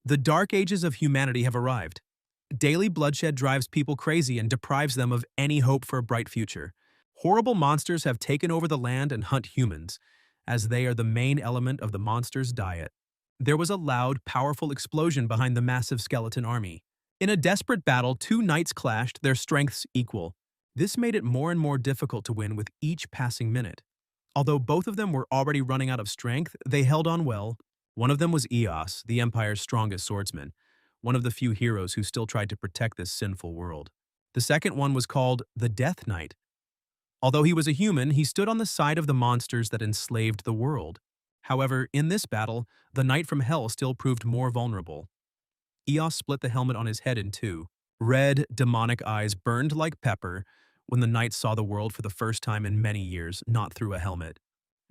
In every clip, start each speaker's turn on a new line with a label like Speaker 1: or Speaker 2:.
Speaker 1: The dark ages of humanity have arrived. Daily bloodshed drives people crazy and deprives them of any hope for a bright future. Horrible monsters have taken over the land and hunt humans, as they are the main element of the monster's diet. There was a loud, powerful explosion behind the massive skeleton army. In a desperate battle, two knights clashed, their strengths equal. This made it more and more difficult to win with each passing minute. Although both of them were already running out of strength, they held on well. One of them was Eos, the Empire's strongest swordsman, one of the few heroes who still tried to protect this sinful world. The second one was called the Death Knight. Although he was a human, he stood on the side of the monsters that enslaved the world. However, in this battle, the Knight from Hell still proved more vulnerable. Eos split the helmet on his head in two. Red, demonic eyes burned like pepper when the Knight saw the world for the first time in many years, not through a helmet.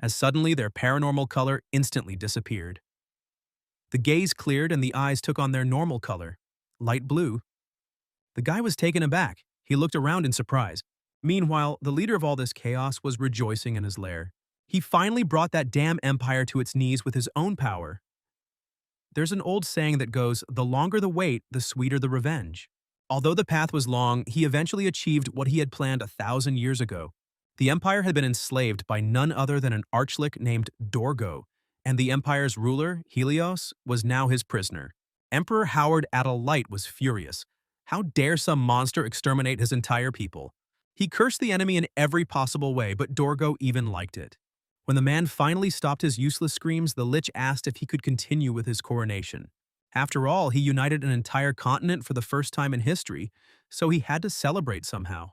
Speaker 1: As suddenly their paranormal color instantly disappeared. The gaze cleared and the eyes took on their normal color, light blue. The guy was taken aback. He looked around in surprise. Meanwhile, the leader of all this chaos was rejoicing in his lair. He finally brought that damn empire to its knees with his own power. There's an old saying that goes, the longer the wait, the sweeter the revenge. Although the path was long, he eventually achieved what he had planned 1,000 years ago. The empire had been enslaved by none other than an archlich named Dorgo, and the empire's ruler, Helios, was now his prisoner. Emperor Howard Adel was furious. How dare some monster exterminate his entire people? He cursed the enemy in every possible way, but Dorgo even liked it. When the man finally stopped his useless screams, the Lich asked if he could continue with his coronation. After all, he united an entire continent for the first time in history, so he had to celebrate somehow.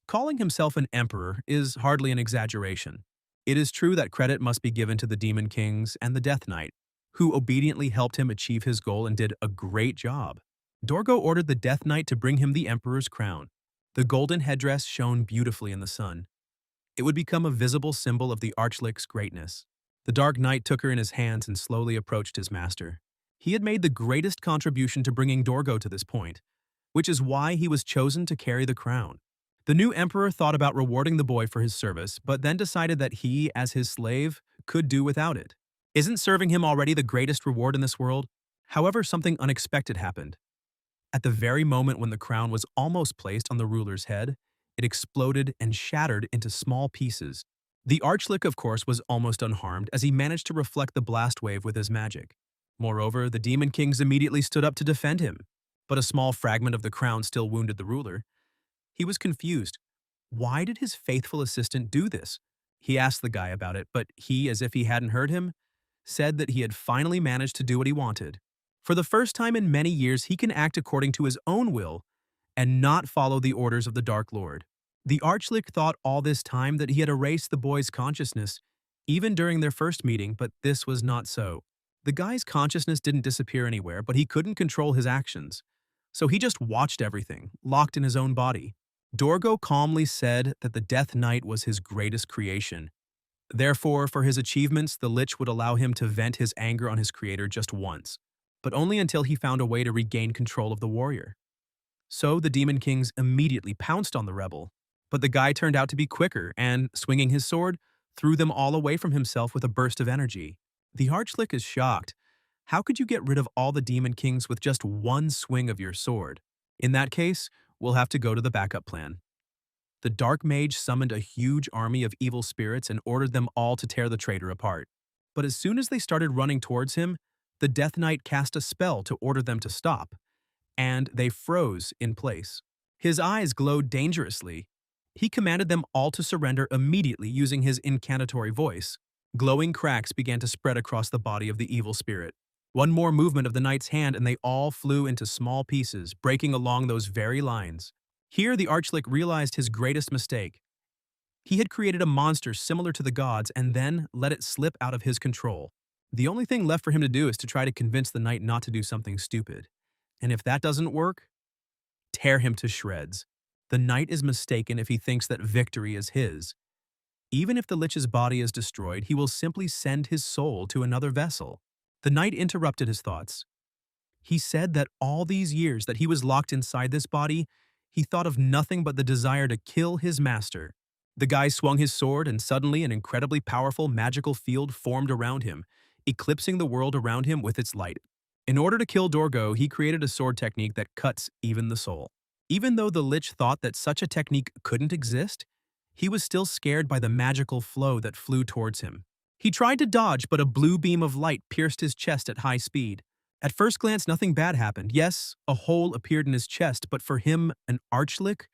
Speaker 1: Calling himself an emperor is hardly an exaggeration. It is true that credit must be given to the Demon Kings and the Death Knight, who obediently helped him achieve his goal and did a great job. Dorgo ordered the Death Knight to bring him the emperor's crown. The golden headdress shone beautifully in the sun. It would become a visible symbol of the Archlich's greatness. The Dark Knight took her in his hands and slowly approached his master. He had made the greatest contribution to bringing Dorgo to this point, which is why he was chosen to carry the crown. The new emperor thought about rewarding the boy for his service, but then decided that he, as his slave, could do without it. Isn't serving him already the greatest reward in this world? However, something unexpected happened. At the very moment when the crown was almost placed on the ruler's head, it exploded and shattered into small pieces. The Archlich, of course, was almost unharmed as he managed to reflect the blast wave with his magic. Moreover, the Demon Kings immediately stood up to defend him, but a small fragment of the crown still wounded the ruler. He was confused. Why did his faithful assistant do this? He asked the guy about it, but he, as if he hadn't heard him, said that he had finally managed to do what he wanted. For the first time in many years, he can act according to his own will and not follow the orders of the Dark Lord. The Archlich thought all this time that he had erased the boy's consciousness, even during their first meeting, but this was not so. The guy's consciousness didn't disappear anywhere, but he couldn't control his actions. So he just watched everything, locked in his own body. Dorgo calmly said that the Death Knight was his greatest creation. Therefore, for his achievements, the Lich would allow him to vent his anger on his creator just once, but only until he found a way to regain control of the warrior. So the Demon Kings immediately pounced on the rebel, but the guy turned out to be quicker and, swinging his sword, threw them all away from himself with a burst of energy. The Archlich is shocked. How could you get rid of all the Demon Kings with just one swing of your sword? In that case, we'll have to go to the backup plan. The Dark Mage summoned a huge army of evil spirits and ordered them all to tear the traitor apart. But as soon as they started running towards him, the Death Knight cast a spell to order them to stop, and they froze in place. His eyes glowed dangerously. He commanded them all to surrender immediately using his incantory voice. Glowing cracks began to spread across the body of the evil spirit. One more movement of the knight's hand and they all flew into small pieces, breaking along those very lines. Here the Archlich realized his greatest mistake. He had created a monster similar to the gods and then let it slip out of his control. The only thing left for him to do is to try to convince the knight not to do something stupid. And if that doesn't work, tear him to shreds. The knight is mistaken if he thinks that victory is his. Even if the Lich's body is destroyed, he will simply send his soul to another vessel. The knight interrupted his thoughts. He said that all these years that he was locked inside this body, he thought of nothing but the desire to kill his master. The guy swung his sword and suddenly an incredibly powerful magical field formed around him, eclipsing the world around him with its light. In order to kill Dorgo, he created a sword technique that cuts even the soul. Even though the Lich thought that such a technique couldn't exist, he was still scared by the magical flow that flew towards him. He tried to dodge, but a blue beam of light pierced his chest at high speed. At first glance, nothing bad happened. Yes, a hole appeared in his chest, but for him, an archlick?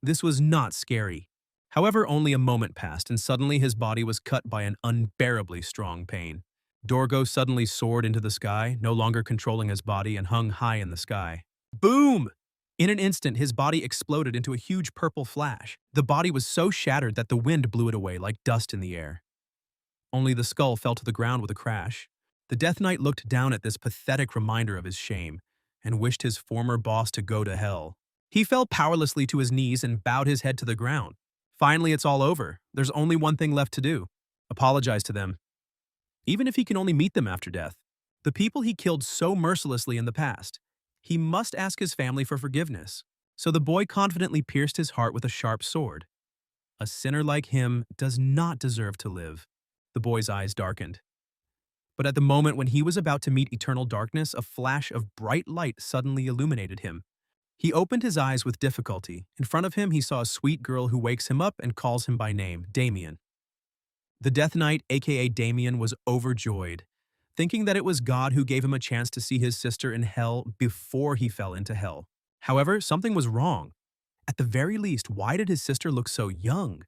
Speaker 1: This was not scary. However, only a moment passed, and suddenly his body was cut by an unbearably strong pain. Dorgo suddenly soared into the sky, no longer controlling his body, and hung high in the sky. Boom! In an instant, his body exploded into a huge purple flash. The body was so shattered that the wind blew it away like dust in the air. Only the skull fell to the ground with a crash. The Death Knight looked down at this pathetic reminder of his shame and wished his former boss to go to hell. He fell powerlessly to his knees and bowed his head to the ground. Finally, it's all over. There's only one thing left to do. Apologize to them. Even if he can only meet them after death. The people he killed so mercilessly in the past. He must ask his family for forgiveness. So the boy confidently pierced his heart with a sharp sword. A sinner like him does not deserve to live. The boy's eyes darkened. But at the moment when he was about to meet eternal darkness, a flash of bright light suddenly illuminated him. He opened his eyes with difficulty. In front of him, he saw a sweet girl who wakes him up and calls him by name, Damien. The Death Knight, aka Damien, was overjoyed, thinking that it was God who gave him a chance to see his sister in hell before he fell into hell. However, something was wrong. At the very least, why did his sister look so young?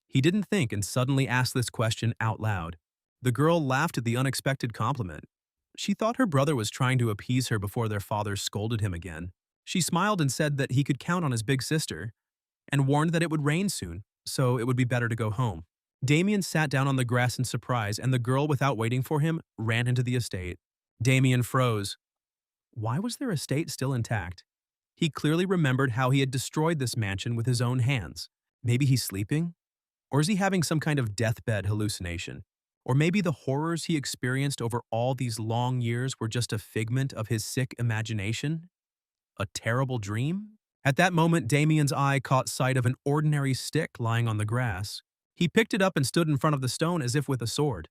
Speaker 1: He didn't think and suddenly asked this question out loud. The girl laughed at the unexpected compliment. She thought her brother was trying to appease her before their father scolded him again. She smiled and said that he could count on his big sister, and warned that it would rain soon, so it would be better to go home. Damien sat down on the grass in surprise, and the girl, without waiting for him, ran into the estate. Damien froze. Why was their estate still intact? He clearly remembered how he had destroyed this mansion with his own hands. Maybe he's sleeping? Or is he having some kind of deathbed hallucination? Or maybe the horrors he experienced over all these long years were just a figment of his sick imagination? A terrible dream? At that moment, Damien's eye caught sight of an ordinary stick lying on the grass. He picked it up and stood in front of the stone as if with a sword.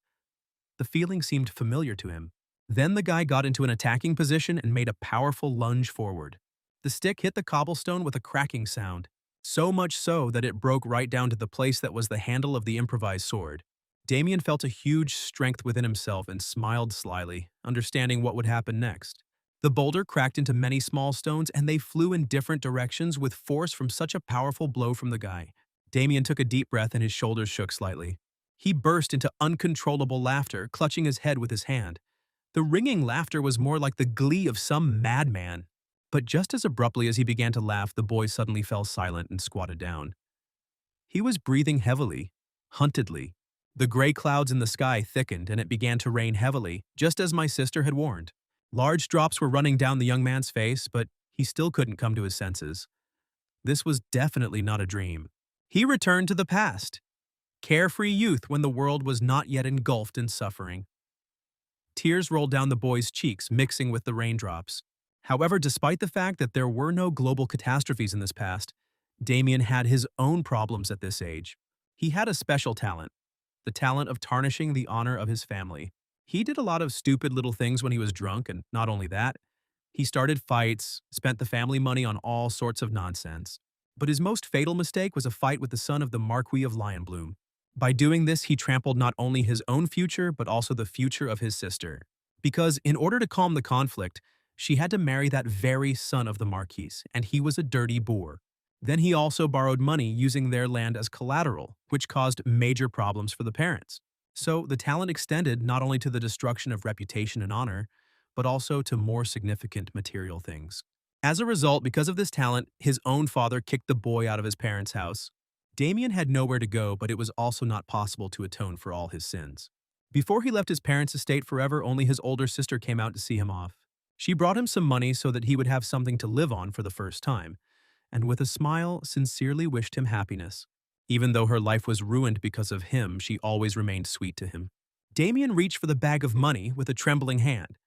Speaker 1: The feeling seemed familiar to him. Then the guy got into an attacking position and made a powerful lunge forward. The stick hit the cobblestone with a cracking sound, so much so that it broke right down to the place that was the handle of the improvised sword. Damien felt a huge strength within himself and smiled slyly, understanding what would happen next. The boulder cracked into many small stones, and they flew in different directions with force from such a powerful blow from the guy. Damien took a deep breath and his shoulders shook slightly. He burst into uncontrollable laughter, clutching his head with his hand. The ringing laughter was more like the glee of some madman. But just as abruptly as he began to laugh, the boy suddenly fell silent and squatted down. He was breathing heavily, huntedly. The gray clouds in the sky thickened, and it began to rain heavily, just as my sister had warned. Large drops were running down the young man's face, but he still couldn't come to his senses. This was definitely not a dream. He returned to the past. Carefree youth when the world was not yet engulfed in suffering. Tears rolled down the boy's cheeks, mixing with the raindrops. However, despite the fact that there were no global catastrophes in this past, Damien had his own problems at this age. He had a special talent, the talent of tarnishing the honor of his family. He did a lot of stupid little things when he was drunk, and not only that, he started fights, spent the family money on all sorts of nonsense. But his most fatal mistake was a fight with the son of the Marquis of Lionbloom. By doing this, he trampled not only his own future, but also the future of his sister. Because in order to calm the conflict, she had to marry that very son of the Marquis, and he was a dirty boor. Then he also borrowed money using their land as collateral, which caused major problems for the parents. So the talent extended not only to the destruction of reputation and honor, but also to more significant material things. As a result, because of this talent, his own father kicked the boy out of his parents' house. Damien had nowhere to go, but it was also not possible to atone for all his sins. Before he left his parents' estate forever, only his older sister came out to see him off. She brought him some money so that he would have something to live on for the first time, and with a smile, sincerely wished him happiness. Even though her life was ruined because of him, she always remained sweet to him. Damien reached for the bag of money with a trembling hand.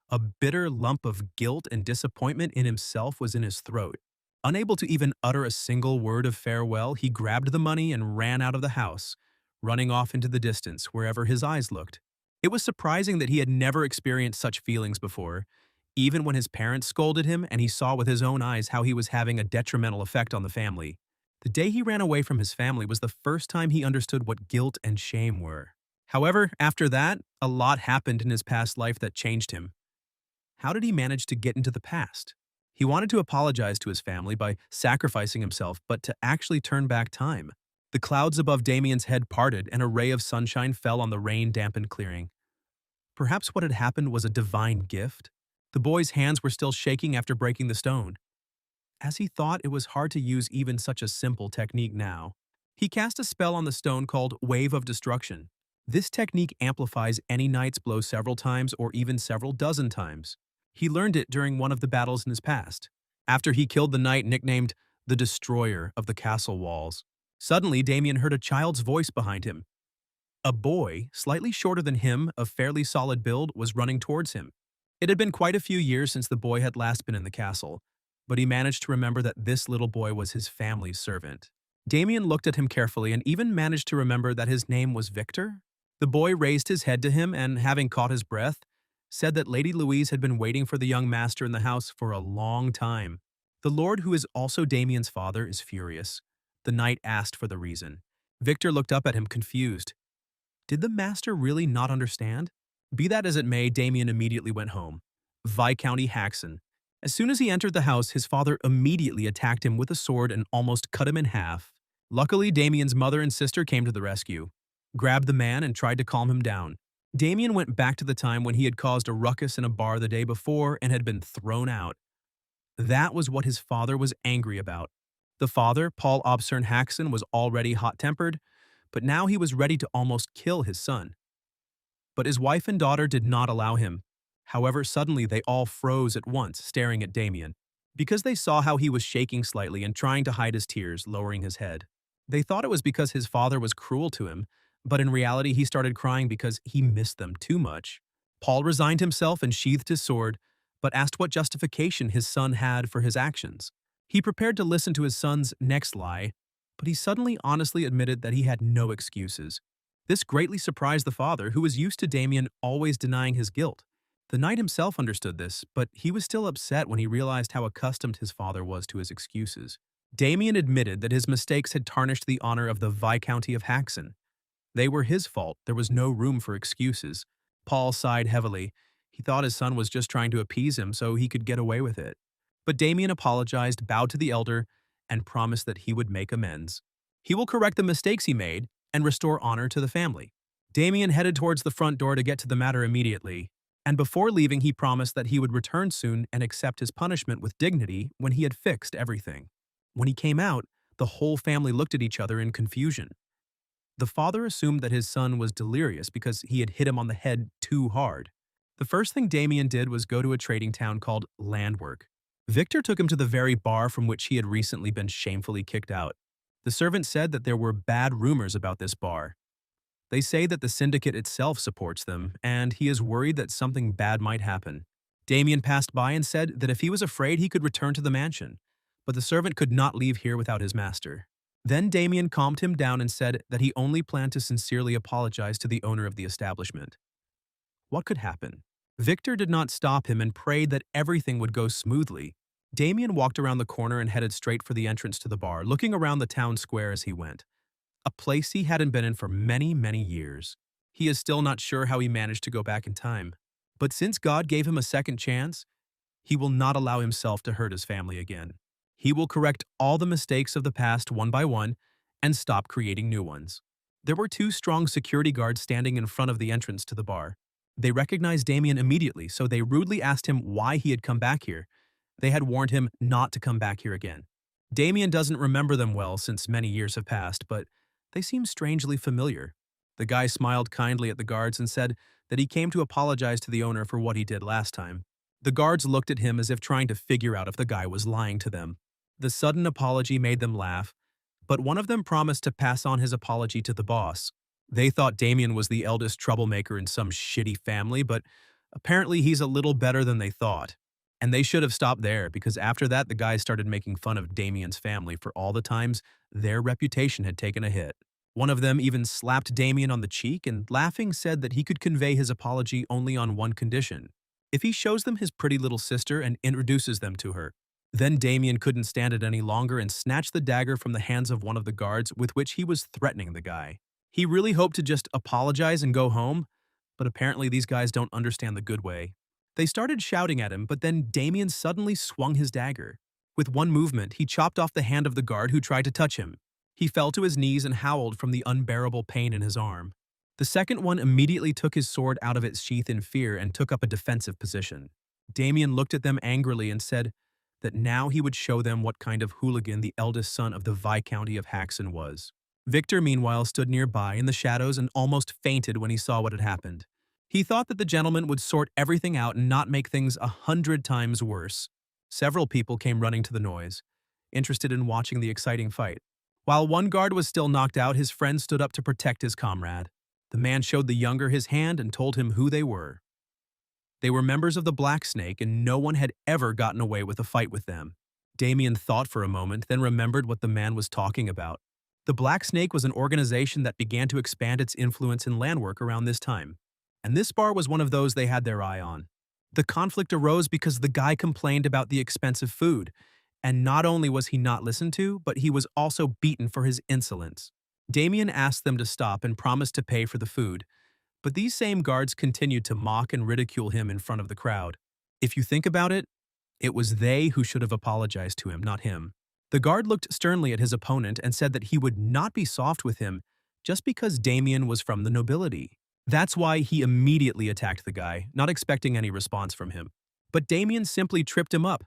Speaker 1: A bitter lump of guilt and disappointment in himself was in his throat. Unable to even utter a single word of farewell, he grabbed the money and ran out of the house, running off into the distance wherever his eyes looked. It was surprising that he had never experienced such feelings before, even when his parents scolded him and he saw with his own eyes how he was having a detrimental effect on the family. The day he ran away from his family was the first time he understood what guilt and shame were. However, after that, a lot happened in his past life that changed him. How did he manage to get into the past? He wanted to apologize to his family by sacrificing himself, but to actually turn back time. The clouds above Damien's head parted and a ray of sunshine fell on the rain-dampened clearing. Perhaps what had happened was a divine gift? The boy's hands were still shaking after breaking the stone. As he thought, it was hard to use even such a simple technique now. He cast a spell on the stone called Wave of Destruction. This technique amplifies any knight's blow several times or even several dozen times. He learned it during one of the battles in his past, after he killed the knight nicknamed the Destroyer of the Castle Walls. Suddenly, Damien heard a child's voice behind him. A boy, slightly shorter than him, of fairly solid build, was running towards him. It had been quite a few years since the boy had last been in the castle, but he managed to remember that this little boy was his family's servant. Damien looked at him carefully and even managed to remember that his name was Victor. The boy raised his head to him and, having caught his breath, said that Lady Louise had been waiting for the young master in the house for a long time. The lord, who is also Damien's father, is furious. The knight asked for the reason. Victor looked up at him confused. Did the master really not understand? Be that as it may, Damien immediately went home. Viscounty Haxon. As soon as he entered the house, his father immediately attacked him with a sword and almost cut him in half. Luckily, Damien's mother and sister came to the rescue, grabbed the man and tried to calm him down. Damien went back to the time when he had caused a ruckus in a bar the day before and had been thrown out. That was what his father was angry about. The father, Paul Obsern Haxon, was already hot-tempered, but now he was ready to almost kill his son. But his wife and daughter did not allow him. However, suddenly they all froze at once, staring at Damien, because they saw how he was shaking slightly and trying to hide his tears, lowering his head. They thought it was because his father was cruel to him, but in reality he started crying because he missed them too much. Paul resigned himself and sheathed his sword, but asked what justification his son had for his actions. He prepared to listen to his son's next lie, but he suddenly honestly admitted that he had no excuses. This greatly surprised the father, who was used to Damien always denying his guilt. The knight himself understood this, but he was still upset when he realized how accustomed his father was to his excuses. Damien admitted that his mistakes had tarnished the honor of the Viscounty of Haxon. They were his fault. There was no room for excuses. Paul sighed heavily. He thought his son was just trying to appease him so he could get away with it. But Damien apologized, bowed to the elder, and promised that he would make amends. He will correct the mistakes he made and restore honor to the family. Damien headed towards the front door to get to the matter immediately, and before leaving he promised that he would return soon and accept his punishment with dignity when he had fixed everything. When he came out, the whole family looked at each other in confusion. The father assumed that his son was delirious because he had hit him on the head too hard. The first thing Damien did was go to a trading town called Landwork. Victor took him to the very bar from which he had recently been shamefully kicked out. The servant said that there were bad rumors about this bar. They say that the syndicate itself supports them, and he is worried that something bad might happen. Damien passed by and said that if he was afraid he could return to the mansion, but the servant could not leave here without his master. Then Damien calmed him down and said that he only planned to sincerely apologize to the owner of the establishment. What could happen? Victor did not stop him and prayed that everything would go smoothly. Damien walked around the corner and headed straight for the entrance to the bar, looking around the town square as he went. A place he hadn't been in for many, many years. He is still not sure how he managed to go back in time. But since God gave him a second chance, he will not allow himself to hurt his family again. He will correct all the mistakes of the past one by one and stop creating new ones. There were two strong security guards standing in front of the entrance to the bar. They recognized Damien immediately, so they rudely asked him why he had come back here. They had warned him not to come back here again. Damien doesn't remember them well since many years have passed, but they seem strangely familiar. The guy smiled kindly at the guards and said that he came to apologize to the owner for what he did last time. The guards looked at him as if trying to figure out if the guy was lying to them. The sudden apology made them laugh, but one of them promised to pass on his apology to the boss. They thought Damien was the eldest troublemaker in some shitty family, but apparently he's a little better than they thought. And they should have stopped there, because after that the guys started making fun of Damien's family for all the times their reputation had taken a hit. One of them even slapped Damien on the cheek and, laughing, said that he could convey his apology only on one condition: if he shows them his pretty little sister and introduces them to her. Then Damien couldn't stand it any longer and snatched the dagger from the hands of one of the guards with which he was threatening the guy. He really hoped to just apologize and go home, but apparently these guys don't understand the good way. They started shouting at him, but then Damien suddenly swung his dagger. With one movement, he chopped off the hand of the guard who tried to touch him. He fell to his knees and howled from the unbearable pain in his arm. The second one immediately took his sword out of its sheath in fear and took up a defensive position. Damien looked at them angrily and said that now he would show them what kind of hooligan the eldest son of the Viscounty of Haxon was. Victor, meanwhile, stood nearby in the shadows and almost fainted when he saw what had happened. He thought that the gentleman would sort everything out and not make things 100 times worse. Several people came running to the noise, interested in watching the exciting fight. While one guard was still knocked out, his friend stood up to protect his comrade. The man showed the younger his hand and told him who they were. They were members of the Black Snake, and no one had ever gotten away with a fight with them. Damien thought for a moment, then remembered what the man was talking about. The Black Snake was an organization that began to expand its influence in landwork around this time, and this bar was one of those they had their eye on. The conflict arose because the guy complained about the expensive food, and not only was he not listened to, but he was also beaten for his insolence. Damien asked them to stop and promised to pay for the food, but these same guards continued to mock and ridicule him in front of the crowd. If you think about it, it was they who should have apologized to him, not him. The guard looked sternly at his opponent and said that he would not be soft with him just because Damien was from the nobility. That's why he immediately attacked the guy, not expecting any response from him. But Damien simply tripped him up,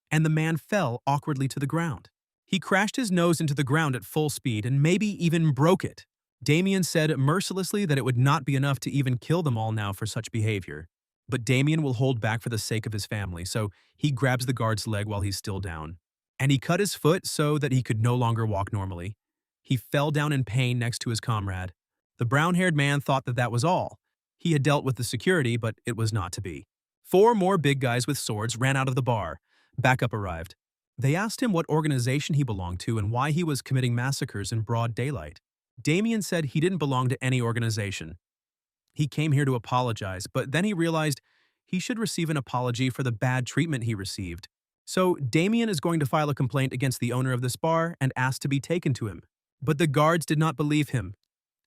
Speaker 1: and the man fell awkwardly to the ground. He crashed his nose into the ground at full speed and maybe even broke it. Damien said mercilessly that it would not be enough to even kill them all now for such behavior. But Damien will hold back for the sake of his family, so he grabs the guard's leg while he's still down. And he cut his foot so that he could no longer walk normally. He fell down in pain next to his comrade. The brown-haired man thought that that was all. He had dealt with the security, but it was not to be. 4 more big guys with swords ran out of the bar. Backup arrived. They asked him what organization he belonged to and why he was committing massacres in broad daylight. Damien said he didn't belong to any organization. He came here to apologize, but then he realized he should receive an apology for the bad treatment he received. So Damien is going to file a complaint against the owner of this bar and ask to be taken to him. But the guards did not believe him,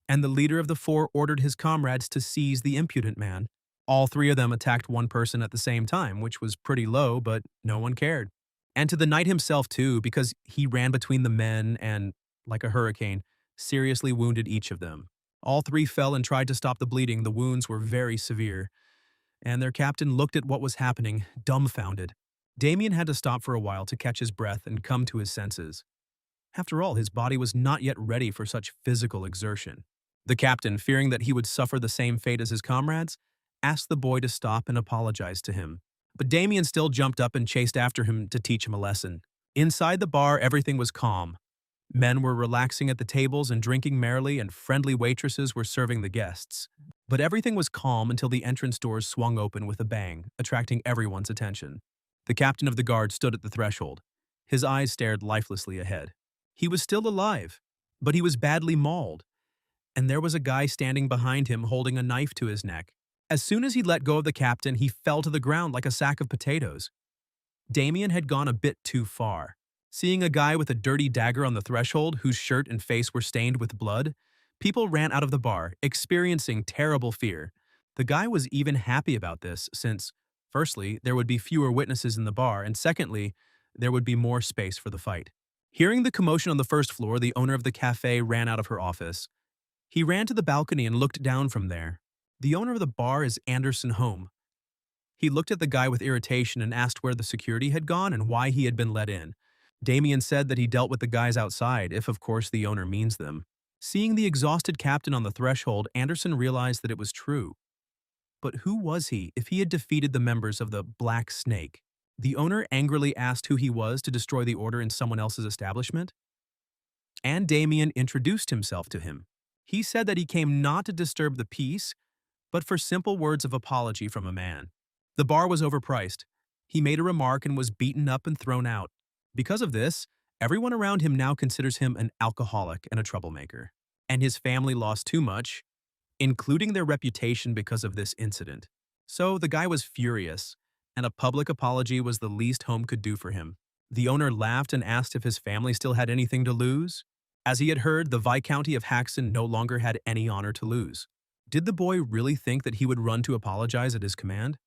Speaker 1: and the leader of the 4 ordered his comrades to seize the impudent man. All 3 of them attacked one person at the same time, which was pretty low, but no one cared. And to the knight himself too, because he ran between the men and, like a hurricane, seriously wounded each of them. All 3 fell and tried to stop the bleeding. The wounds were very severe, and their captain looked at what was happening, dumbfounded. Damien had to stop for a while to catch his breath and come to his senses. After all, his body was not yet ready for such physical exertion. The captain, fearing that he would suffer the same fate as his comrades, asked the boy to stop and apologize to him. But Damien still jumped up and chased after him to teach him a lesson. Inside the bar, everything was calm. Men were relaxing at the tables and drinking merrily, and friendly waitresses were serving the guests. But everything was calm until the entrance doors swung open with a bang, attracting everyone's attention. The captain of the guard stood at the threshold. His eyes stared lifelessly ahead. He was still alive, but he was badly mauled, and there was a guy standing behind him holding a knife to his neck. As soon as he let go of the captain, he fell to the ground like a sack of potatoes. Damien had gone a bit too far. Seeing a guy with a dirty dagger on the threshold, whose shirt and face were stained with blood, people ran out of the bar, experiencing terrible fear. The guy was even happy about this, since, firstly, there would be fewer witnesses in the bar, and secondly, there would be more space for the fight. Hearing the commotion on the first floor, the owner of the cafe ran out of her office. He ran to the balcony and looked down from there. The owner of the bar is Anderson Home. He looked at the guy with irritation and asked where the security had gone and why he had been let in. Damien said that he dealt with the guys outside, if of course the owner means them. Seeing the exhausted captain on the threshold, Anderson realized that it was true. But who was he if he had defeated the members of the Black Snake? The owner angrily asked who he was to destroy the order in someone else's establishment. And Damien introduced himself to him. He said that he came not to disturb the peace, but for simple words of apology from a man. The bar was overpriced. He made a remark and was beaten up and thrown out. Because of this, everyone around him now considers him an alcoholic and a troublemaker. and his family lost too much, including their reputation because of this incident. So the guy was furious, and a public apology was the least home could do for him. The owner laughed and asked if his family still had anything to lose. As he had heard, the Viscounty of Haxon no longer had any honor to lose. Did the boy really think that he would run to apologize at his command?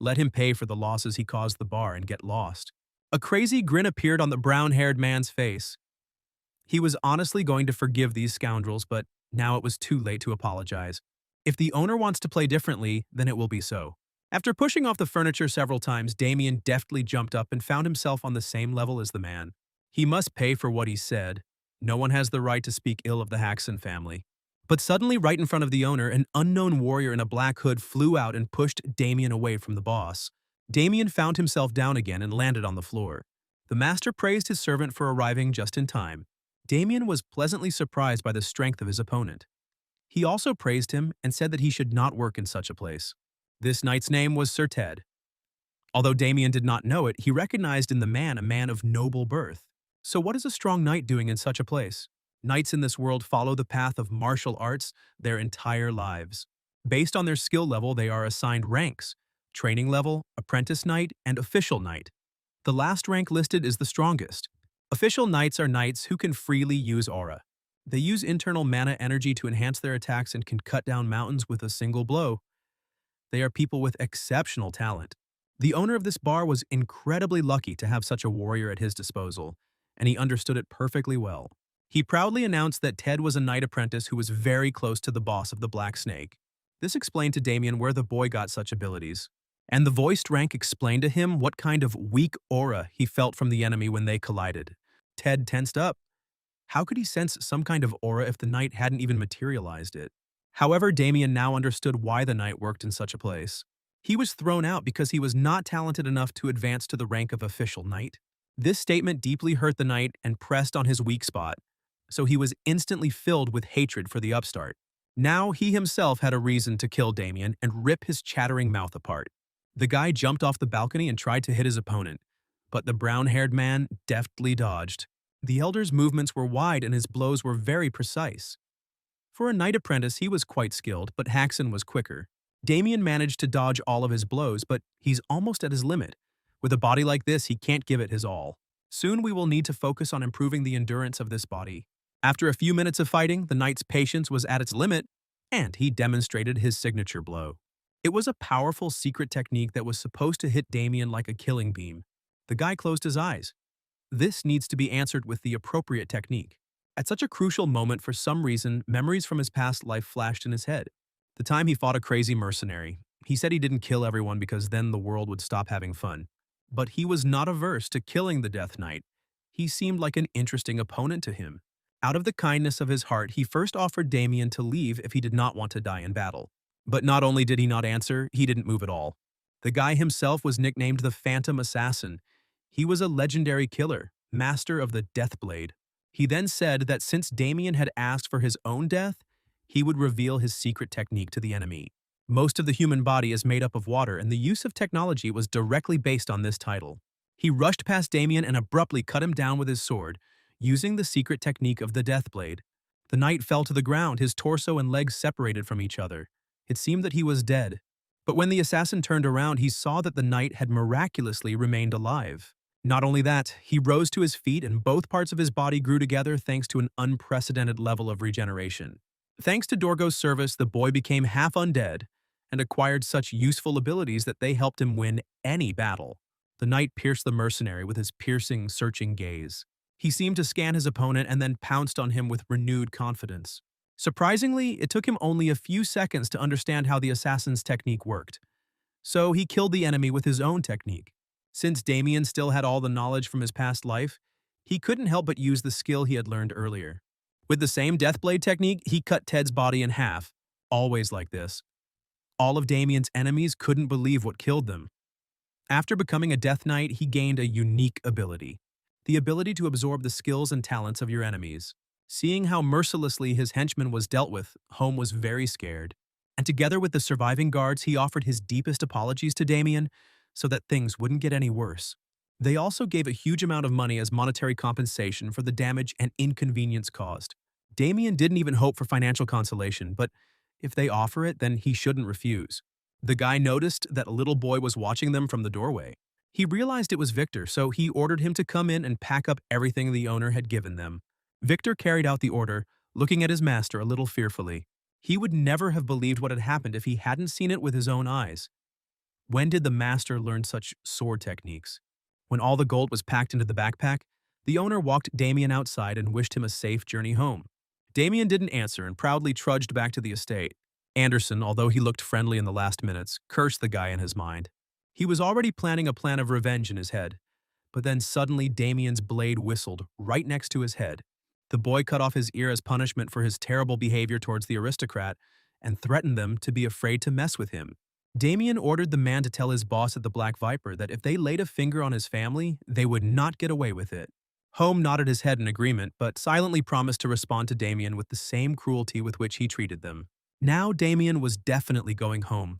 Speaker 1: Let him pay for the losses he caused the bar and get lost. A crazy grin appeared on the brown-haired man's face. He was honestly going to forgive these scoundrels, but now it was too late to apologize. If the owner wants to play differently, then it will be so. After pushing off the furniture several times, Damien deftly jumped up and found himself on the same level as the man. He must pay for what he said. No one has the right to speak ill of the Haxon family. But suddenly, right in front of the owner, an unknown warrior in a black hood flew out and pushed Damien away from the boss. Damien found himself down again and landed on the floor. The master praised his servant for arriving just in time. Damien was pleasantly surprised by the strength of his opponent. He also praised him and said that he should not work in such a place. This knight's name was Sir Ted. Although Damien did not know it, he recognized in the man a man of noble birth. So what is a strong knight doing in such a place? Knights in this world follow the path of martial arts their entire lives. Based on their skill level, they are assigned ranks: training level, apprentice knight, and official knight. The last rank listed is the strongest. Official knights are knights who can freely use aura. They use internal mana energy to enhance their attacks and can cut down mountains with a single blow. They are people with exceptional talent. The owner of this bar was incredibly lucky to have such a warrior at his disposal, and he understood it perfectly well. He proudly announced that Ted was a knight apprentice who was very close to the boss of the Black Snake. This explained to Damien where the boy got such abilities. And the voiced rank explained to him what kind of weak aura he felt from the enemy when they collided. Ted tensed up. How could he sense some kind of aura if the knight hadn't even materialized it? However, Damien now understood why the knight worked in such a place. He was thrown out because he was not talented enough to advance to the rank of official knight. This statement deeply hurt the knight and pressed on his weak spot, so he was instantly filled with hatred for the upstart. Now he himself had a reason to kill Damien and rip his chattering mouth apart. The guy jumped off the balcony and tried to hit his opponent, but the brown-haired man deftly dodged. The elder's movements were wide and his blows were very precise. For a knight apprentice, he was quite skilled, but Haxon was quicker. Damien managed to dodge all of his blows, but he's almost at his limit. With a body like this, he can't give it his all. Soon we will need to focus on improving the endurance of this body. After a few minutes of fighting, the knight's patience was at its limit, and he demonstrated his signature blow. It was a powerful secret technique that was supposed to hit Damien like a killing beam. The guy closed his eyes. This needs to be answered with the appropriate technique. At such a crucial moment, for some reason, memories from his past life flashed in his head. The time he fought a crazy mercenary. He said he didn't kill everyone because then the world would stop having fun. But he was not averse to killing the Death Knight. He seemed like an interesting opponent to him. Out of the kindness of his heart, he first offered Damien to leave if he did not want to die in battle. But not only did he not answer, he didn't move at all. The guy himself was nicknamed the Phantom Assassin. He was a legendary killer, master of the Death Blade. He then said that since Damien had asked for his own death, he would reveal his secret technique to the enemy. Most of the human body is made up of water, and the use of technology was directly based on this title. He rushed past Damien and abruptly cut him down with his sword, using the secret technique of the Death Blade. The knight fell to the ground, his torso and legs separated from each other. It seemed that he was dead. But when the assassin turned around, he saw that the knight had miraculously remained alive. Not only that, he rose to his feet and both parts of his body grew together thanks to an unprecedented level of regeneration. Thanks to Dorgo's service, the boy became half undead and acquired such useful abilities that they helped him win any battle. The knight pierced the mercenary with his piercing, searching gaze. He seemed to scan his opponent and then pounced on him with renewed confidence. Surprisingly, it took him only a few seconds to understand how the assassin's technique worked. So he killed the enemy with his own technique. Since Damien still had all the knowledge from his past life, he couldn't help but use the skill he had learned earlier. With the same Deathblade technique, he cut Ted's body in half, always like this. All of Damien's enemies couldn't believe what killed them. After becoming a Death Knight, he gained a unique ability. The ability to absorb the skills and talents of your enemies. Seeing how mercilessly his henchman was dealt with, Home was very scared. And together with the surviving guards, he offered his deepest apologies to Damien so that things wouldn't get any worse. They also gave a huge amount of money as monetary compensation for the damage and inconvenience caused. Damien didn't even hope for financial consolation, but if they offer it, then he shouldn't refuse. The guy noticed that a little boy was watching them from the doorway. He realized it was Victor, so he ordered him to come in and pack up everything the owner had given them. Victor carried out the order, looking at his master a little fearfully. He would never have believed what had happened if he hadn't seen it with his own eyes. When did the master learn such sword techniques? When all the gold was packed into the backpack, the owner walked Damien outside and wished him a safe journey home. Damien didn't answer and proudly trudged back to the estate. Anderson, although he looked friendly in the last minutes, cursed the guy in his mind. He was already planning a plan of revenge in his head. But then suddenly Damien's blade whistled right next to his head. The boy cut off his ear as punishment for his terrible behavior towards the aristocrat and threatened them to be afraid to mess with him. Damien ordered the man to tell his boss at the Black Viper that if they laid a finger on his family, they would not get away with it. Home nodded his head in agreement, but silently promised to respond to Damien with the same cruelty with which he treated them. Now Damien was definitely going home,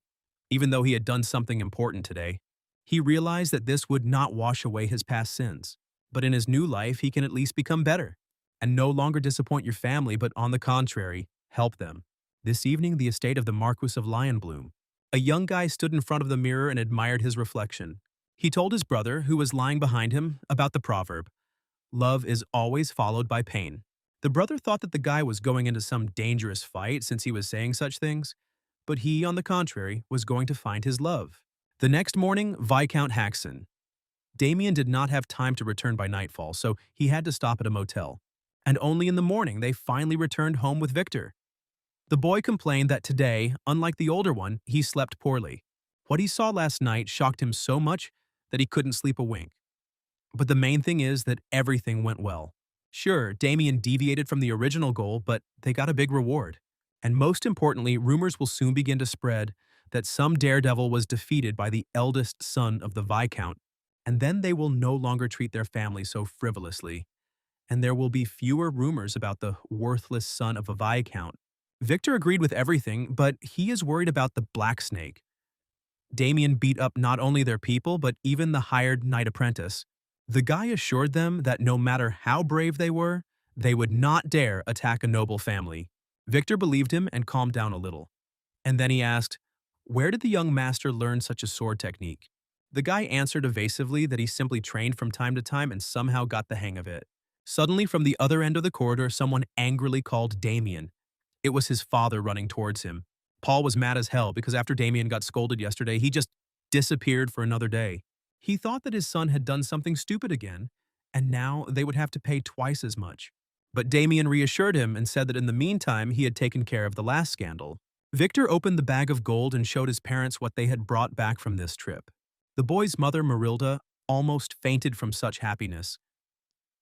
Speaker 1: even though he had done something important today. He realized that this would not wash away his past sins, but in his new life he can at least become better, and no longer disappoint your family, but on the contrary, help them. This evening, the estate of the Marquis of Lionbloom. A young guy stood in front of the mirror and admired his reflection. He told his brother, who was lying behind him, about the proverb, "Love is always followed by pain." The brother thought that the guy was going into some dangerous fight since he was saying such things, but he, on the contrary, was going to find his love. The next morning, Viscount Haxon. Damien did not have time to return by nightfall, so he had to stop at a motel. And only in the morning they finally returned home with Victor. The boy complained that today, unlike the older one, he slept poorly. What he saw last night shocked him so much that he couldn't sleep a wink. But the main thing is that everything went well. Sure, Damien deviated from the original goal, but they got a big reward. And most importantly, rumors will soon begin to spread that some daredevil was defeated by the eldest son of the Viscount, and then they will no longer treat their family so frivolously. And there will be fewer rumors about the worthless son of a Viscount. Victor agreed with everything, but he is worried about the Black Snake. Damien beat up not only their people, but even the hired knight apprentice. The guy assured them that no matter how brave they were, they would not dare attack a noble family. Victor believed him and calmed down a little. And then he asked, where did the young master learn such a sword technique? The guy answered evasively that he simply trained from time to time and somehow got the hang of it. Suddenly, from the other end of the corridor, someone angrily called Damien. It was his father running towards him. Paul was mad as hell because after Damien got scolded yesterday, he just disappeared for another day. He thought that his son had done something stupid again, and now they would have to pay twice as much. But Damien reassured him and said that in the meantime he had taken care of the last scandal. Victor opened the bag of gold and showed his parents what they had brought back from this trip. The boy's mother, Marilda, almost fainted from such happiness.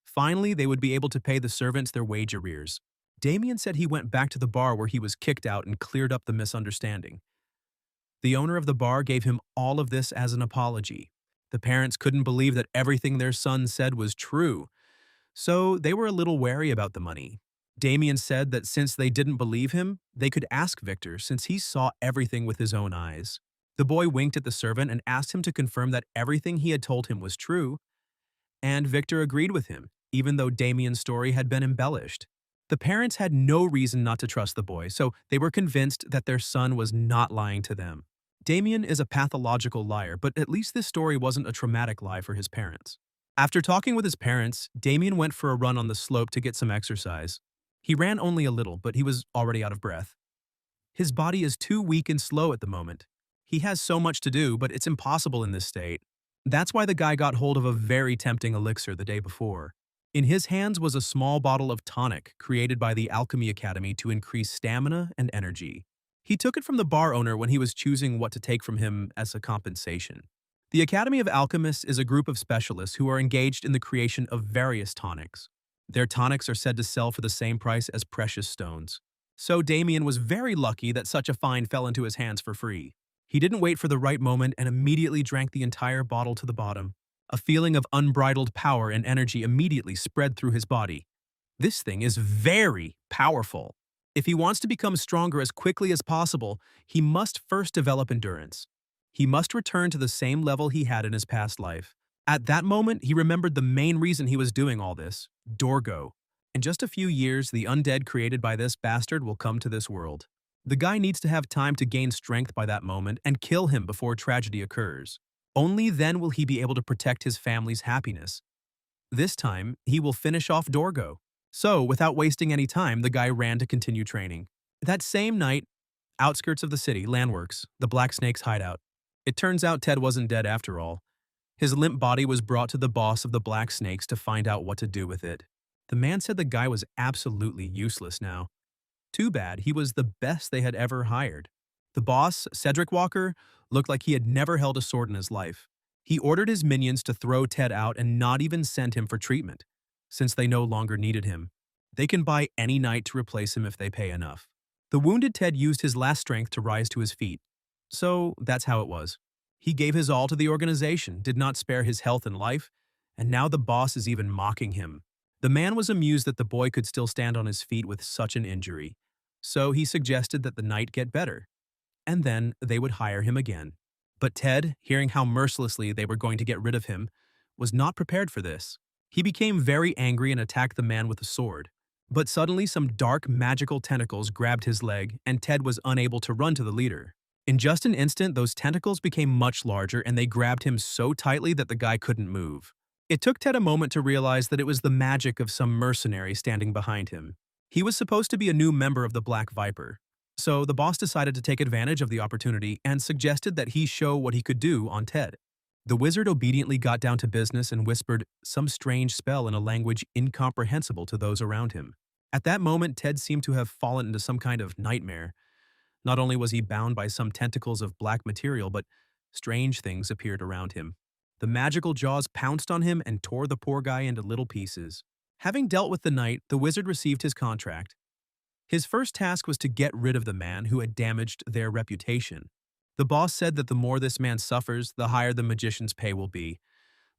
Speaker 1: Finally, they would be able to pay the servants their wage arrears. Damien said he went back to the bar where he was kicked out and cleared up the misunderstanding. The owner of the bar gave him all of this as an apology. The parents couldn't believe that everything their son said was true, so they were a little wary about the money. Damien said that since they didn't believe him, they could ask Victor since he saw everything with his own eyes. The boy winked at the servant and asked him to confirm that everything he had told him was true, and Victor agreed with him, even though Damien's story had been embellished. The parents had no reason not to trust the boy, so they were convinced that their son was not lying to them. Damien is a pathological liar, but at least this story wasn't a traumatic lie for his parents. After talking with his parents, Damien went for a run on the slope to get some exercise. He ran only a little, but he was already out of breath. His body is too weak and slow at the moment. He has so much to do, but it's impossible in this state. That's why the guy got hold of a very tempting elixir the day before. In his hands was a small bottle of tonic created by the Alchemy Academy to increase stamina and energy. He took it from the bar owner when he was choosing what to take from him as a compensation. The Academy of Alchemists is a group of specialists who are engaged in the creation of various tonics. Their tonics are said to sell for the same price as precious stones. So Damien was very lucky that such a find fell into his hands for free. He didn't wait for the right moment and immediately drank the entire bottle to the bottom. A feeling of unbridled power and energy immediately spread through his body. This thing is very powerful. If he wants to become stronger as quickly as possible, he must first develop endurance. He must return to the same level he had in his past life. At that moment, he remembered the main reason he was doing all this, Dorgo. In just a few years, the undead created by this bastard will come to this world. The guy needs to have time to gain strength by that moment and kill him before tragedy occurs. Only then will he be able to protect his family's happiness. This time, he will finish off Dorgo. So, without wasting any time, the guy ran to continue training. That same night, outskirts of the city, Landworks, the Black Snake's hideout. It turns out Ted wasn't dead after all. His limp body was brought to the boss of the Black Snakes to find out what to do with it. The man said the guy was absolutely useless now. Too bad, he was the best they had ever hired. The boss, Cedric Walker, looked like he had never held a sword in his life. He ordered his minions to throw Ted out and not even send him for treatment, since they no longer needed him. They can buy any knight to replace him if they pay enough. The wounded Ted used his last strength to rise to his feet. So that's how it was. He gave his all to the organization, did not spare his health and life, and now the boss is even mocking him. The man was amused that the boy could still stand on his feet with such an injury. So he suggested that the knight get better, and then they would hire him again. But Ted, hearing how mercilessly they were going to get rid of him, was not prepared for this. He became very angry and attacked the man with a sword. But suddenly some dark, magical tentacles grabbed his leg, and Ted was unable to run to the leader. In just an instant, those tentacles became much larger and they grabbed him so tightly that the guy couldn't move. It took Ted a moment to realize that it was the magic of some mercenary standing behind him. He was supposed to be a new member of the Black Viper. So the boss decided to take advantage of the opportunity and suggested that he show what he could do on Ted. The wizard obediently got down to business and whispered some strange spell in a language incomprehensible to those around him. At that moment, Ted seemed to have fallen into some kind of nightmare. Not only was he bound by some tentacles of black material, but strange things appeared around him. The magical jaws pounced on him and tore the poor guy into little pieces. Having dealt with the knight, the wizard received his contract. His first task was to get rid of the man who had damaged their reputation. The boss said that the more this man suffers, the higher the magician's pay will be.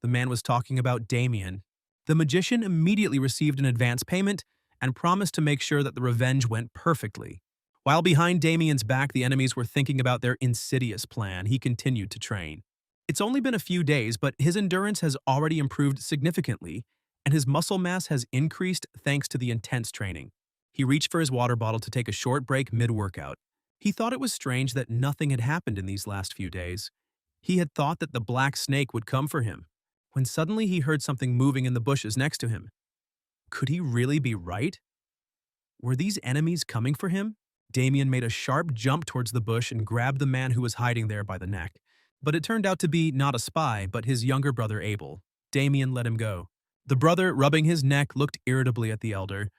Speaker 1: The man was talking about Damien. The magician immediately received an advance payment and promised to make sure that the revenge went perfectly. While behind Damien's back, the enemies were thinking about their insidious plan. He continued to train. It's only been a few days, but his endurance has already improved significantly, and his muscle mass has increased thanks to the intense training. He reached for his water bottle to take a short break mid-workout. He thought it was strange that nothing had happened in these last few days. He had thought that the Black Snake would come for him, when suddenly he heard something moving in the bushes next to him. Could he really be right? Were these enemies coming for him? Damien made a sharp jump towards the bush and grabbed the man who was hiding there by the neck. But it turned out to be not a spy, but his younger brother Abel. Damien let him go. The brother, rubbing his neck, looked irritably at the elder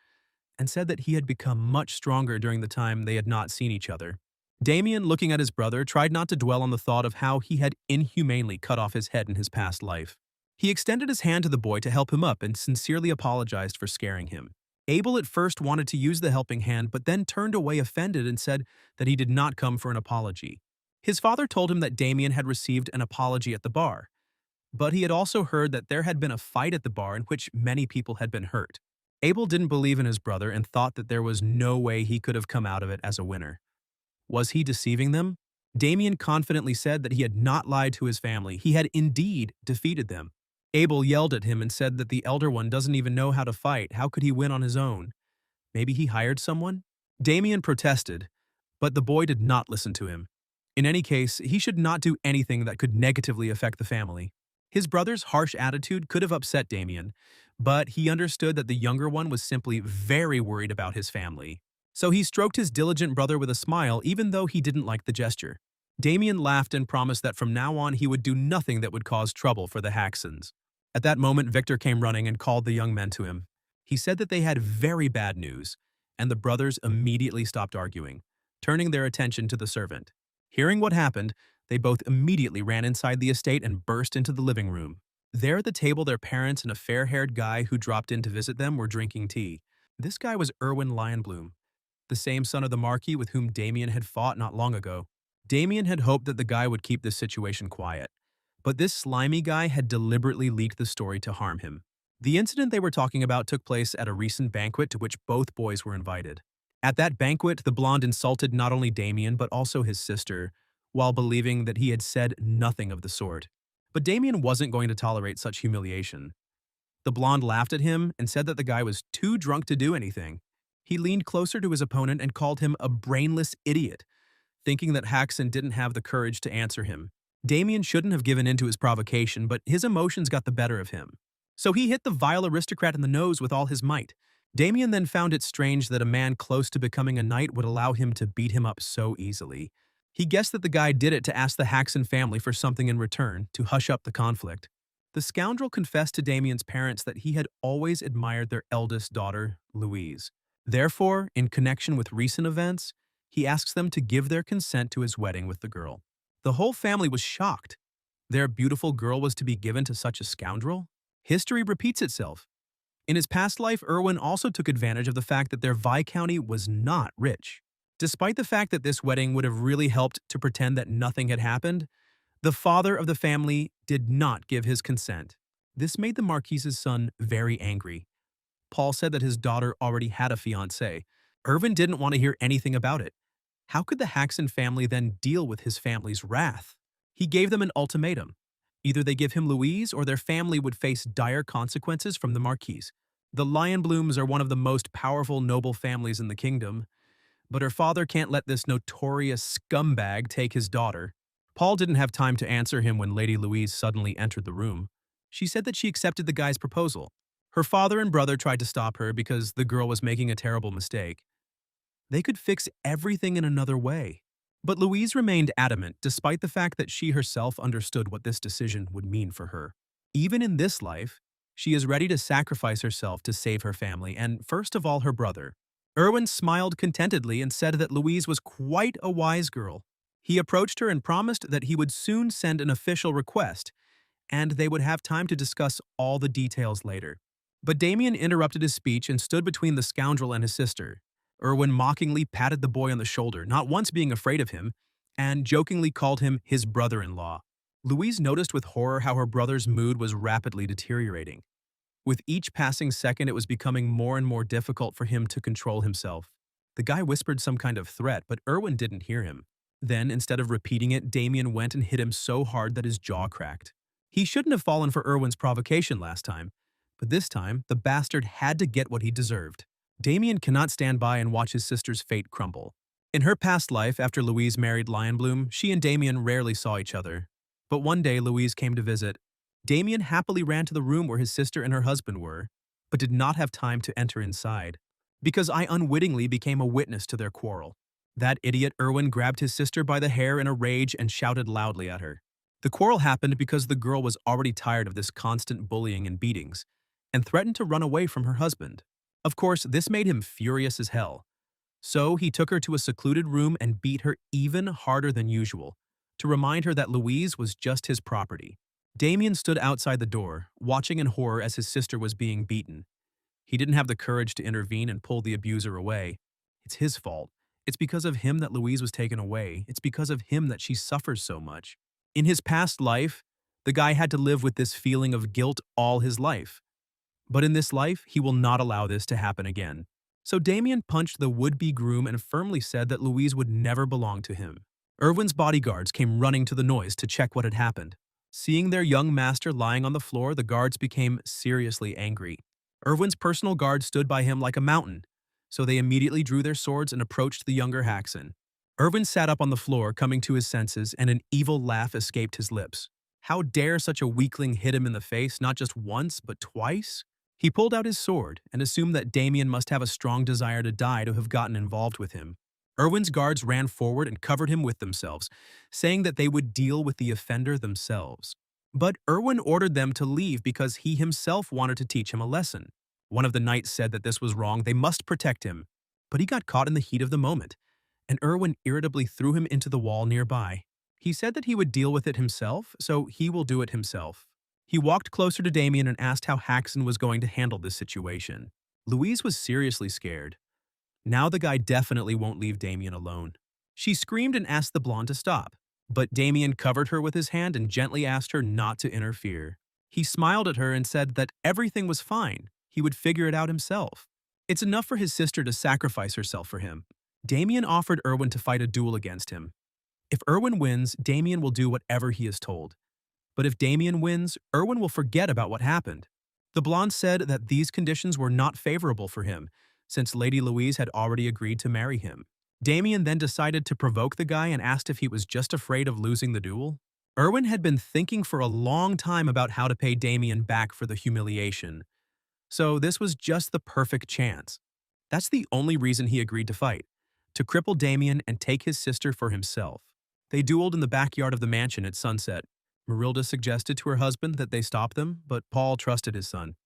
Speaker 1: and said that he had become much stronger during the time they had not seen each other. Damien, looking at his brother, tried not to dwell on the thought of how he had inhumanely cut off his head in his past life. He extended his hand to the boy to help him up and sincerely apologized for scaring him. Abel at first wanted to use the helping hand, but then turned away offended and said that he did not come for an apology. His father told him that Damien had received an apology at the bar, but he had also heard that there had been a fight at the bar in which many people had been hurt. Abel didn't believe in his brother and thought that there was no way he could have come out of it as a winner. Was he deceiving them? Damien confidently said that he had not lied to his family. He had indeed defeated them. Abel yelled at him and said that the elder one doesn't even know how to fight. How could he win on his own? Maybe he hired someone? Damien protested, but the boy did not listen to him. In any case, he should not do anything that could negatively affect the family. His brother's harsh attitude could have upset Damien, but he understood that the younger one was simply very worried about his family. So he stroked his diligent brother with a smile, even though he didn't like the gesture. Damien laughed and promised that from now on he would do nothing that would cause trouble for the Haxons. At that moment, Victor came running and called the young men to him. He said that they had very bad news, and the brothers immediately stopped arguing, turning their attention to the servant. Hearing what happened, they both immediately ran inside the estate and burst into the living room. There at the table, their parents and a fair-haired guy who dropped in to visit them were drinking tea. This guy was Erwin Lionbloom, the same son of the Marquis with whom Damien had fought not long ago. Damien had hoped that the guy would keep this situation quiet, but this slimy guy had deliberately leaked the story to harm him. The incident they were talking about took place at a recent banquet to which both boys were invited. At that banquet, the blonde insulted not only Damien but also his sister, while believing that he had said nothing of the sort. But Damien wasn't going to tolerate such humiliation. The blonde laughed at him and said that the guy was too drunk to do anything. He leaned closer to his opponent and called him a brainless idiot, thinking that Haxon didn't have the courage to answer him. Damien shouldn't have given in to his provocation, but his emotions got the better of him. So he hit the vile aristocrat in the nose with all his might. Damien then found it strange that a man close to becoming a knight would allow him to beat him up so easily. He guessed that the guy did it to ask the Haxon family for something in return, to hush up the conflict. The scoundrel confessed to Damien's parents that he had always admired their eldest daughter, Louise. Therefore, in connection with recent events, he asks them to give their consent to his wedding with the girl. The whole family was shocked. Their beautiful girl was to be given to such a scoundrel? History repeats itself. In his past life, Erwin also took advantage of the fact that their viscounty was not rich. Despite the fact that this wedding would have really helped to pretend that nothing had happened, the father of the family did not give his consent. This made the Marquise's son very angry. Paul said that his daughter already had a fiancé. Erwin didn't want to hear anything about it. How could the Haxon family then deal with his family's wrath? He gave them an ultimatum. Either they give him Louise or their family would face dire consequences from the Marquise. The Lionblooms are one of the most powerful noble families in the kingdom, but her father can't let this notorious scumbag take his daughter. Paul didn't have time to answer him when Lady Louise suddenly entered the room. She said that she accepted the guy's proposal. Her father and brother tried to stop her because the girl was making a terrible mistake. They could fix everything in another way. But Louise remained adamant despite the fact that she herself understood what this decision would mean for her. Even in this life, she is ready to sacrifice herself to save her family and, first of all, her brother. Erwin smiled contentedly and said that Louise was quite a wise girl. He approached her and promised that he would soon send an official request, and they would have time to discuss all the details later. But Damien interrupted his speech and stood between the scoundrel and his sister. Erwin mockingly patted the boy on the shoulder, not once being afraid of him, and jokingly called him his brother-in-law. Louise noticed with horror how her brother's mood was rapidly deteriorating. With each passing second, it was becoming more and more difficult for him to control himself. The guy whispered some kind of threat, but Erwin didn't hear him. Then, instead of repeating it, Damien went and hit him so hard that his jaw cracked. He shouldn't have fallen for Erwin's provocation last time, but this time, the bastard had to get what he deserved. Damien cannot stand by and watch his sister's fate crumble. In her past life, after Louise married Lionbloom, she and Damien rarely saw each other. But one day, Louise came to visit. Damien happily ran to the room where his sister and her husband were, but did not have time to enter inside, because I unwittingly became a witness to their quarrel. That idiot Erwin grabbed his sister by the hair in a rage and shouted loudly at her. The quarrel happened because the girl was already tired of this constant bullying and beatings, and threatened to run away from her husband. Of course, this made him furious as hell. So he took her to a secluded room and beat her even harder than usual, to remind her that Louise was just his property. Damien stood outside the door, watching in horror as his sister was being beaten. He didn't have the courage to intervene and pull the abuser away. It's his fault. It's because of him that Louise was taken away. It's because of him that she suffers so much. In his past life, the guy had to live with this feeling of guilt all his life. But in this life, he will not allow this to happen again. So Damien punched the would-be groom and firmly said that Louise would never belong to him. Erwin's bodyguards came running to the noise to check what had happened. Seeing their young master lying on the floor, the guards became seriously angry. Erwin's personal guard stood by him like a mountain, so they immediately drew their swords and approached the younger Haxon. Erwin sat up on the floor, coming to his senses, and an evil laugh escaped his lips. How dare such a weakling hit him in the face not just once, but twice? He pulled out his sword and assumed that Damien must have a strong desire to die to have gotten involved with him. Erwin's guards ran forward and covered him with themselves, saying that they would deal with the offender themselves. But Erwin ordered them to leave because he himself wanted to teach him a lesson. One of the knights said that this was wrong, they must protect him. But he got caught in the heat of the moment, and Erwin irritably threw him into the wall nearby. He said that he would deal with it himself, so he will do it himself. He walked closer to Damien and asked how Haxon was going to handle this situation. Louise was seriously scared. Now the guy definitely won't leave Damien alone. She screamed and asked the blonde to stop, but Damien covered her with his hand and gently asked her not to interfere. He smiled at her and said that everything was fine. He would figure it out himself. It's enough for his sister to sacrifice herself for him. Damien offered Erwin to fight a duel against him. If Erwin wins, Damien will do whatever he is told. But if Damien wins, Erwin will forget about what happened. The blonde said that these conditions were not favorable for him, since Lady Louise had already agreed to marry him. Damien then decided to provoke the guy and asked if he was just afraid of losing the duel. Erwin had been thinking for a long time about how to pay Damien back for the humiliation, so this was just the perfect chance. That's the only reason he agreed to fight, to cripple Damien and take his sister for himself. They dueled in the backyard of the mansion at sunset. Marilda suggested to her husband that they stop them, but Paul trusted his son.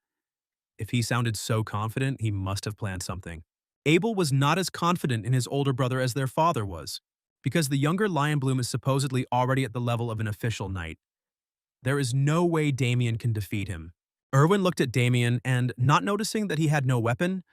Speaker 1: If he sounded so confident, he must have planned something. Abel was not as confident in his older brother as their father was, because the younger Lion Bloom is supposedly already at the level of an official knight. There is no way Damien can defeat him. Erwin looked at Damien and, not noticing that he had no weapon,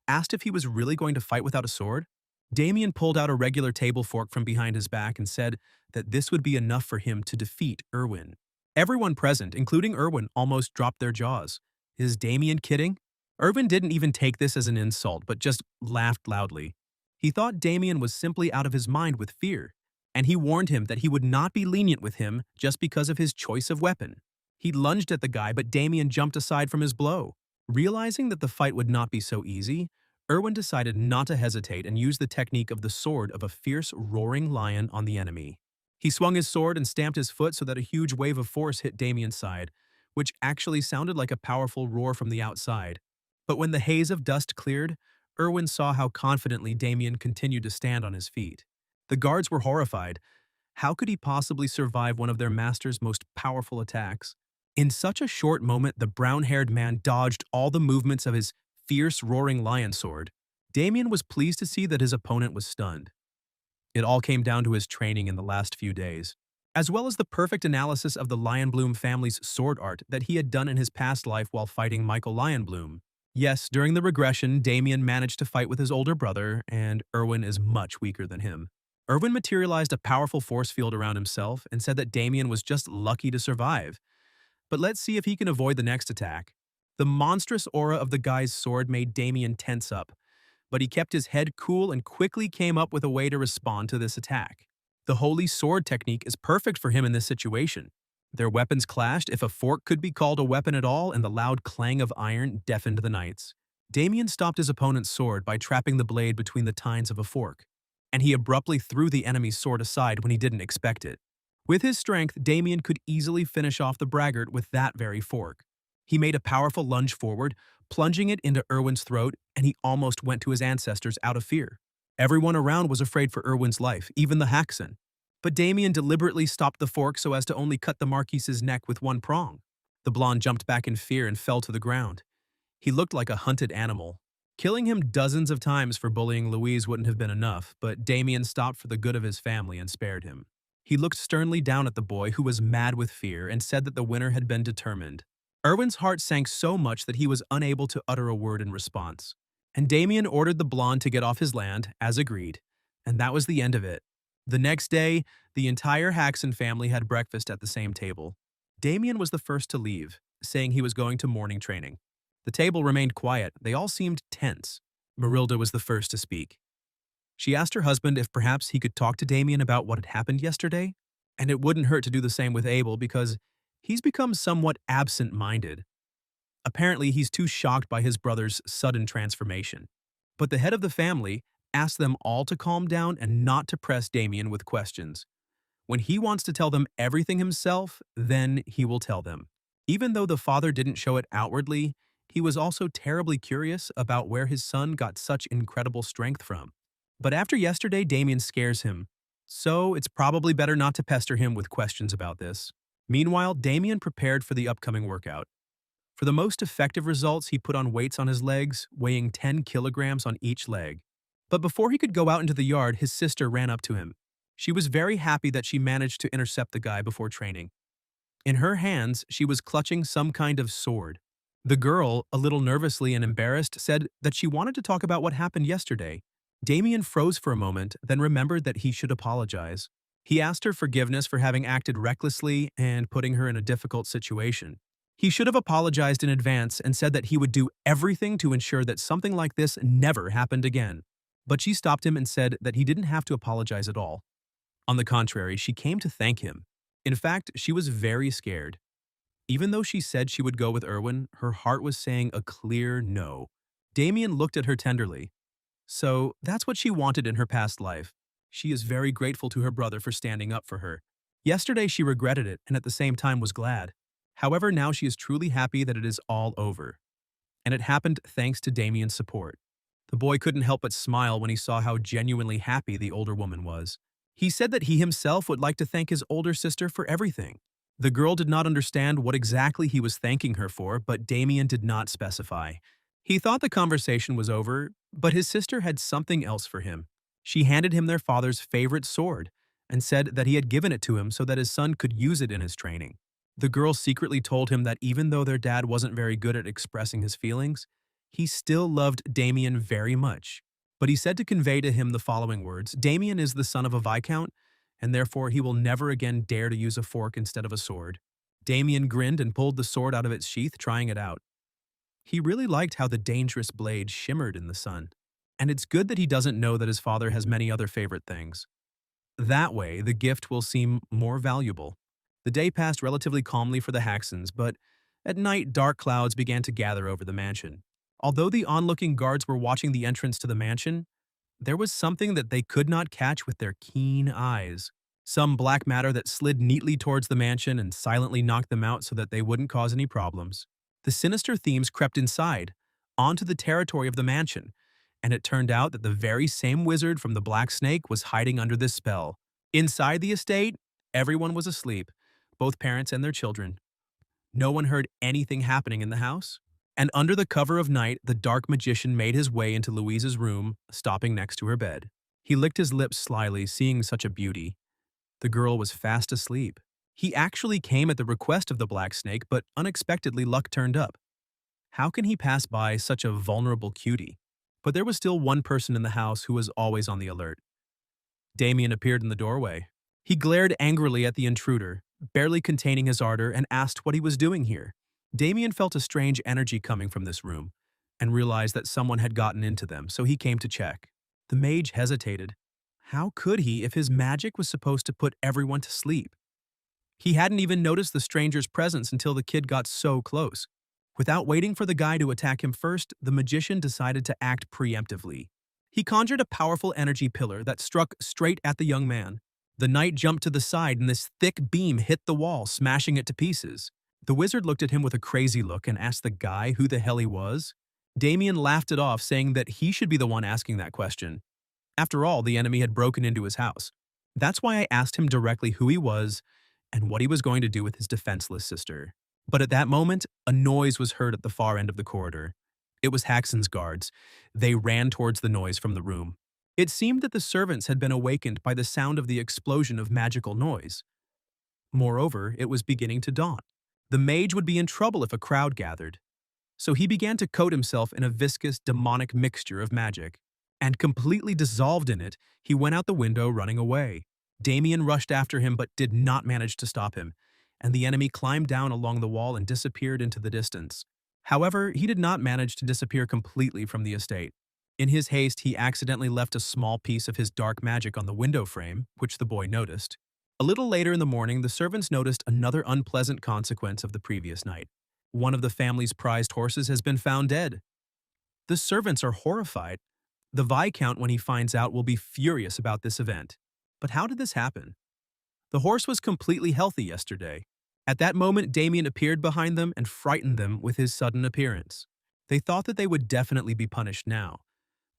Speaker 1: asked if he was really going to fight without a sword. Damien pulled out a regular table fork from behind his back and said that this would be enough for him to defeat Erwin. Everyone present, including Erwin, almost dropped their jaws. Is Damien kidding? Erwin didn't even take this as an insult, but just laughed loudly. He thought Damien was simply out of his mind with fear, and he warned him that he would not be lenient with him just because of his choice of weapon. He lunged at the guy, but Damien jumped aside from his blow. Realizing that the fight would not be so easy, Erwin decided not to hesitate and used the technique of the sword of a fierce, roaring lion on the enemy. He swung his sword and stamped his foot so that a huge wave of force hit Damien's side, which actually sounded like a powerful roar from the outside. But when the haze of dust cleared, Erwin saw how confidently Damien continued to stand on his feet. The guards were horrified. How could he possibly survive one of their master's most powerful attacks? In such a short moment, the brown-haired man dodged all the movements of his fierce, roaring lion sword. Damien was pleased to see that his opponent was stunned. It all came down to his training in the last few days, as well as the perfect analysis of the Lionbloom family's sword art that he had done in his past life while fighting Michael Lionbloom. Yes, during the regression, Damien managed to fight with his older brother, and Erwin is much weaker than him. Erwin materialized a powerful force field around himself and said that Damien was just lucky to survive. But let's see if he can avoid the next attack. The monstrous aura of the guy's sword made Damien tense up, but he kept his head cool and quickly came up with a way to respond to this attack. The holy sword technique is perfect for him in this situation. Their weapons clashed, if a fork could be called a weapon at all, and the loud clang of iron deafened the knights. Damien stopped his opponent's sword by trapping the blade between the tines of a fork, and he abruptly threw the enemy's sword aside when he didn't expect it. With his strength, Damien could easily finish off the braggart with that very fork. He made a powerful lunge forward, plunging it into Erwin's throat, and he almost went to his ancestors out of fear. Everyone around was afraid for Erwin's life, even the Haxan. But Damien deliberately stopped the fork so as to only cut the Marquise's neck with one prong. The blonde jumped back in fear and fell to the ground. He looked like a hunted animal. Killing him dozens of times for bullying Louise wouldn't have been enough, but Damien stopped for the good of his family and spared him. He looked sternly down at the boy, who was mad with fear, and said that the winner had been determined. Erwin's heart sank so much that he was unable to utter a word in response. And Damien ordered the blonde to get off his land, as agreed. And that was the end of it. The next day, the entire Haxan family had breakfast at the same table. Damien was the first to leave, saying he was going to morning training. The table remained quiet. They all seemed tense. Marilda was the first to speak. She asked her husband if perhaps he could talk to Damien about what had happened yesterday, and it wouldn't hurt to do the same with Abel because he's become somewhat absent-minded. Apparently, he's too shocked by his brother's sudden transformation. But the head of the family asked them all to calm down and not to press Damien with questions. When he wants to tell them everything himself, then he will tell them. Even though the father didn't show it outwardly, he was also terribly curious about where his son got such incredible strength from. But after yesterday, Damien scares him, so it's probably better not to pester him with questions about this. Meanwhile, Damien prepared for the upcoming workout. For the most effective results, he put on weights on his legs, weighing 10 kilograms on each leg. But before he could go out into the yard, his sister ran up to him. She was very happy that she managed to intercept the guy before training. In her hands, she was clutching some kind of sword. The girl, a little nervously and embarrassed, said that she wanted to talk about what happened yesterday. Damien froze for a moment, then remembered that he should apologize. He asked her forgiveness for having acted recklessly and putting her in a difficult situation. He should have apologized in advance and said that he would do everything to ensure that something like this never happened again. But she stopped him and said that he didn't have to apologize at all. On the contrary, she came to thank him. In fact, she was very scared. Even though she said she would go with Erwin, her heart was saying a clear no. Damien looked at her tenderly. So that's what she wanted in her past life. She is very grateful to her brother for standing up for her. Yesterday she regretted it and at the same time was glad. However, now she is truly happy that it is all over. And it happened thanks to Damien's support. The boy couldn't help but smile when he saw how genuinely happy the older woman was. He said that he himself would like to thank his older sister for everything. The girl did not understand what exactly he was thanking her for, but Damien did not specify. He thought the conversation was over, but his sister had something else for him. She handed him their father's favorite sword and said that he had given it to him so that his son could use it in his training. The girl secretly told him that even though their dad wasn't very good at expressing his feelings, he still loved Damien very much. But he said to convey to him the following words: Damien is the son of a viscount, and therefore he will never again dare to use a fork instead of a sword. Damien grinned and pulled the sword out of its sheath, trying it out. He really liked how the dangerous blade shimmered in the sun. And it's good that he doesn't know that his father has many other favorite things. That way, the gift will seem more valuable. The day passed relatively calmly for the Haxons, but at night dark clouds began to gather over the mansion. Although the onlooking guards were watching the entrance to the mansion, there was something that they could not catch with their keen eyes. Some black matter that slid neatly towards the mansion and silently knocked them out so that they wouldn't cause any problems. The sinister themes crept inside, onto the territory of the mansion, and it turned out that the very same wizard from the Black Snake was hiding under this spell. Inside the estate, everyone was asleep, both parents and their children. No one heard anything happening in the house. And under the cover of night, the dark magician made his way into Louise's room, stopping next to her bed. He licked his lips slyly, seeing such a beauty. The girl was fast asleep. He actually came at the request of the Black Snake, but unexpectedly luck turned up. How can he pass by such a vulnerable cutie? But there was still one person in the house who was always on the alert. Damien appeared in the doorway. He glared angrily at the intruder, barely containing his ardor, and asked what he was doing here. Damien felt a strange energy coming from this room and realized that someone had gotten into them, so he came to check. The mage hesitated. How could he if his magic was supposed to put everyone to sleep? He hadn't even noticed the stranger's presence until the kid got so close. Without waiting for the guy to attack him first, the magician decided to act preemptively. He conjured a powerful energy pillar that struck straight at the young man. The knight jumped to the side and this thick beam hit the wall, smashing it to pieces. The wizard looked at him with a crazy look and asked the guy who the hell he was. Damien laughed it off, saying that he should be the one asking that question. After all, the enemy had broken into his house. That's why I asked him directly who he was and what he was going to do with his defenseless sister. But at that moment, a noise was heard at the far end of the corridor. It was Haxon's guards. They ran towards the noise from the room. It seemed that the servants had been awakened by the sound of the explosion of magical noise. Moreover, it was beginning to dawn. The mage would be in trouble if a crowd gathered. So he began to coat himself in a viscous, demonic mixture of magic. And completely dissolved in it, he went out the window running away. Damien rushed after him but did not manage to stop him, and the enemy climbed down along the wall and disappeared into the distance. However, he did not manage to disappear completely from the estate. In his haste, he accidentally left a small piece of his dark magic on the window frame, which the boy noticed. A little later in the morning, the servants noticed another unpleasant consequence of the previous night. One of the family's prized horses has been found dead. The servants are horrified. The Viscount, when he finds out, will be furious about this event. But how did this happen? The horse was completely healthy yesterday. At that moment, Damien appeared behind them and frightened them with his sudden appearance. They thought that they would definitely be punished now.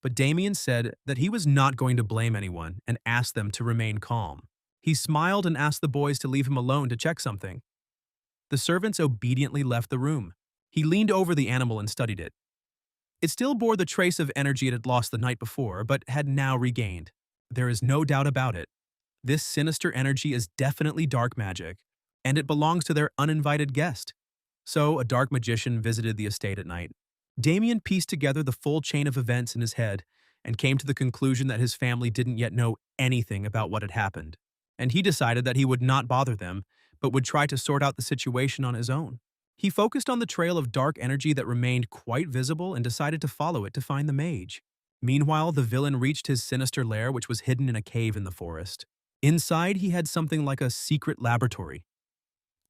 Speaker 1: But Damien said that he was not going to blame anyone and asked them to remain calm. He smiled and asked the boys to leave him alone to check something. The servants obediently left the room. He leaned over the animal and studied it. It still bore the trace of energy it had lost the night before, but had now regained. There is no doubt about it. This sinister energy is definitely dark magic, and it belongs to their uninvited guest. So, a dark magician visited the estate at night. Damien pieced together the full chain of events in his head and came to the conclusion that his family didn't yet know anything about what had happened. And he decided that he would not bother them, but would try to sort out the situation on his own. He focused on the trail of dark energy that remained quite visible and decided to follow it to find the mage. Meanwhile, the villain reached his sinister lair, which was hidden in a cave in the forest. Inside, he had something like a secret laboratory.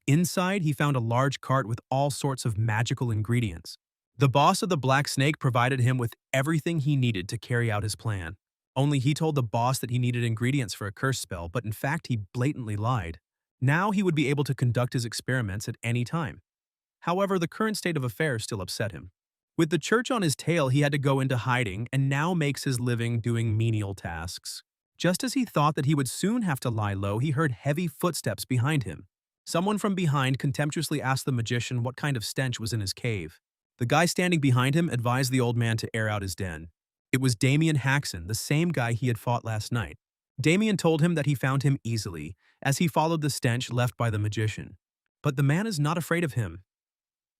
Speaker 1: Inside, he found a large cart with all sorts of magical ingredients. The boss of the Black Snake provided him with everything he needed to carry out his plan. Only he told the boss that he needed ingredients for a curse spell, but in fact he blatantly lied. Now he would be able to conduct his experiments at any time. However, the current state of affairs still upset him. With the church on his tail, he had to go into hiding and now makes his living doing menial tasks. Just as he thought that he would soon have to lie low, he heard heavy footsteps behind him. Someone from behind contemptuously asked the magician what kind of stench was in his cave. The guy standing behind him advised the old man to air out his den. It was Damien Haxon, the same guy he had fought last night. Damien told him that he found him easily, as he followed the stench left by the magician. But the man is not afraid of him.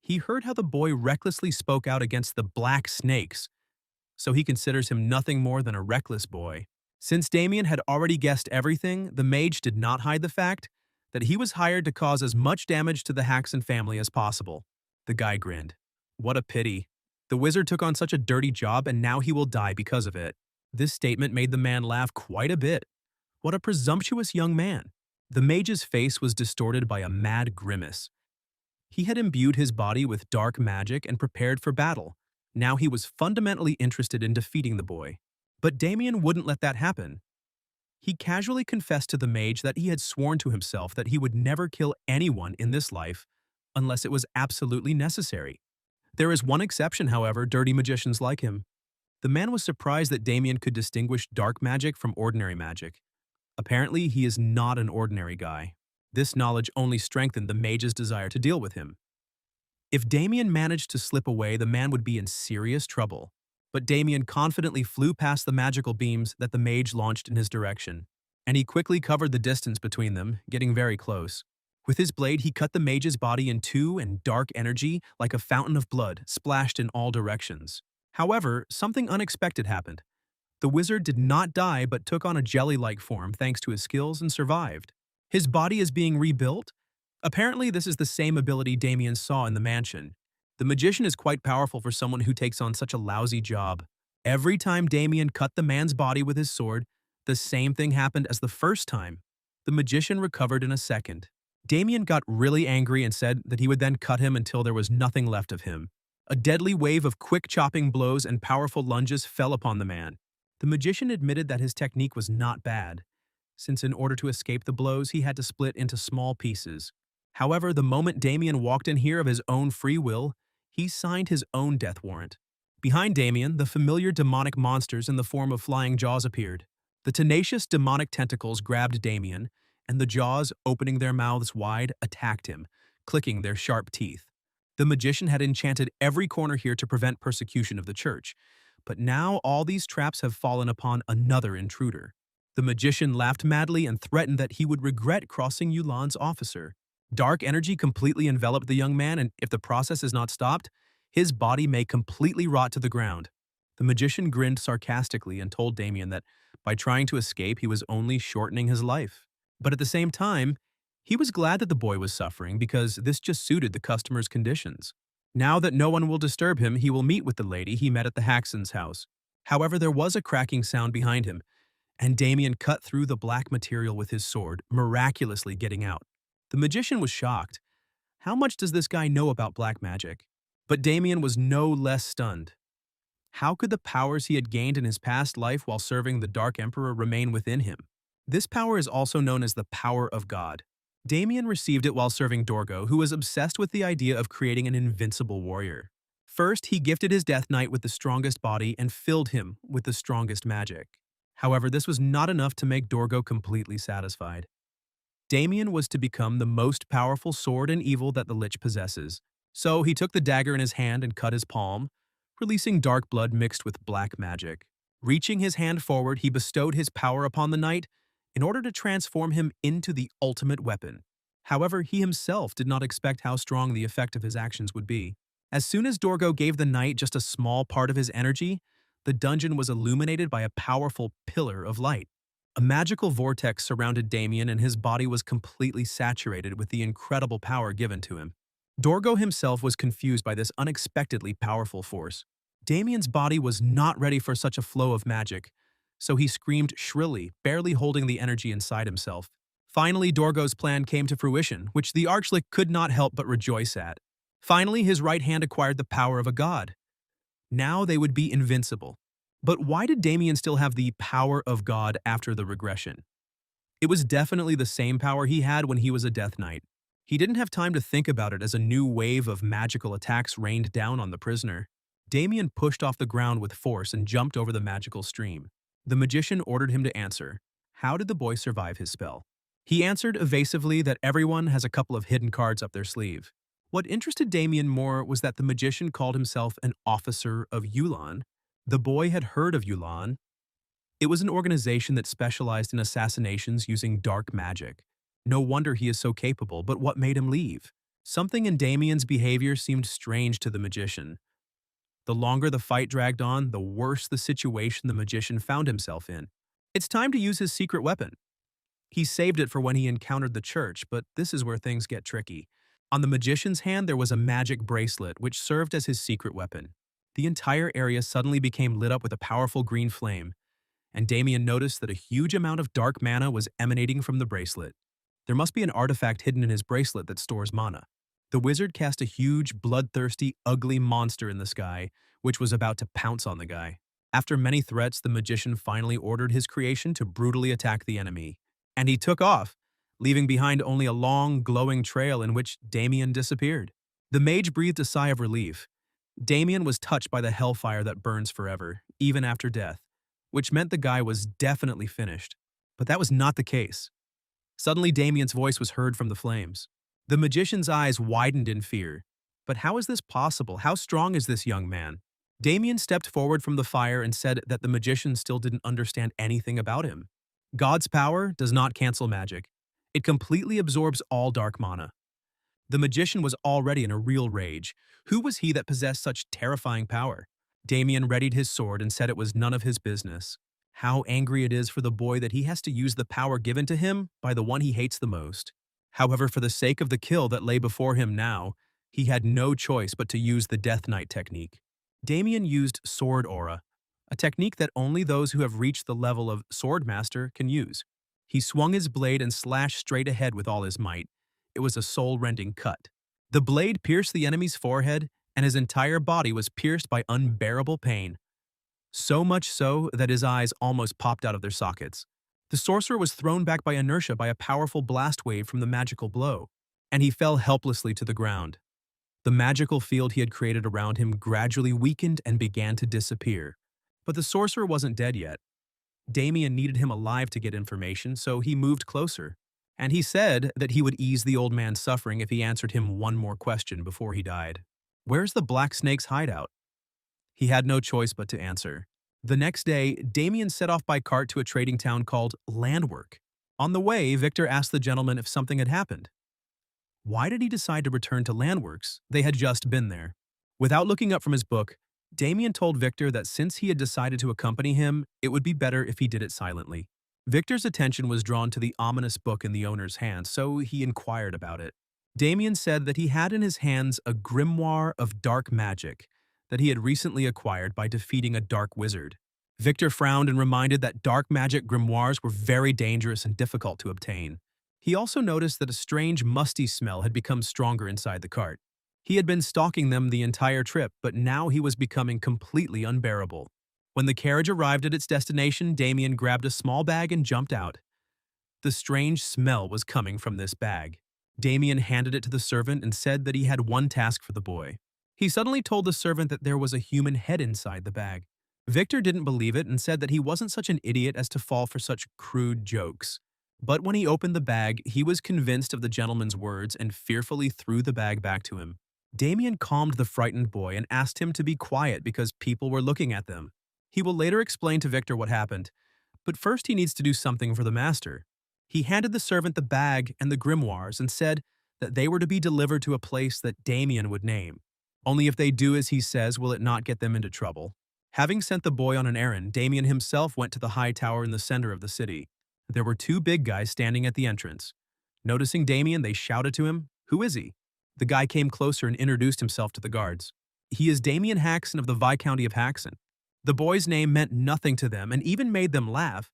Speaker 1: He heard how the boy recklessly spoke out against the Black Snakes, so he considers him nothing more than a reckless boy. Since Damien had already guessed everything, the mage did not hide the fact that he was hired to cause as much damage to the Haxon family as possible. The guy grinned. What a pity. The wizard took on such a dirty job and now he will die because of it. This statement made the man laugh quite a bit. What a presumptuous young man. The mage's face was distorted by a mad grimace. He had imbued his body with dark magic and prepared for battle. Now he was fundamentally interested in defeating the boy. But Damien wouldn't let that happen. He casually confessed to the mage that he had sworn to himself that he would never kill anyone in this life unless it was absolutely necessary. There is one exception, however, dirty magicians like him. The man was surprised that Damien could distinguish dark magic from ordinary magic. Apparently, he is not an ordinary guy. This knowledge only strengthened the mage's desire to deal with him. If Damien managed to slip away, the man would be in serious trouble. But Damien confidently flew past the magical beams that the mage launched in his direction, and he quickly covered the distance between them, getting very close. With his blade, he cut the mage's body in two, and dark energy, like a fountain of blood, splashed in all directions. However, something unexpected happened. The wizard did not die but took on a jelly-like form thanks to his skills and survived. His body is being rebuilt? Apparently, this is the same ability Damien saw in the mansion. The magician is quite powerful for someone who takes on such a lousy job. Every time Damien cut the man's body with his sword, the same thing happened as the first time. The magician recovered in a second. Damien got really angry and said that he would then cut him until there was nothing left of him. A deadly wave of quick chopping blows and powerful lunges fell upon the man. The magician admitted that his technique was not bad, since in order to escape the blows, he had to split into small pieces. However, the moment Damien walked in here of his own free will, he signed his own death warrant. Behind Damien, the familiar demonic monsters in the form of flying jaws appeared. The tenacious demonic tentacles grabbed Damien, and the jaws, opening their mouths wide, attacked him, clicking their sharp teeth. The magician had enchanted every corner here to prevent persecution of the church, but now all these traps have fallen upon another intruder. The magician laughed madly and threatened that he would regret crossing Yulan's officer. Dark energy completely enveloped the young man, and if the process is not stopped, his body may completely rot to the ground. The magician grinned sarcastically and told Damien that by trying to escape, he was only shortening his life. But at the same time, he was glad that the boy was suffering because this just suited the customer's conditions. Now that no one will disturb him, he will meet with the lady he met at the Haxon's house. However, there was a cracking sound behind him, and Damien cut through the black material with his sword, miraculously getting out. The magician was shocked. How much does this guy know about black magic? But Damien was no less stunned. How could the powers he had gained in his past life while serving the Dark Emperor remain within him? This power is also known as the power of God. Damien received it while serving Dorgo, who was obsessed with the idea of creating an invincible warrior. First, he gifted his Death Knight with the strongest body and filled him with the strongest magic. However, this was not enough to make Dorgo completely satisfied. Damien was to become the most powerful sword in evil that the Lich possesses. So he took the dagger in his hand and cut his palm, releasing dark blood mixed with black magic. Reaching his hand forward, he bestowed his power upon the knight in order to transform him into the ultimate weapon. However, he himself did not expect how strong the effect of his actions would be. As soon as Dorgo gave the knight just a small part of his energy, the dungeon was illuminated by a powerful pillar of light. A magical vortex surrounded Damien, and his body was completely saturated with the incredible power given to him. Dorgo himself was confused by this unexpectedly powerful force. Damien's body was not ready for such a flow of magic, so he screamed shrilly, barely holding the energy inside himself. Finally, Dorgo's plan came to fruition, which the Archlich could not help but rejoice at. Finally, his right hand acquired the power of a god. Now they would be invincible. But why did Damien still have the power of God after the regression? It was definitely the same power he had when he was a Death Knight. He didn't have time to think about it as a new wave of magical attacks rained down on the prisoner. Damien pushed off the ground with force and jumped over the magical stream. The magician ordered him to answer. How did the boy survive his spell? He answered evasively that everyone has a couple of hidden cards up their sleeve. What interested Damien more was that the magician called himself an officer of Yulan. The boy had heard of Yulan. It was an organization that specialized in assassinations using dark magic. No wonder he is so capable, but what made him leave? Something in Damien's behavior seemed strange to the magician. The longer the fight dragged on, the worse the situation the magician found himself in. It's time to use his secret weapon. He saved it for when he encountered the church, but this is where things get tricky. On the magician's hand, there was a magic bracelet, which served as his secret weapon. The entire area suddenly became lit up with a powerful green flame, and Damien noticed that a huge amount of dark mana was emanating from the bracelet. There must be an artifact hidden in his bracelet that stores mana. The wizard cast a huge, bloodthirsty, ugly monster in the sky, which was about to pounce on the guy. After many threats, the magician finally ordered his creation to brutally attack the enemy. And he took off, leaving behind only a long, glowing trail in which Damien disappeared. The mage breathed a sigh of relief. Damien was touched by the hellfire that burns forever, even after death, which meant the guy was definitely finished. But that was not the case. Suddenly, Damien's voice was heard from the flames. The magician's eyes widened in fear. But how is this possible? How strong is this young man? Damien stepped forward from the fire and said that the magician still didn't understand anything about him. God's power does not cancel magic. It completely absorbs all dark mana. The magician was already in a real rage. Who was he that possessed such terrifying power? Damien readied his sword and said it was none of his business. How angry it is for the boy that he has to use the power given to him by the one he hates the most. However, for the sake of the kill that lay before him now, he had no choice but to use the Death Knight technique. Damien used Sword Aura, a technique that only those who have reached the level of Swordmaster can use. He swung his blade and slashed straight ahead with all his might. It was a soul-rending cut. The blade pierced the enemy's forehead, and his entire body was pierced by unbearable pain. So much so that his eyes almost popped out of their sockets. The sorcerer was thrown back by inertia by a powerful blast wave from the magical blow, and he fell helplessly to the ground. The magical field he had created around him gradually weakened and began to disappear. But the sorcerer wasn't dead yet. Damien needed him alive to get information, so he moved closer. And he said that he would ease the old man's suffering if he answered him one more question before he died. Where's the Black Snake's hideout? He had no choice but to answer. The next day, Damien set off by cart to a trading town called Landwork. On the way, Victor asked the gentleman if something had happened. Why did he decide to return to Landworks? They had just been there. Without looking up from his book, Damien told Victor that since he had decided to accompany him, it would be better if he did it silently. Victor's attention was drawn to the ominous book in the owner's hand, so he inquired about it. Damien said that he had in his hands a grimoire of dark magic that he had recently acquired by defeating a dark wizard. Victor frowned and reminded that dark magic grimoires were very dangerous and difficult to obtain. He also noticed that a strange musty smell had become stronger inside the cart. He had been stalking them the entire trip, but now he was becoming completely unbearable. When the carriage arrived at its destination, Damien grabbed a small bag and jumped out. The strange smell was coming from this bag. Damien handed it to the servant and said that he had one task for the boy. He suddenly told the servant that there was a human head inside the bag. Victor didn't believe it and said that he wasn't such an idiot as to fall for such crude jokes. But when he opened the bag, he was convinced of the gentleman's words and fearfully threw the bag back to him. Damien calmed the frightened boy and asked him to be quiet because people were looking at them. He will later explain to Victor what happened, but first he needs to do something for the master. He handed the servant the bag and the grimoires and said that they were to be delivered to a place that Damien would name. Only if they do as he says will it not get them into trouble. Having sent the boy on an errand, Damien himself went to the high tower in the center of the city. There were two big guys standing at the entrance. Noticing Damien, they shouted to him, "Who is he?" The guy came closer and introduced himself to the guards. He is Damien Haxon of the Viscounty of Haxon. The boy's name meant nothing to them and even made them laugh,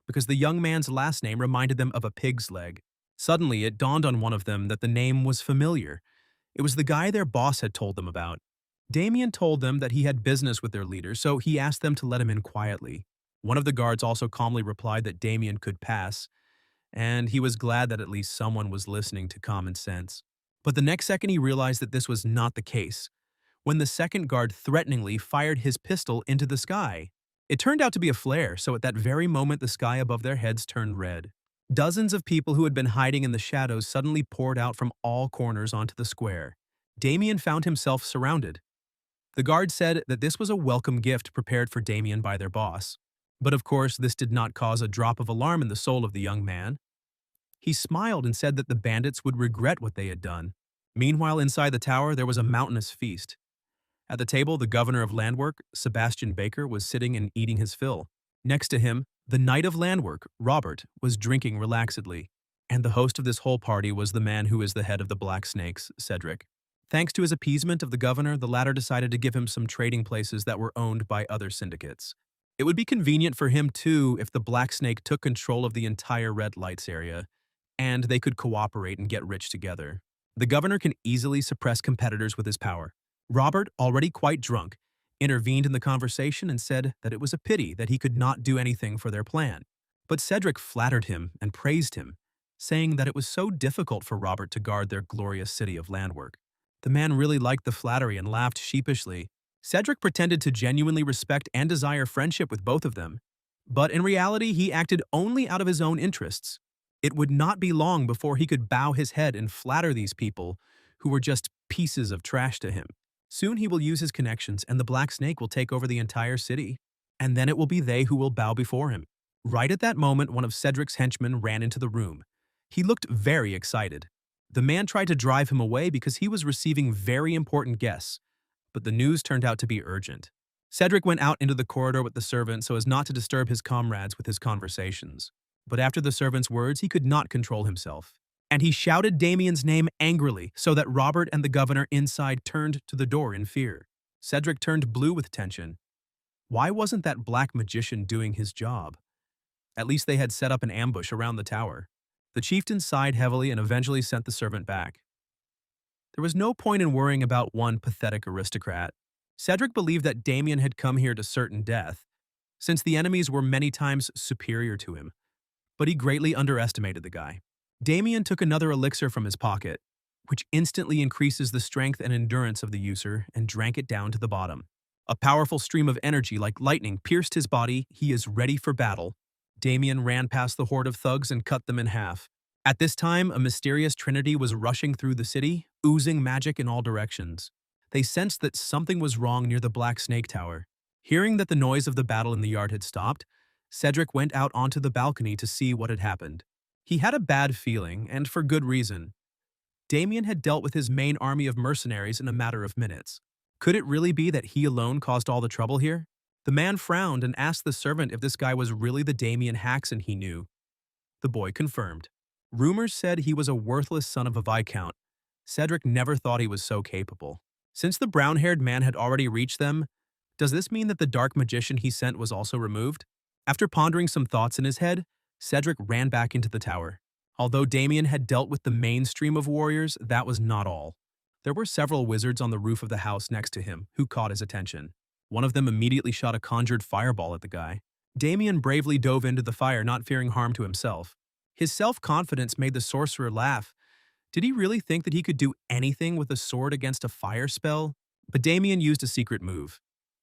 Speaker 1: because the young man's last name reminded them of a pig's leg. Suddenly, it dawned on one of them that the name was familiar. It was the guy their boss had told them about. Damien told them that he had business with their leader, so he asked them to let him in quietly. One of the guards also calmly replied that Damien could pass, and he was glad that at least someone was listening to common sense. But the next second he realized that this was not the case, when the second guard threateningly fired his pistol into the sky. It turned out to be a flare, so at that very moment the sky above their heads turned red. Dozens of people who had been hiding in the shadows suddenly poured out from all corners onto the square. Damien found himself surrounded. The guard said that this was a welcome gift prepared for Damien by their boss. But of course, this did not cause a drop of alarm in the soul of the young man. He smiled and said that the bandits would regret what they had done. Meanwhile, inside the tower, there was a mountainous feast. At the table, the governor of Landwork, Sebastian Baker, was sitting and eating his fill. Next to him, the knight of Landwork, Robert, was drinking relaxedly. And the host of this whole party was the man who is the head of the Black Snakes, Cedric. Thanks to his appeasement of the governor, the latter decided to give him some trading places that were owned by other syndicates. It would be convenient for him, too, if the Black Snake took control of the entire Red Lights area, and they could cooperate and get rich together. The governor can easily suppress competitors with his power. Robert, already quite drunk, intervened in the conversation and said that it was a pity that he could not do anything for their plan. But Cedric flattered him and praised him, saying that it was so difficult for Robert to guard their glorious city of Landwork. The man really liked the flattery and laughed sheepishly. Cedric pretended to genuinely respect and desire friendship with both of them, but in reality he acted only out of his own interests. It would not be long before he could bow his head and flatter these people who were just pieces of trash to him. Soon he will use his connections and the Black Snake will take over the entire city, and then it will be they who will bow before him. Right at that moment, one of Cedric's henchmen ran into the room. He looked very excited. The man tried to drive him away because he was receiving very important guests, but the news turned out to be urgent. Cedric went out into the corridor with the servant so as not to disturb his comrades with his conversations. But after the servant's words, he could not control himself, and he shouted Damien's name angrily so that Robert and the governor inside turned to the door in fear. Cedric turned blue with tension. Why wasn't that black magician doing his job? At least they had set up an ambush around the tower. The chieftain sighed heavily and eventually sent the servant back. There was no point in worrying about one pathetic aristocrat. Cedric believed that Damien had come here to certain death, since the enemies were many times superior to him. But he greatly underestimated the guy. Damien took another elixir from his pocket, which instantly increases the strength and endurance of the user, and drank it down to the bottom. A powerful stream of energy like lightning pierced his body. He is ready for battle. Damien ran past the horde of thugs and cut them in half. At this time, a mysterious trinity was rushing through the city, oozing magic in all directions. They sensed that something was wrong near the Black Snake Tower. Hearing that the noise of the battle in the yard had stopped, Cedric went out onto the balcony to see what had happened. He had a bad feeling, and for good reason. Damien had dealt with his main army of mercenaries in a matter of minutes. Could it really be that he alone caused all the trouble here? The man frowned and asked the servant if this guy was really the Damien Haxon he knew. The boy confirmed. Rumors said he was a worthless son of a viscount. Cedric never thought he was so capable. Since the brown-haired man had already reached them, does this mean that the dark magician he sent was also removed? After pondering some thoughts in his head, Cedric ran back into the tower. Although Damien had dealt with the mainstream of warriors, that was not all. There were several wizards on the roof of the house next to him who caught his attention. One of them immediately shot a conjured fireball at the guy. Damien bravely dove into the fire, not fearing harm to himself. His self-confidence made the sorcerer laugh. Did he really think that he could do anything with a sword against a fire spell? But Damien used a secret move.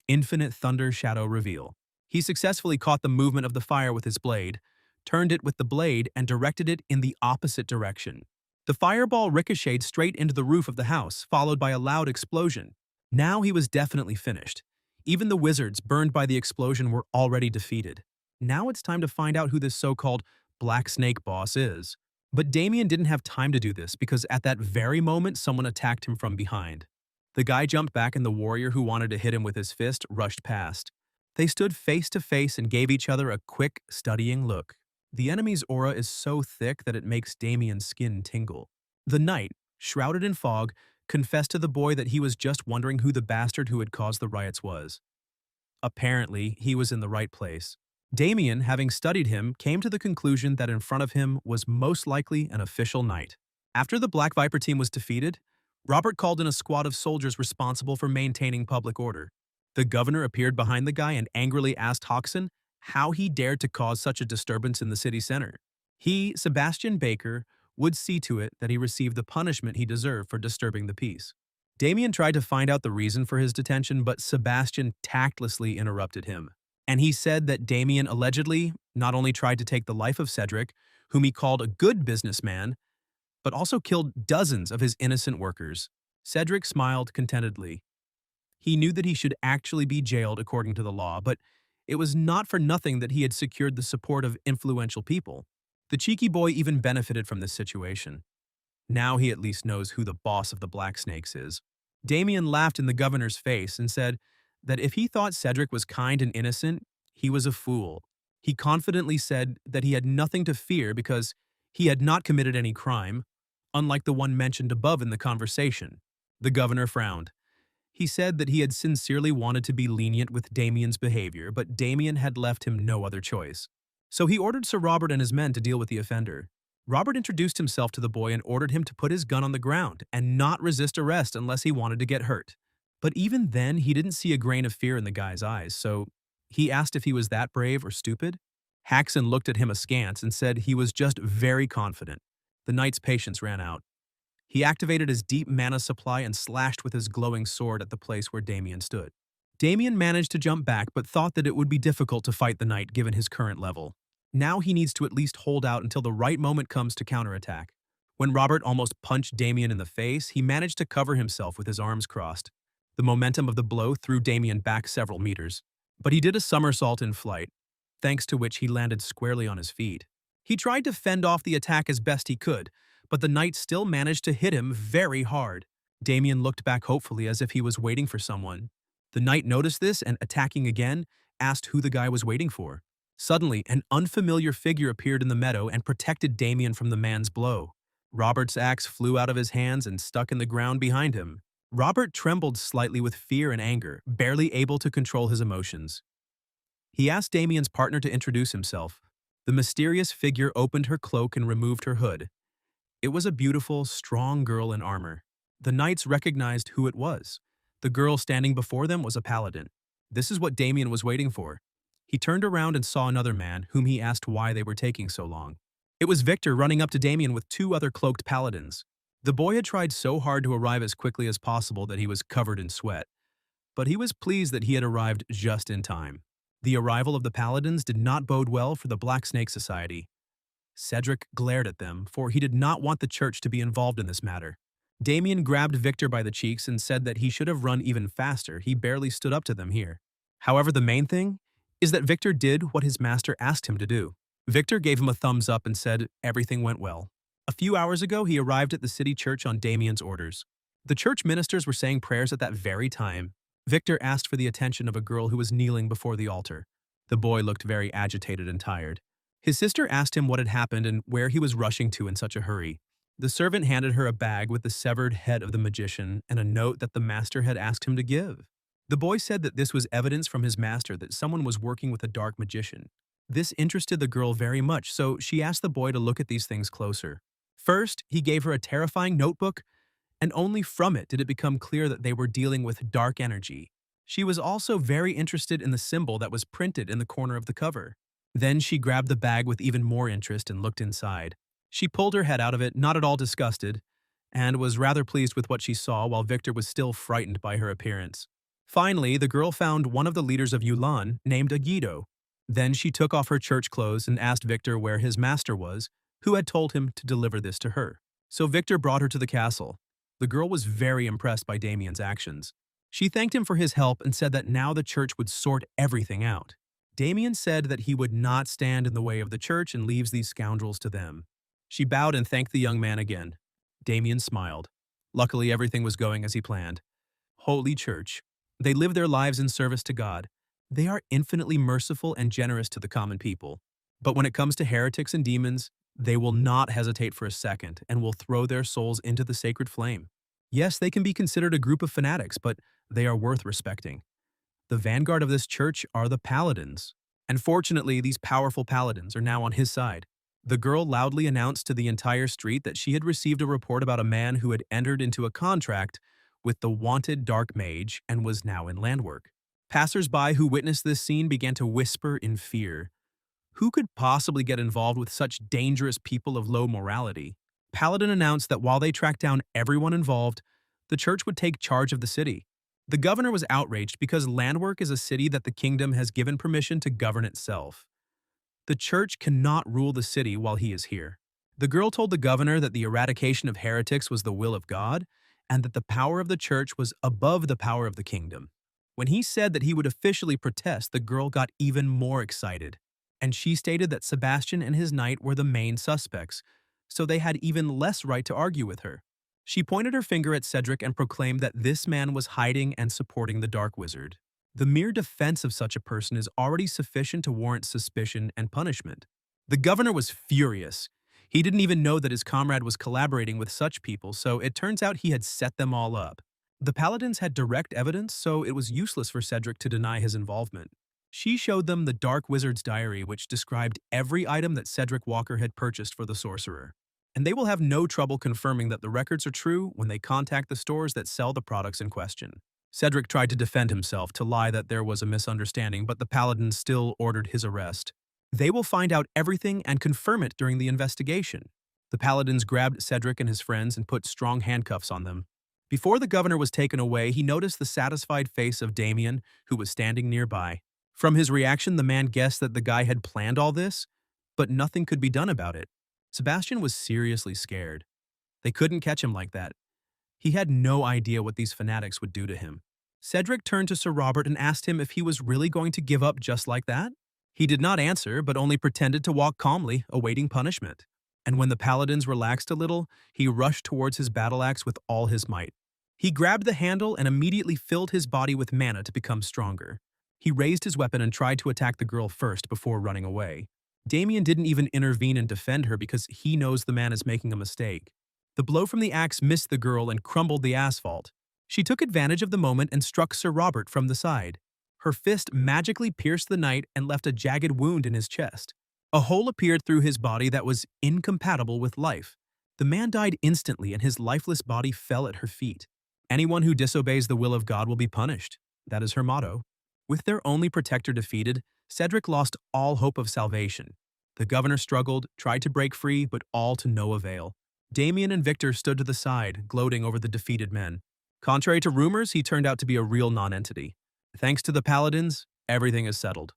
Speaker 1: Infinite Thunder Shadow Reveal. He successfully caught the movement of the fire with his blade, turned it with the blade, and directed it in the opposite direction. The fireball ricocheted straight into the roof of the house, followed by a loud explosion. Now he was definitely finished. Even the wizards burned by the explosion were already defeated. Now it's time to find out who this so-called Black Snake boss is. But Damien didn't have time to do this because at that very moment someone attacked him from behind. The guy jumped back and the warrior who wanted to hit him with his fist rushed past. They stood face to face and gave each other a quick, studying look. The enemy's aura is so thick that it makes Damien's skin tingle. The knight, shrouded in fog, confessed to the boy that he was just wondering who the bastard who had caused the riots was. Apparently, he was in the right place. Damien, having studied him, came to the conclusion that in front of him was most likely an official knight. After the Black Viper team was defeated, Robert called in a squad of soldiers responsible for maintaining public order. The governor appeared behind the guy and angrily asked Hoxton how he dared to cause such a disturbance in the city center. He, Sebastian Baker, would see to it that he received the punishment he deserved for disturbing the peace. Damien tried to find out the reason for his detention, but Sebastian tactlessly interrupted him. And he said that Damien allegedly not only tried to take the life of Cedric, whom he called a good businessman, but also killed dozens of his innocent workers. Cedric smiled contentedly. He knew that he should actually be jailed according to the law, but it was not for nothing that he had secured the support of influential people. The cheeky boy even benefited from this situation. Now he at least knows who the boss of the Black Snakes is. Damien laughed in the governor's face and said that if he thought Cedric was kind and innocent, he was a fool. He confidently said that he had nothing to fear because he had not committed any crime, unlike the one mentioned above in the conversation. The governor frowned. He said that he had sincerely wanted to be lenient with Damien's behavior, but Damien had left him no other choice. So he ordered Sir Robert and his men to deal with the offender. Robert introduced himself to the boy and ordered him to put his gun on the ground and not resist arrest unless he wanted to get hurt. But even then, he didn't see a grain of fear in the guy's eyes, so he asked if he was that brave or stupid. Haxon looked at him askance and said he was just very confident. The knight's patience ran out. He activated his deep mana supply and slashed with his glowing sword at the place where Damien stood. Damien managed to jump back but thought that it would be difficult to fight the knight given his current level. Now he needs to at least hold out until the right moment comes to counterattack. When Robert almost punched Damien in the face, he managed to cover himself with his arms crossed. The momentum of the blow threw Damien back several meters. But he did a somersault in flight, thanks to which he landed squarely on his feet. He tried to fend off the attack as best he could, but the knight still managed to hit him very hard. Damien looked back hopefully as if he was waiting for someone. The knight noticed this and, attacking again, asked who the guy was waiting for. Suddenly, an unfamiliar figure appeared in the meadow and protected Damien from the man's blow. Robert's axe flew out of his hands and stuck in the ground behind him. Robert trembled slightly with fear and anger, barely able to control his emotions. He asked Damien's partner to introduce himself. The mysterious figure opened her cloak and removed her hood. It was a beautiful, strong girl in armor. The knights recognized who it was. The girl standing before them was a paladin. This is what Damien was waiting for. He turned around and saw another man, whom he asked why they were taking so long. It was Victor running up to Damien with two other cloaked paladins. The boy had tried so hard to arrive as quickly as possible that he was covered in sweat. But he was pleased that he had arrived just in time. The arrival of the paladins did not bode well for the Black Snake Society. Cedric glared at them, for he did not want the church to be involved in this matter. Damien grabbed Victor by the cheeks and said that he should have run even faster. He barely stood up to them here. However, the main thing is that Victor did what his master asked him to do. Victor gave him a thumbs up and said everything went well. A few hours ago, he arrived at the city church on Damien's orders. The church ministers were saying prayers at that very time. Victor asked for the attention of a girl who was kneeling before the altar. The boy looked very agitated and tired. His sister asked him what had happened and where he was rushing to in such a hurry. The servant handed her a bag with the severed head of the magician and a note that the master had asked him to give. The boy said that this was evidence from his master that someone was working with a dark magician. This interested the girl very much, so she asked the boy to look at these things closer. First, he gave her a terrifying notebook, and only from it did it become clear that they were dealing with dark energy. She was also very interested in the symbol that was printed in the corner of the cover. Then she grabbed the bag with even more interest and looked inside. She pulled her head out of it, not at all disgusted, and was rather pleased with what she saw while Victor was still frightened by her appearance. Finally, the girl found one of the leaders of Yulan, named Agido. Then she took off her church clothes and asked Victor where his master was, who had told him to deliver this to her. So Victor brought her to the castle. The girl was very impressed by Damien's actions. She thanked him for his help and said that now the church would sort everything out. Damien said that he would not stand in the way of the church and leaves these scoundrels to them. She bowed and thanked the young man again. Damien smiled. Luckily, everything was going as he planned. Holy Church. They live their lives in service to God. They are infinitely merciful and generous to the common people. But when it comes to heretics and demons, they will not hesitate for a second and will throw their souls into the sacred flame. Yes, they can be considered a group of fanatics, but they are worth respecting. The vanguard of this church are the paladins, And fortunately, these powerful paladins are now on his side. The girl loudly announced to the entire street that she had received a report about a man who had entered into a contract with the wanted dark mage and was now in landwork. Passers-by who witnessed this scene began to whisper in fear. Who could possibly get involved with such dangerous people of low morality? Paladin announced that while they tracked down everyone involved, the church would take charge of the city. The governor was outraged because Landwork is a city that the kingdom has given permission to govern itself. The church cannot rule the city while he is here. The girl told the governor that the eradication of heretics was the will of God and that the power of the church was above the power of the kingdom. When he said that he would officially protest, the girl got even more excited, and she stated that Sebastian and his knight were the main suspects, so they had even less right to argue with her. She pointed her finger at Cedric and proclaimed that this man was hiding and supporting the Dark Wizard. The mere defense of such a person is already sufficient to warrant suspicion and punishment. The governor was furious. He didn't even know that his comrade was collaborating with such people, so it turns out he had set them all up. The paladins had direct evidence, so it was useless for Cedric to deny his involvement. She showed them the Dark Wizard's diary, which described every item that Cedric Walker had purchased for the sorcerer. And they will have no trouble confirming that the records are true when they contact the stores that sell the products in question. Cedric tried to defend himself, to lie that there was a misunderstanding, but the paladins still ordered his arrest. They will find out everything and confirm it during the investigation. The paladins grabbed Cedric and his friends and put strong handcuffs on them. Before the governor was taken away, he noticed the satisfied face of Damien, who was standing nearby. From his reaction, the man guessed that the guy had planned all this, but nothing could be done about it. Sebastian was seriously scared. They couldn't catch him like that. He had no idea what these fanatics would do to him. Cedric turned to Sir Robert and asked him if he was really going to give up just like that. He did not answer, but only pretended to walk calmly, awaiting punishment. And when the paladins relaxed a little, he rushed towards his battle axe with all his might. He grabbed the handle and immediately filled his body with mana to become stronger. He raised his weapon and tried to attack the girl first before running away. Damien didn't even intervene and defend her because he knows the man is making a mistake. The blow from the axe missed the girl and crumbled the asphalt. She took advantage of the moment and struck Sir Robert from the side. Her fist magically pierced the knight and left a jagged wound in his chest. A hole appeared through his body that was incompatible with life. The man died instantly and his lifeless body fell at her feet. Anyone who disobeys the will of God will be punished. That is her motto. With their only protector defeated, Cedric lost all hope of salvation. The governor struggled, tried to break free, but all to no avail. Damien and Victor stood to the side, gloating over the defeated men. Contrary to rumors, he turned out to be a real nonentity. Thanks to the paladins, everything is settled.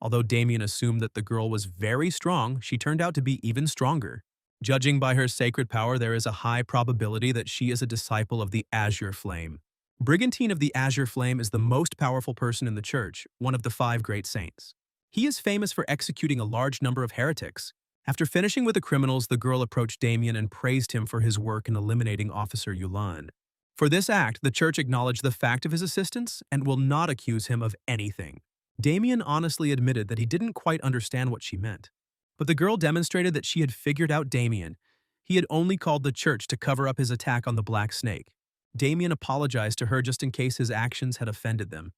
Speaker 1: Although Damien assumed that the girl was very strong, she turned out to be even stronger. Judging by her sacred power, there is a high probability that she is a disciple of the Azure Flame. Brigantine of the Azure Flame is the most powerful person in the church, one of the 5 great saints. He is famous for executing a large number of heretics. After finishing with the criminals, the girl approached Damien and praised him for his work in eliminating Officer Yulan. For this act, the church acknowledged the fact of his assistance and will not accuse him of anything. Damien honestly admitted that he didn't quite understand what she meant. But the girl demonstrated that she had figured out Damien. He had only called the church to cover up his attack on the Black Snake. Damien apologized to her just in case his actions had offended them.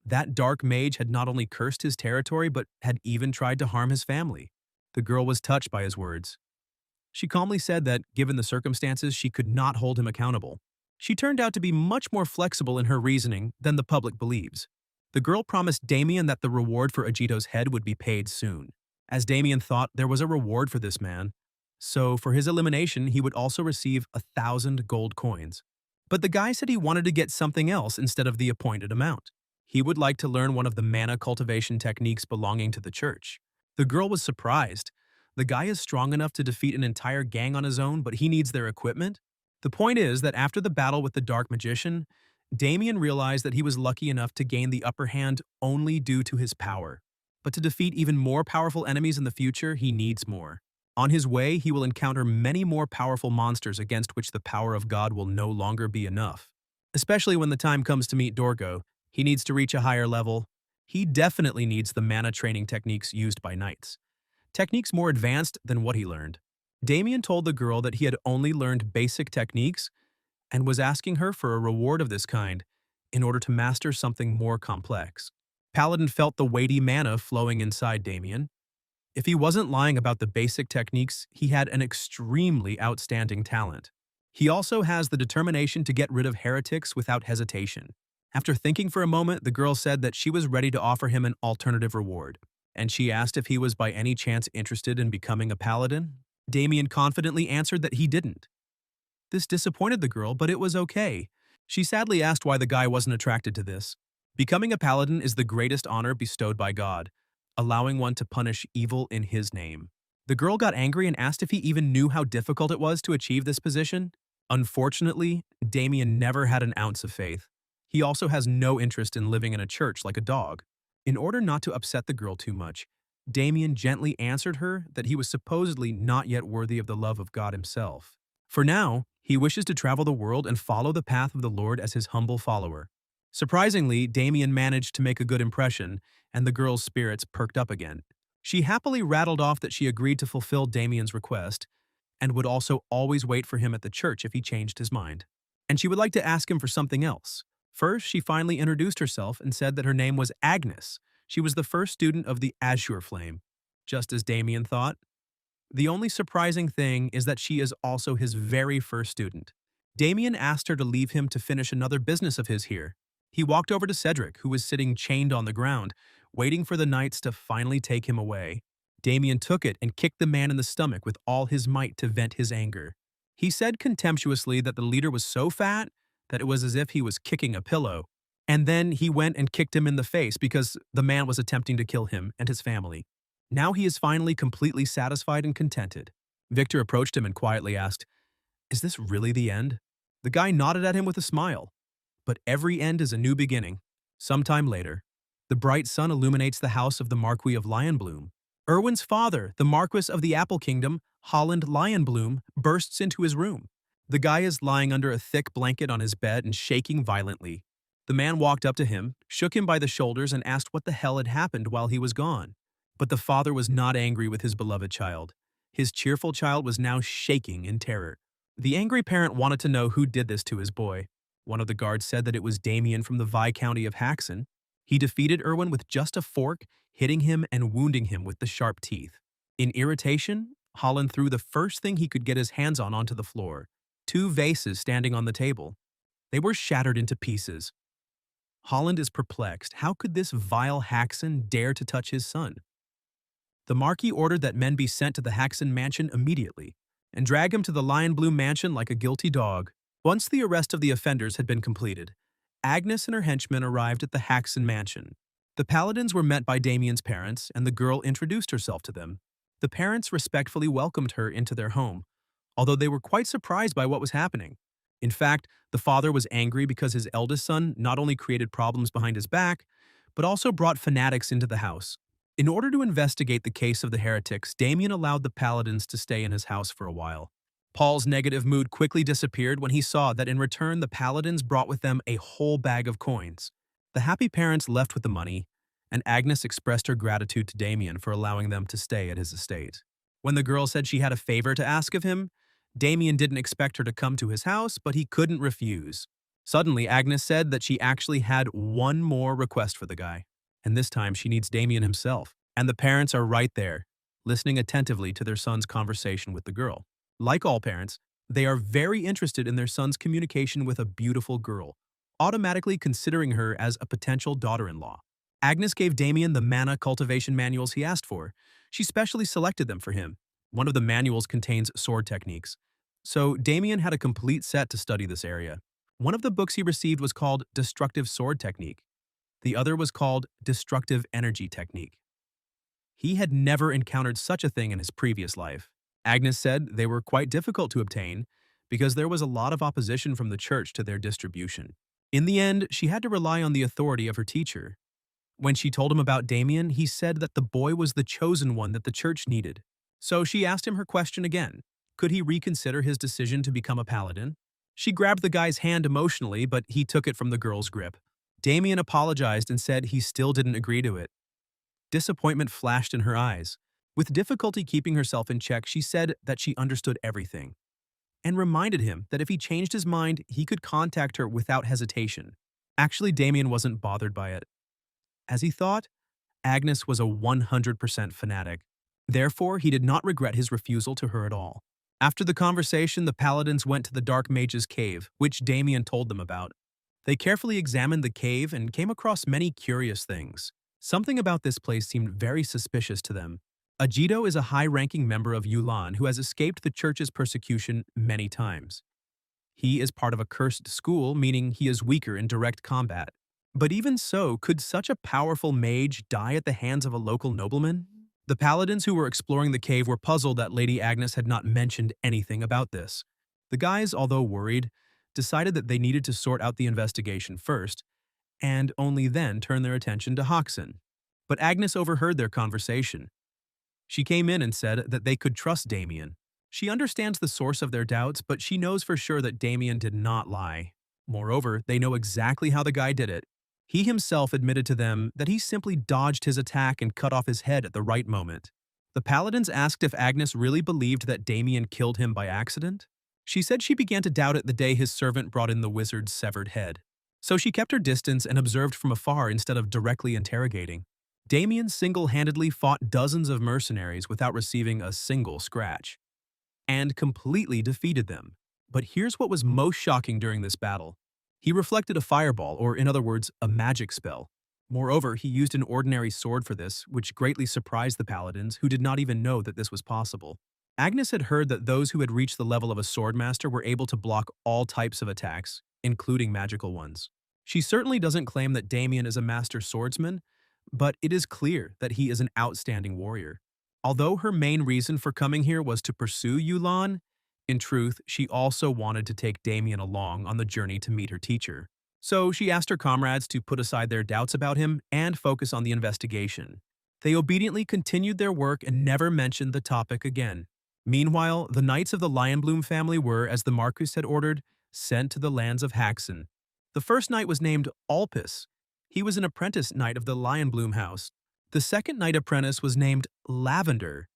Speaker 1: That dark mage had not only cursed his territory, but had even tried to harm his family. The girl was touched by his words. She calmly said that, given the circumstances, she could not hold him accountable. She turned out to be much more flexible in her reasoning than the public believes. The girl promised Damien that the reward for Ajito's head would be paid soon. As Damien thought, there was a reward for this man. So, for his elimination, he would also receive 1,000 gold coins. But the guy said he wanted to get something else instead of the appointed amount. He would like to learn one of the mana cultivation techniques belonging to the church. The girl was surprised. The guy is strong enough to defeat an entire gang on his own, but he needs their equipment. The point is that after the battle with the Dark Magician, Damien realized that he was lucky enough to gain the upper hand only due to his power. But to defeat even more powerful enemies in the future, he needs more. On his way, he will encounter many more powerful monsters against which the power of God will no longer be enough. Especially when the time comes to meet Dorgo, he needs to reach a higher level. He definitely needs the mana training techniques used by knights. Techniques more advanced than what he learned. Damien told the girl that he had only learned basic techniques and was asking her for a reward of this kind in order to master something more complex. Paladin felt the weighty mana flowing inside Damien. If he wasn't lying about the basic techniques, he had an extremely outstanding talent. He also has the determination to get rid of heretics without hesitation. After thinking for a moment, the girl said that she was ready to offer him an alternative reward, and she asked if he was by any chance interested in becoming a paladin. Damien confidently answered that he didn't. This disappointed the girl, but it was okay. She sadly asked why the guy wasn't attracted to this. Becoming a paladin is the greatest honor bestowed by God, allowing one to punish evil in his name. The girl got angry and asked if he even knew how difficult it was to achieve this position. Unfortunately, Damien never had an ounce of faith. He also has no interest in living in a church like a dog. In order not to upset the girl too much, Damien gently answered her that he was supposedly not yet worthy of the love of God himself. For now, he wishes to travel the world and follow the path of the Lord as his humble follower. Surprisingly, Damien managed to make a good impression, and the girl's spirits perked up again. She happily rattled off that she agreed to fulfill Damien's request, and would also always wait for him at the church if he changed his mind. And she would like to ask him for something else. First, she finally introduced herself and said that her name was Agnes. She was the first student of the Azure Flame, just as Damien thought. The only surprising thing is that she is also his very first student. Damien asked her to leave him to finish another business of his here. He walked over to Cedric, who was sitting chained on the ground, waiting for the knights to finally take him away. Damien took it and kicked the man in the stomach with all his might to vent his anger. He said contemptuously that the leader was so fat that it was as if he was kicking a pillow. And then he went and kicked him in the face because the man was attempting to kill him and his family. Now he is finally completely satisfied and contented. Victor approached him and quietly asked, "Is this really the end?" The guy nodded at him with a smile. But every end is a new beginning. Sometime later, the bright sun illuminates the house of the Marquis of Lionbloom. Erwin's father, the Marquis of the Apple Kingdom, Holland Lionbloom, bursts into his room. The guy is lying under a thick blanket on his bed and shaking violently. The man walked up to him, shook him by the shoulders, and asked what the hell had happened while he was gone. But the father was not angry with his beloved child. His cheerful child was now shaking in terror. The angry parent wanted to know who did this to his boy. One of the guards said that it was Damien from the Viscounty of Haxon. He defeated Erwin with just a fork, hitting him and wounding him with the sharp teeth. In irritation, Holland threw the first thing he could get his hands on onto the floor. 2 vases standing on the table. They were shattered into pieces. Holland is perplexed. How could this vile Haxon dare to touch his son? The Marquis ordered that men be sent to the Haxon mansion immediately and drag him to the Lionbloom mansion like a guilty dog. Once the arrest of the offenders had been completed, Agnes and her henchmen arrived at the Haxon mansion. The paladins were met by Damien's parents, and the girl introduced herself to them. The parents respectfully welcomed her into their home, although they were quite surprised by what was happening. In fact, the father was angry because his eldest son not only created problems behind his back, but also brought fanatics into the house. In order to investigate the case of the heretics, Damien allowed the paladins to stay in his house for a while. Paul's negative mood quickly disappeared when he saw that in return the paladins brought with them a whole bag of coins. The happy parents left with the money, and Agnes expressed her gratitude to Damien for allowing them to stay at his estate. When the girl said she had a favor to ask of him, Damien didn't expect her to come to his house, but he couldn't refuse. Suddenly, Agnes said that she actually had one more request for the guy, and this time she needs Damien himself. And the parents are right there, listening attentively to their son's conversation with the girl. Like all parents, they are very interested in their son's communication with a beautiful girl, automatically considering her as a potential daughter-in-law. Agnes gave Damien the mana cultivation manuals he asked for. She specially selected them for him. One of the manuals contains sword techniques, so Damien had a complete set to study this area. One of the books he received was called Destructive Sword Technique. The other was called Destructive Energy Technique. He had never encountered such a thing in his previous life. Agnes said they were quite difficult to obtain because there was a lot of opposition from the church to their distribution. In the end, she had to rely on the authority of her teacher. When she told him about Damien, he said that the boy was the chosen one that the church needed. So she asked him her question again. Could he reconsider his decision to become a paladin? She grabbed the guy's hand emotionally, but he took it from the girl's grip. Damien apologized and said he still didn't agree to it. Disappointment flashed in her eyes. With difficulty keeping herself in check, she said that she understood everything, and reminded him that if he changed his mind, he could contact her without hesitation. Actually, Damien wasn't bothered by it. As he thought, Agnes was a 100% fanatic. Therefore, he did not regret his refusal to her at all. After the conversation, the paladins went to the Dark Mage's cave, which Damien told them about. They carefully examined the cave and came across many curious things. Something about this place seemed very suspicious to them. Ajito is a high-ranking member of Yulan who has escaped the church's persecution many times. He is part of a cursed school, meaning he is weaker in direct combat. But even so, could such a powerful mage die at the hands of a local nobleman? The paladins who were exploring the cave were puzzled that Lady Agnes had not mentioned anything about this. The guys, although worried, decided that they needed to sort out the investigation first, and only then turn their attention to Hoxen. But Agnes overheard their conversation. She came in and said that they could trust Damien. She understands the source of their doubts, but she knows for sure that Damien did not lie. Moreover, they know exactly how the guy did it. He himself admitted to them that he simply dodged his attack and cut off his head at the right moment. The paladins asked if Agnes really believed that Damien killed him by accident. She said she began to doubt it the day his servant brought in the wizard's severed head. So she kept her distance and observed from afar instead of directly interrogating. Damien single-handedly fought dozens of mercenaries without receiving a single scratch, and completely defeated them. But here's what was most shocking during this battle. He reflected a fireball, or in other words, a magic spell. Moreover, he used an ordinary sword for this, which greatly surprised the paladins, who did not even know that this was possible. Agnes had heard that those who had reached the level of a swordmaster were able to block all types of attacks, including magical ones. She certainly doesn't claim that Damien is a master swordsman, but it is clear that he is an outstanding warrior. Although her main reason for coming here was to pursue Yulan, in truth, she also wanted to take Damien along on the journey to meet her teacher. So she asked her comrades to put aside their doubts about him and focus on the investigation. They obediently continued their work and never mentioned the topic again. Meanwhile, the knights of the Lionbloom family were, as the Marquis had ordered, sent to the lands of Haxen. The first knight was named Alpus. He was an apprentice knight of the Lionbloom house. The second knight apprentice was named Lavender,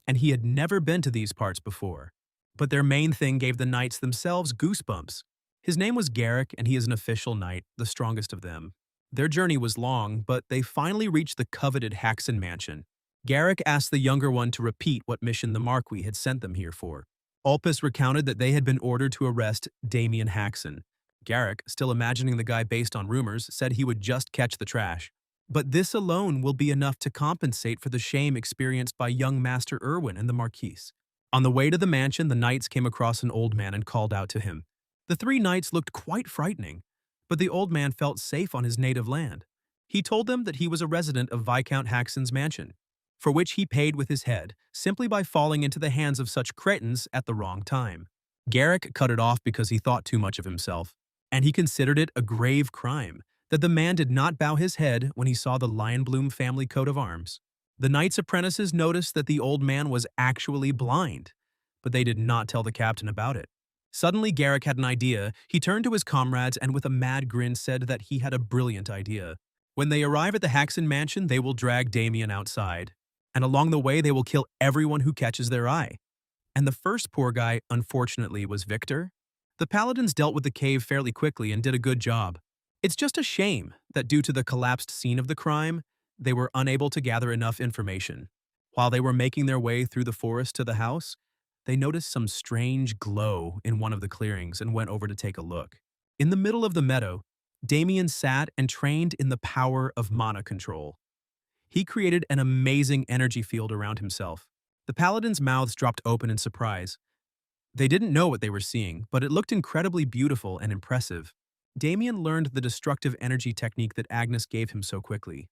Speaker 1: and he had never been to these parts before. But their main thing gave the knights themselves goosebumps. His name was Garrick, and he is an official knight, the strongest of them. Their journey was long, but they finally reached the coveted Haxen mansion. Garrick asked the younger one to repeat what mission the Marquis had sent them here for. Ulpus recounted that they had been ordered to arrest Damien Haxen. Garrick, still imagining the guy based on rumors, said he would just catch the trash. But this alone will be enough to compensate for the shame experienced by young Master Irwin and the Marquis. On the way to the mansion, the knights came across an old man and called out to him. The three knights looked quite frightening, but the old man felt safe on his native land. He told them that he was a resident of Viscount Haxen's mansion, for which he paid with his head, simply by falling into the hands of such cretins at the wrong time. Garrick cut it off because he thought too much of himself, and he considered it a grave crime that the man did not bow his head when he saw the Lionbloom family coat of arms. The knight's apprentices noticed that the old man was actually blind, but they did not tell the captain about it. Suddenly, Garrick had an idea. He turned to his comrades and with a mad grin said that he had a brilliant idea. When they arrive at the Haxen mansion, they will drag Damien outside, and along the way they will kill everyone who catches their eye. And the first poor guy, unfortunately, was Victor. The paladins dealt with the cave fairly quickly and did a good job. It's just a shame that due to the collapsed scene of the crime, they were unable to gather enough information. While they were making their way through the forest to the house, they noticed some strange glow in one of the clearings and went over to take a look. In the middle of the meadow, Damien sat and trained in the power of mana control. He created an amazing energy field around himself. The paladins' mouths dropped open in surprise. They didn't know what they were seeing, but it looked incredibly beautiful and impressive. Damien learned the destructive energy technique that Agnes gave him so quickly.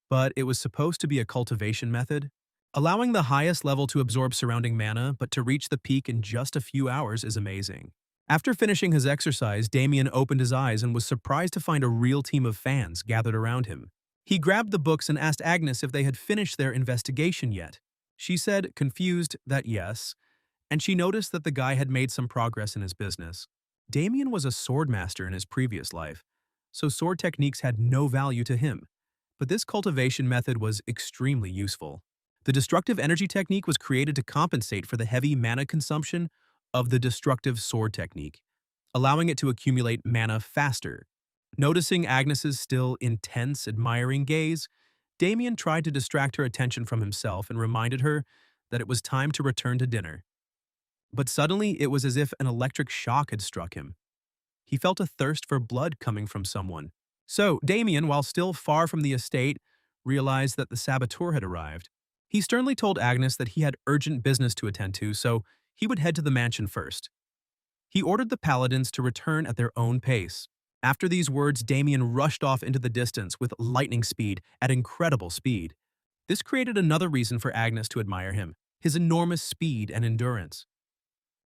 Speaker 1: But it was supposed to be a cultivation method. Allowing the highest level to absorb surrounding mana, but to reach the peak in just a few hours is amazing. After finishing his exercise, Damien opened his eyes and was surprised to find a real team of fans gathered around him. He grabbed the books and asked Agnes if they had finished their investigation yet. She said, confused, that yes, and she noticed that the guy had made some progress in his business. Damien was a swordmaster in his previous life, so sword techniques had no value to him. But this cultivation method was extremely useful. The destructive energy technique was created to compensate for the heavy mana consumption of the destructive sword technique, allowing it to accumulate mana faster. Noticing Agnes's still intense, admiring gaze, Damien tried to distract her attention from himself and reminded her that it was time to return to dinner. But suddenly, it was as if an electric shock had struck him. He felt a thirst for blood coming from someone. So, Damien, while still far from the estate, realized that the saboteur had arrived. He sternly told Agnes that he had urgent business to attend to, so he would head to the mansion first. He ordered the paladins to return at their own pace. After these words, Damien rushed off into the distance with lightning speed at incredible speed. This created another reason for Agnes to admire him, his enormous speed and endurance.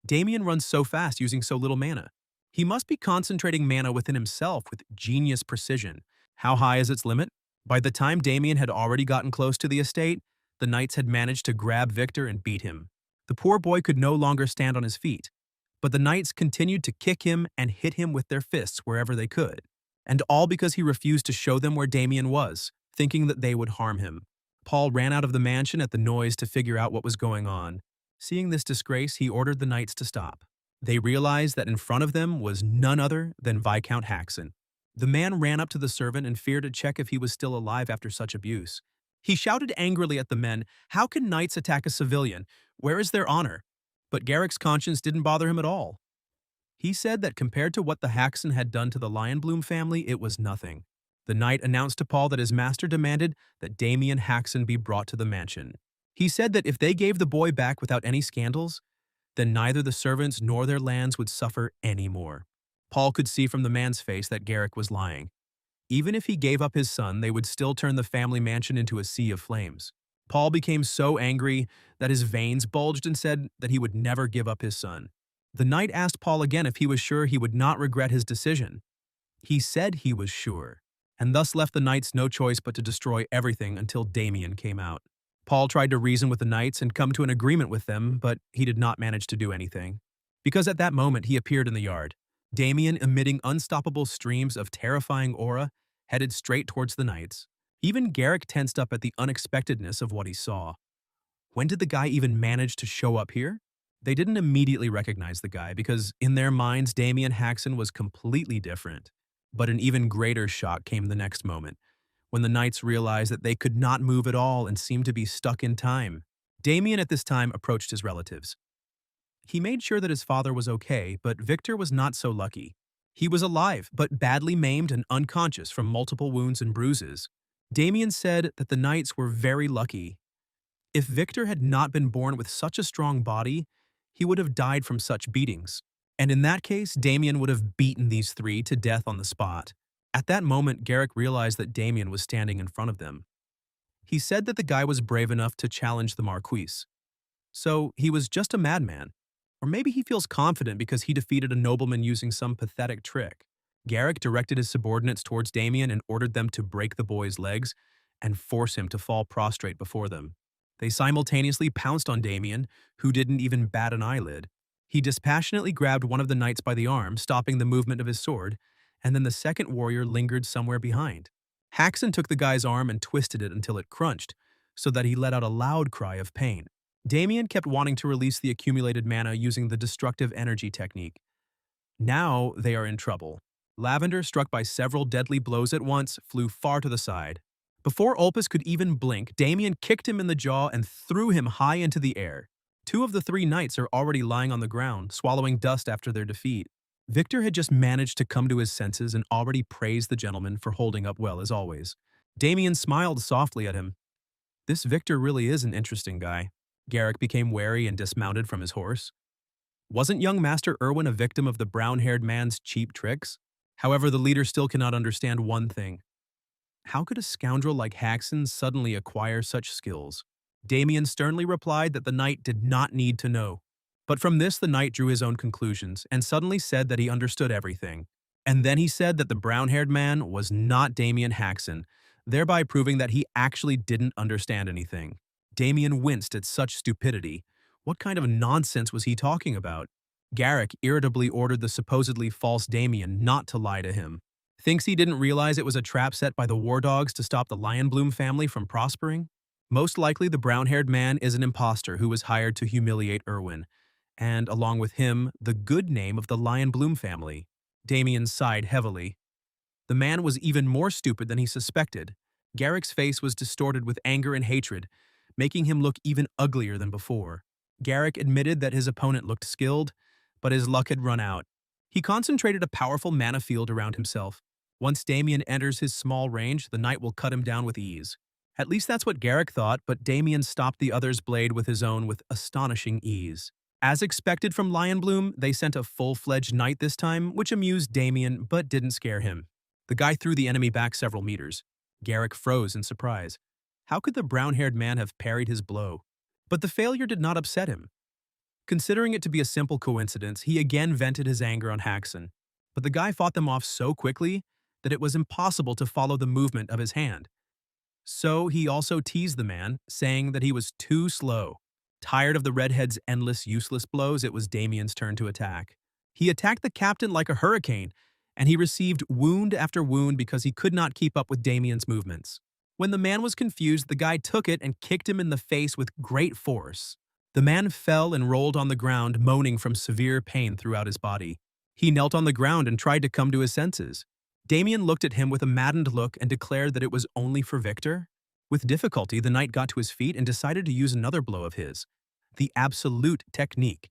Speaker 1: Damien runs so fast using so little mana. He must be concentrating mana within himself with genius precision. How high is its limit? By the time Damien had already gotten close to the estate, the knights had managed to grab Victor and beat him. The poor boy could no longer stand on his feet, but the knights continued to kick him and hit him with their fists wherever they could. And all because he refused to show them where Damien was, thinking that they would harm him. Paul ran out of the mansion at the noise to figure out what was going on. Seeing this disgrace, he ordered the knights to stop. They realized that in front of them was none other than Viscount Haxon. The man ran up to the servant and feared to check if he was still alive after such abuse. He shouted angrily at the men, "How can knights attack a civilian? Where is their honor?" But Garrick's conscience didn't bother him at all. He said that compared to what the Haxon had done to the Lionbloom family, it was nothing. The knight announced to Paul that his master demanded that Damien Haxon be brought to the mansion. He said that if they gave the boy back without any scandals, then neither the servants nor their lands would suffer any more. Paul could see from the man's face that Garrick was lying. Even if he gave up his son, they would still turn the family mansion into a sea of flames. Paul became so angry that his veins bulged and said that he would never give up his son. The knight asked Paul again if he was sure he would not regret his decision. He said he was sure, and thus left the knights no choice but to destroy everything until Damien came out. Paul tried to reason with the knights and come to an agreement with them, but he did not manage to do anything. Because at that moment he appeared in the yard, Damien emitting unstoppable streams of terrifying aura, headed straight towards the knights. Even Garrick tensed up at the unexpectedness of what he saw. When did the guy even manage to show up here? They didn't immediately recognize the guy because in their minds Damien Haxon was completely different. But an even greater shock came the next moment, when the knights realized that they could not move at all and seemed to be stuck in time. Damien at this time approached his relatives. He made sure that his father was okay, but Victor was not so lucky. He was alive, but badly maimed and unconscious from multiple wounds and bruises. Damien said that the knights were very lucky. If Victor had not been born with such a strong body, he would have died from such beatings. And in that case, Damien would have beaten these three to death on the spot. At that moment, Garrick realized that Damien was standing in front of them. He said that the guy was brave enough to challenge the Marquise. So he was just a madman. Or maybe he feels confident because he defeated a nobleman using some pathetic trick. Garrick directed his subordinates towards Damien and ordered them to break the boy's legs and force him to fall prostrate before them. They simultaneously pounced on Damien, who didn't even bat an eyelid. He dispassionately grabbed one of the knights by the arm, stopping the movement of his sword, and then the second warrior lingered somewhere behind. Haxon took the guy's arm and twisted it until it crunched, so that he let out a loud cry of pain. Damien kept wanting to release the accumulated mana using the destructive energy technique. Now they are in trouble. Lavender, struck by several deadly blows at once, flew far to the side. Before Ulpus could even blink, Damien kicked him in the jaw and threw him high into the air. Two of the three knights are already lying on the ground, swallowing dust after their defeat. Victor had just managed to come to his senses and already praised the gentleman for holding up well as always. Damien smiled softly at him. This Victor really is an interesting guy. Garrick became wary and dismounted from his horse. Wasn't young Master Irwin a victim of the brown-haired man's cheap tricks? However, the leader still cannot understand one thing. How could a scoundrel like Haxon suddenly acquire such skills? Damien sternly replied that the knight did not need to know. But from this the knight drew his own conclusions and suddenly said that he understood everything. And then he said that the brown-haired man was not Damien Haxon, thereby proving that he actually didn't understand anything. Damien winced at such stupidity. What kind of nonsense was he talking about? Garrick irritably ordered the supposedly false Damien not to lie to him. Thinks he didn't realize it was a trap set by the war dogs to stop the Lionbloom family from prospering? Most likely the brown-haired man is an impostor who was hired to humiliate Irwin, and along with him, the good name of the Lionbloom family. Damien sighed heavily. The man was even more stupid than he suspected. Garrick's face was distorted with anger and hatred, making him look even uglier than before. Garrick admitted that his opponent looked skilled, but his luck had run out. He concentrated a powerful mana field around himself. Once Damien enters his small range, the knight will cut him down with ease. At least that's what Garrick thought, but Damien stopped the other's blade with his own with astonishing ease. As expected from Lionbloom, they sent a full-fledged knight this time, which amused Damien but didn't scare him. The guy threw the enemy back several meters. Garrick froze in surprise. How could the brown-haired man have parried his blow? But the failure did not upset him. Considering it to be a simple coincidence, he again vented his anger on Haxon. But the guy fought them off so quickly that it was impossible to follow the movement of his hand. So he also teased the man, saying that he was too slow. Tired of the redhead's endless, useless blows, it was Damien's turn to attack. He attacked the captain like a hurricane, and he received wound after wound because he could not keep up with Damien's movements. When the man was confused, the guy took it and kicked him in the face with great force. The man fell and rolled on the ground, moaning from severe pain throughout his body. He knelt on the ground and tried to come to his senses. Damien looked at him with a maddened look and declared that it was only for Victor. With difficulty, the knight got to his feet and decided to use another blow of his. The absolute technique,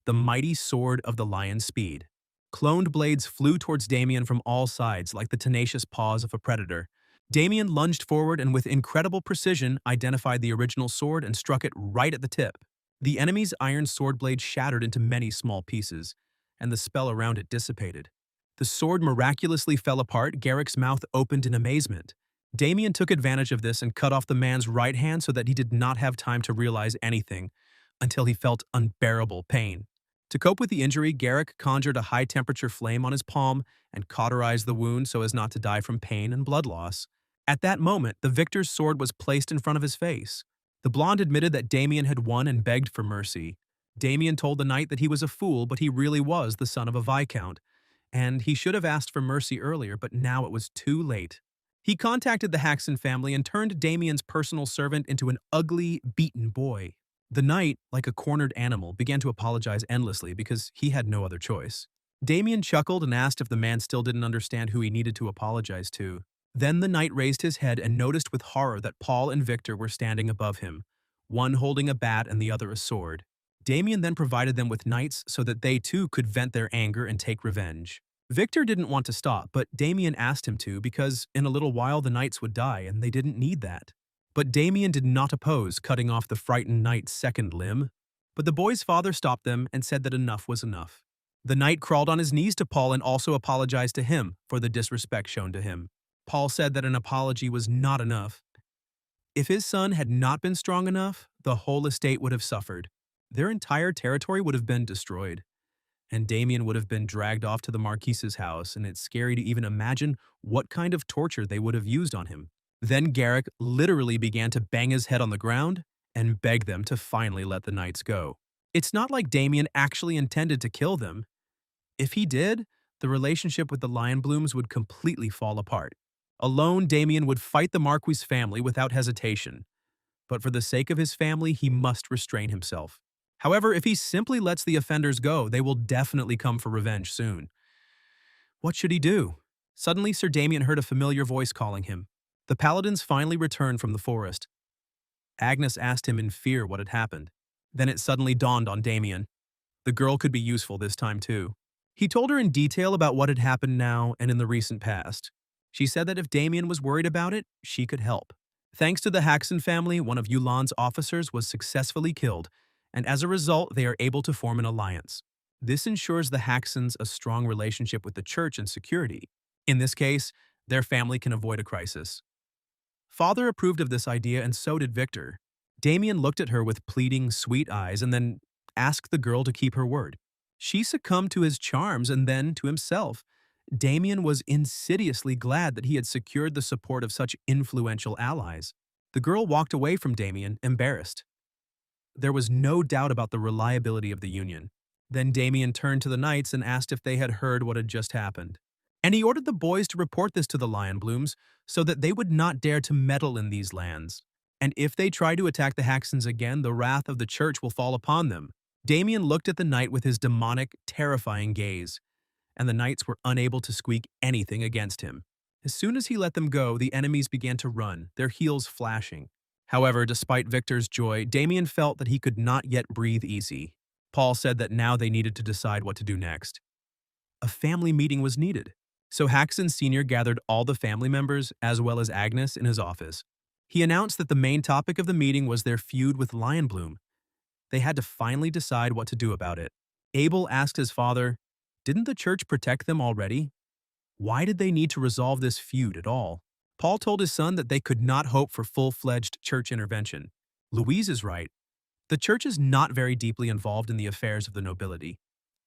Speaker 1: the mighty sword of the lion's speed. Cloned blades flew towards Damien from all sides like the tenacious paws of a predator. Damien lunged forward and with incredible precision identified the original sword and struck it right at the tip. The enemy's iron sword blade shattered into many small pieces, and the spell around it dissipated. The sword miraculously fell apart. Garrick's mouth opened in amazement. Damien took advantage of this and cut off the man's right hand so that he did not have time to realize anything until he felt unbearable pain. To cope with the injury, Garrick conjured a high-temperature flame on his palm and cauterized the wound so as not to die from pain and blood loss. At that moment, the victor's sword was placed in front of his face. The blonde admitted that Damien had won and begged for mercy. Damien told the knight that he was a fool, but he really was the son of a viscount, and he should have asked for mercy earlier, but now it was too late. He contacted the Haxon family and turned Damien's personal servant into an ugly, beaten boy. The knight, like a cornered animal, began to apologize endlessly because he had no other choice. Damien chuckled and asked if the man still didn't understand who he needed to apologize to. Then the knight raised his head and noticed with horror that Paul and Victor were standing above him, one holding a bat and the other a sword. Damien then provided them with knights so that they too could vent their anger and take revenge. Victor didn't want to stop, but Damien asked him to because in a little while the knights would die and they didn't need that. But Damien did not oppose cutting off the frightened knight's second limb. But the boy's father stopped them and said that enough was enough. The knight crawled on his knees to Paul and also apologized to him for the disrespect shown to him. Paul said that an apology was not enough. If his son had not been strong enough, the whole estate would have suffered. Their entire territory would have been destroyed. And Damien would have been dragged off to the Marquise's house, and it's scary to even imagine what kind of torture they would have used on him. Then Garrick literally began to bang his head on the ground and beg them to finally let the knights go. It's not like Damien actually intended to kill them. If he did, the relationship with the Lionblooms would completely fall apart. Alone, Damien would fight the Marquis family without hesitation. But for the sake of his family, he must restrain himself. However, if he simply lets the offenders go, they will definitely come for revenge soon. What should he do? Suddenly, Sir Damien heard a familiar voice calling him. The paladins finally returned from the forest. Agnes asked him in fear what had happened. Then it suddenly dawned on Damien. The girl could be useful this time too. He told her in detail about what had happened now and in the recent past. She said that if Damien was worried about it, she could help. Thanks to the Haxon family, one of Yulan's officers was successfully killed, and as a result, they are able to form an alliance. This ensures the Haxons a strong relationship with the church and security. In this case, their family can avoid a crisis. Father approved of this idea, and so did Victor. Damien looked at her with pleading, sweet eyes and then asked the girl to keep her word. She succumbed to his charms and then to himself. Damien was insidiously glad that he had secured the support of such influential allies. The girl walked away from Damien, embarrassed. There was no doubt about the reliability of the union. Then Damien turned to the knights and asked if they had heard what had just happened. And he ordered the boys to report this to the Lionblooms so that they would not dare to meddle in these lands. And if they try to attack the Haxons again, the wrath of the church will fall upon them. Damien looked at the knight with his demonic, terrifying gaze, and the knights were unable to squeak anything against him. As soon as he let them go, the enemies began to run, their heels flashing. However, despite Victor's joy, Damien felt that he could not yet breathe easy. Paul said that now they needed to decide what to do next. A family meeting was needed. So Haxon Sr. gathered all the family members, as well as Agnes, in his office. He announced that the main topic of the meeting was their feud with Lionbloom. They had to finally decide what to do about it. Abel asked his father, "Didn't the church protect them already? Why did they need to resolve this feud at all?" Paul told his son that they could not hope for full-fledged church intervention. Louise is right. The church is not very deeply involved in the affairs of the nobility.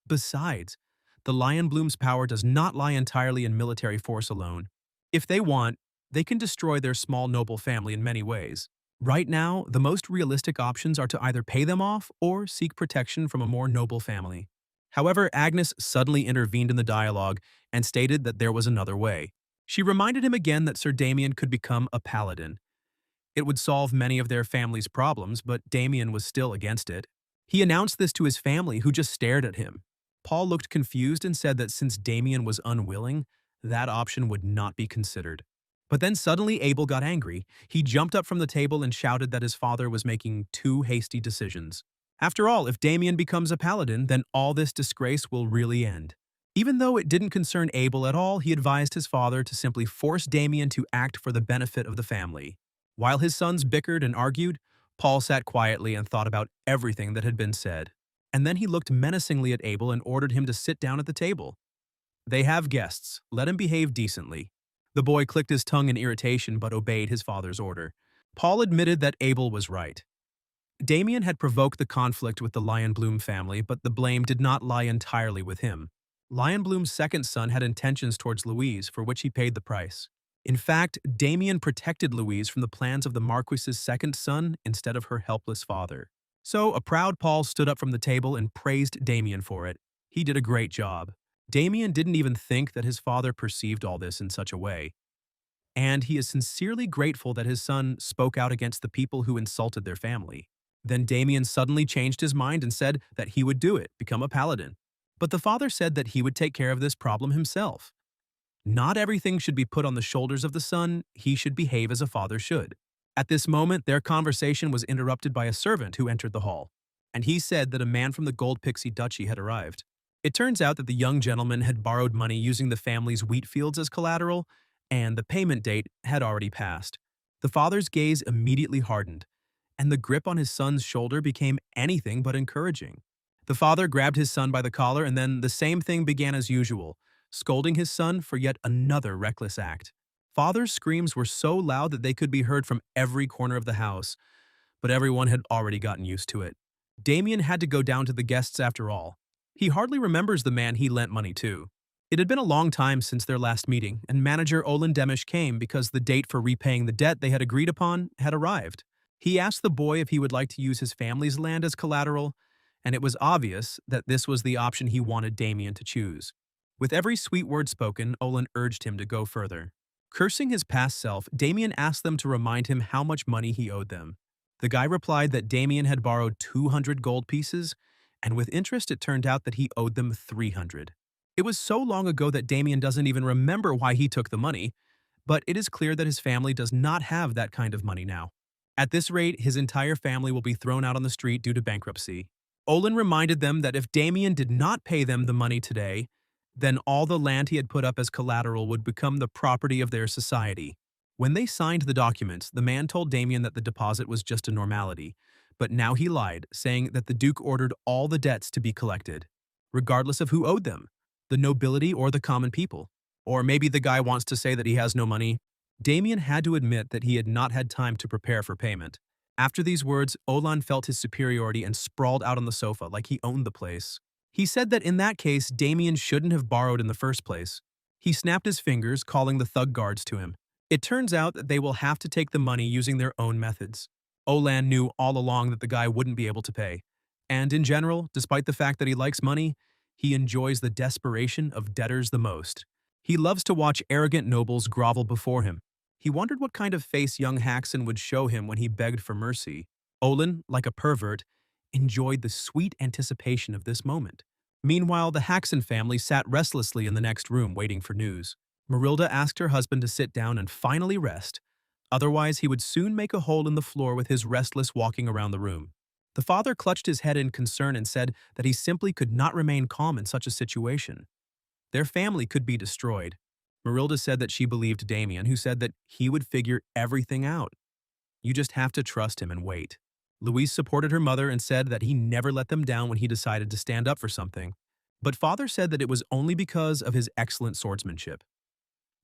Speaker 1: Besides, the Lionbloom's power does not lie entirely in military force alone. If they want, they can destroy their small noble family in many ways. Right now, the most realistic options are to either pay them off or seek protection from a more noble family. However, Agnes suddenly intervened in the dialogue and stated that there was another way. She reminded him again that Sir Damien could become a paladin. It would solve many of their family's problems, but Damien was still against it. He announced this to his family, who just stared at him. Paul looked confused and said that since Damien was unwilling, that option would not be considered. But then suddenly Abel got angry. He jumped up from the table and shouted that his father was making two hasty decisions. After all, if Damien becomes a paladin, then all this disgrace will really end. Even though it didn't concern Abel at all, he advised his father to simply force Damien to act for the benefit of the family. While his sons bickered and argued, Paul sat quietly and thought about everything that had been said. And then he looked menacingly at Abel and ordered him to sit down at the table. "They have guests. Let him behave decently." The boy clicked his tongue in irritation but obeyed his father's order. Paul admitted that Abel was right. Damien had provoked the conflict with the Lionbloom family, but the blame did not lie entirely with him. Lionbloom's second son had intentions towards Louise, for which he paid the price. In fact, Damien protected Louise from the plans of the Marquis's second son instead of her helpless father. So, a proud Paul stood up from the table and praised Damien for it. He did a great job. Damien didn't even think that his father perceived all this in such a way. And he is sincerely grateful that his son spoke out against the people who insulted their family. Then Damien suddenly changed his mind and said that he would do it, become a paladin. But the father said that he would take care of this problem himself. Not everything should be put on the shoulders of the son, he should behave as a father should. At this moment, their conversation was interrupted by a servant who entered the hall, and he said that a man from the Gold Pixie Duchy had arrived. It turns out that the young gentleman had borrowed money using the family's wheat fields as collateral, and the payment date had already passed. The father's gaze immediately hardened, and the grip on his son's shoulder became anything but encouraging. The father grabbed his son by the collar, and then the same thing began as usual, scolding his son for yet another reckless act. Father's screams were so loud that they could be heard from every corner of the house, but everyone had already gotten used to it. Damien had to go down to the guests after all. He hardly remembers the man he lent money to. It had been a long time since their last meeting, and manager Olin Demisch came because the date for repaying the debt they had agreed upon had arrived. He asked the boy if he would like to use his family's land as collateral, and it was obvious that this was the option he wanted Damien to choose. With every sweet word spoken, Olin urged him to go further. Cursing his past self, Damien asked them to remind him how much money he owed them. The guy replied that Damien had borrowed 200 gold pieces, and with interest it turned out that he owed them 300. It was so long ago that Damien doesn't even remember why he took the money, but it is clear that his family does not have that kind of money now. At this rate, his entire family will be thrown out on the street due to bankruptcy. Olin reminded them that if Damien did not pay them the money today, then all the land he had put up as collateral would become the property of their society. When they signed the documents, the man told Damien that the deposit was just a normality, but now he lied, saying that the Duke ordered all the debts to be collected, regardless of who owed them, the nobility or the common people. Or maybe the guy wants to say that he has no money. Damien had to admit that he had not had time to prepare for payment. After these words, Olin felt his superiority and sprawled out on the sofa like he owned the place. He said that in that case, Damien shouldn't have borrowed in the first place. He snapped his fingers, calling the thug guards to him. It turns out that they will have to take the money using their own methods. Olin knew all along that the guy wouldn't be able to pay. And in general, despite the fact that he likes money, he enjoys the desperation of debtors the most. He loves to watch arrogant nobles grovel before him. He wondered what kind of face young Haxon would show him when he begged for mercy. Olin, like a pervert, enjoyed the sweet anticipation of this moment. Meanwhile, the Haxon family sat restlessly in the next room waiting for news. Marilda asked her husband to sit down and finally rest. Otherwise, he would soon make a hole in the floor with his restless walking around the room. The father clutched his head in concern and said that he simply could not remain calm in such a situation. Their family could be destroyed. Marilda said that she believed Damien, who said that he would figure everything out. You just have to trust him and wait. Louise supported her mother and said that he never let them down when he decided to stand up for something. But father said that it was only because of his excellent swordsmanship.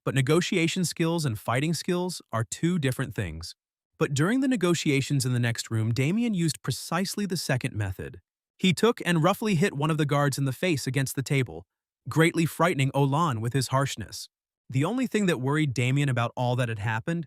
Speaker 1: But negotiation skills and fighting skills are two different things. But during the negotiations in the next room, Damien used precisely the second method. He took and roughly hit one of the guards in the face against the table, greatly frightening Olan with his harshness. The only thing that worried Damien about all that had happened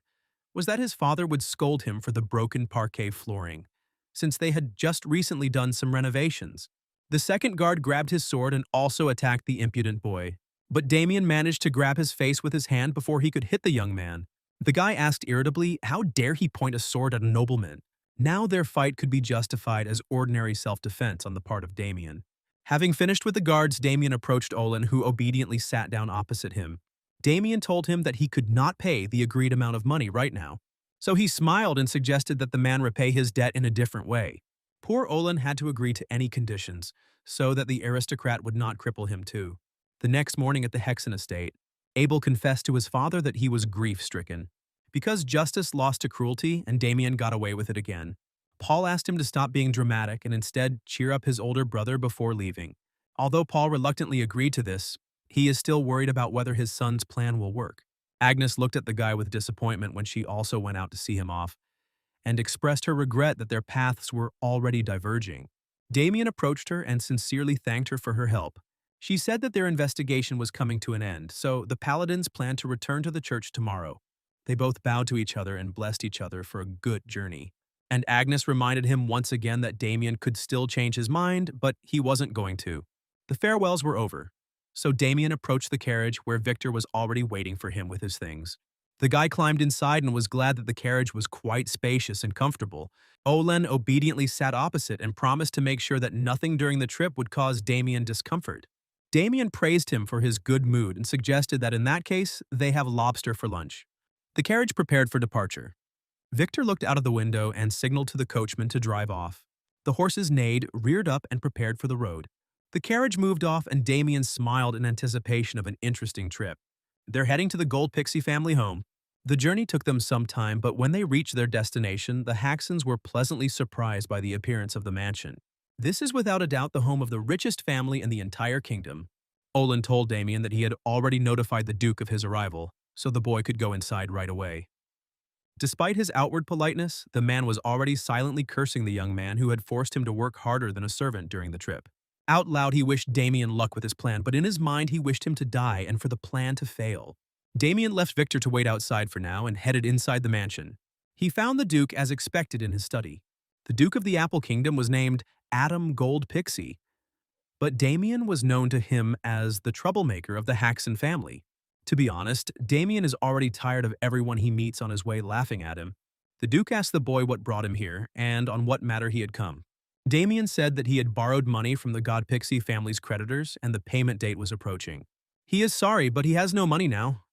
Speaker 1: was that his father would scold him for the broken parquet flooring, since they had just recently done some renovations. The second guard grabbed his sword and also attacked the impudent boy. But Damien managed to grab his face with his hand before he could hit the young man. The guy asked irritably, how dare he point a sword at a nobleman? Now their fight could be justified as ordinary self-defense on the part of Damien. Having finished with the guards, Damien approached Olan, who obediently sat down opposite him. Damien told him that he could not pay the agreed amount of money right now. So he smiled and suggested that the man repay his debt in a different way. Poor Olan had to agree to any conditions, so that the aristocrat would not cripple him too. The next morning at the Hexen estate, Abel confessed to his father that he was grief-stricken. Because justice lost to cruelty and Damien got away with it again, Paul asked him to stop being dramatic and instead cheer up his older brother before leaving. Although Paul reluctantly agreed to this, he is still worried about whether his son's plan will work. Agnes looked at the guy with disappointment when she also went out to see him off, and expressed her regret that their paths were already diverging. Damien approached her and sincerely thanked her for her help. She said that their investigation was coming to an end, so the paladins planned to return to the church tomorrow. They both bowed to each other and blessed each other for a good journey. And Agnes reminded him once again that Damien could still change his mind, but he wasn't going to. The farewells were over, so Damien approached the carriage where Victor was already waiting for him with his things. The guy climbed inside and was glad that the carriage was quite spacious and comfortable. Olan obediently sat opposite and promised to make sure that nothing during the trip would cause Damien discomfort. Damien praised him for his good mood and suggested that in that case, they have lobster for lunch. The carriage prepared for departure. Victor looked out of the window and signaled to the coachman to drive off. The horses neighed, reared up, and prepared for the road. The carriage moved off and Damien smiled in anticipation of an interesting trip. They're heading to the Gold Pixie family home. The journey took them some time, but when they reached their destination, the Haxons were pleasantly surprised by the appearance of the mansion. This is without a doubt the home of the richest family in the entire kingdom. Olan told Damien that he had already notified the Duke of his arrival, so the boy could go inside right away. Despite his outward politeness, the man was already silently cursing the young man who had forced him to work harder than a servant during the trip. Out loud, he wished Damien luck with his plan, but in his mind, he wished him to die and for the plan to fail. Damien left Victor to wait outside for now and headed inside the mansion. He found the Duke as expected in his study. The Duke of the Apple Kingdom was named Adam Gold Pixie, but Damien was known to him as the troublemaker of the Haxon family. To be honest, Damien is already tired of everyone he meets on his way laughing at him. The Duke asked the boy what brought him here and on what matter he had come. Damien said that he had borrowed money from the God Pixie family's creditors and the payment date was approaching. He is sorry, but he has no money now,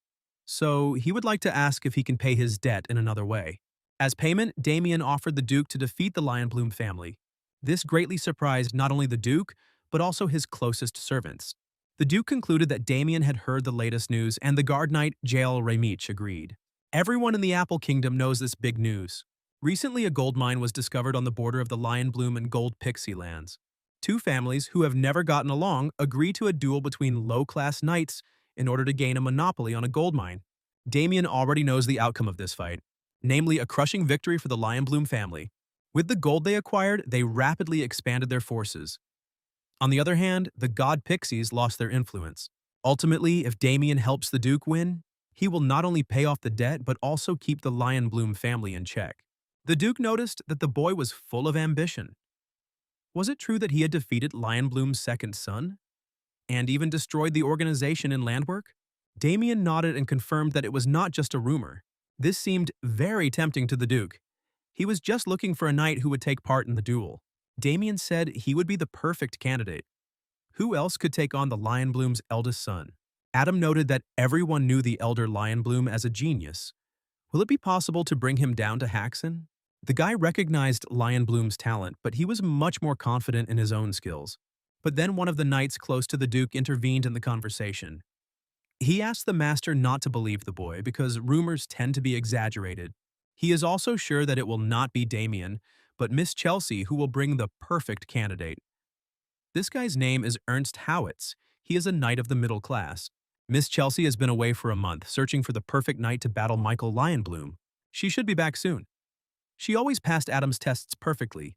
Speaker 1: so he would like to ask if he can pay his debt in another way. As payment, Damien offered the Duke to defeat the Lionbloom family. This greatly surprised not only the Duke, but also his closest servants. The Duke concluded that Damien had heard the latest news, and the guard knight Jael Remich agreed. Everyone in the Apple Kingdom knows this big news. Recently, a gold mine was discovered on the border of the Lionbloom and Gold Pixie lands. Two families who have never gotten along agree to a duel between low-class knights in order to gain a monopoly on a gold mine. Damien already knows the outcome of this fight, namely a crushing victory for the Lionbloom family. With the gold they acquired, they rapidly expanded their forces. On the other hand, the God Pixies lost their influence. Ultimately, if Damien helps the Duke win, he will not only pay off the debt but also keep the Lionbloom family in check. The Duke noticed that the boy was full of ambition. Was it true that he had defeated Lionbloom's second son? And even destroyed the organization in Landwork? Damien nodded and confirmed that it was not just a rumor. This seemed very tempting to the Duke. He was just looking for a knight who would take part in the duel. Damien said he would be the perfect candidate. Who else could take on the Lionbloom's eldest son? Adam noted that everyone knew the elder Lionbloom as a genius. Will it be possible to bring him down to Haxon? The guy recognized Lionbloom's talent, but he was much more confident in his own skills. But then one of the knights close to the Duke intervened in the conversation. He asked the master not to believe the boy because rumors tend to be exaggerated. He is also sure that it will not be Damien, but Miss Chelsea who will bring the perfect candidate. This guy's name is Ernst Howitz. He is a knight of the middle class. Miss Chelsea has been away for a month, searching for the perfect knight to battle Michael Lionbloom. She should be back soon. She always passed Adam's tests perfectly,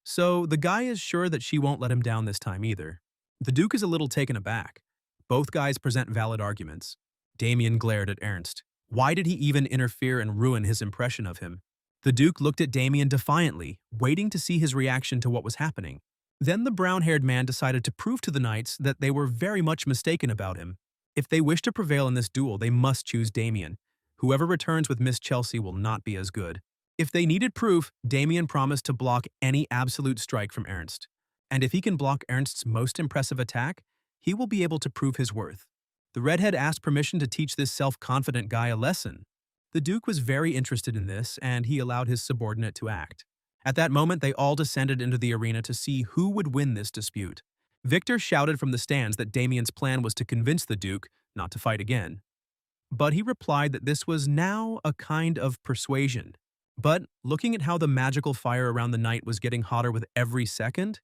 Speaker 1: so the guy is sure that she won't let him down this time either. The Duke is a little taken aback. Both guys present valid arguments. Damien glared at Ernst. Why did he even interfere and ruin his impression of him? The Duke looked at Damien defiantly, waiting to see his reaction to what was happening. Then the brown-haired man decided to prove to the knights that they were very much mistaken about him. If they wish to prevail in this duel, they must choose Damien. Whoever returns with Miss Chelsea will not be as good. If they needed proof, Damien promised to block any absolute strike from Ernst. And if he can block Ernst's most impressive attack, he will be able to prove his worth. The redhead asked permission to teach this self-confident guy a lesson. The Duke was very interested in this, and he allowed his subordinate to act. At that moment, they all descended into the arena to see who would win this dispute. Victor shouted from the stands that Damien's plan was to convince the Duke not to fight again. But he replied that this was now a kind of persuasion. But, looking at how the magical fire around the knight was getting hotter with every second,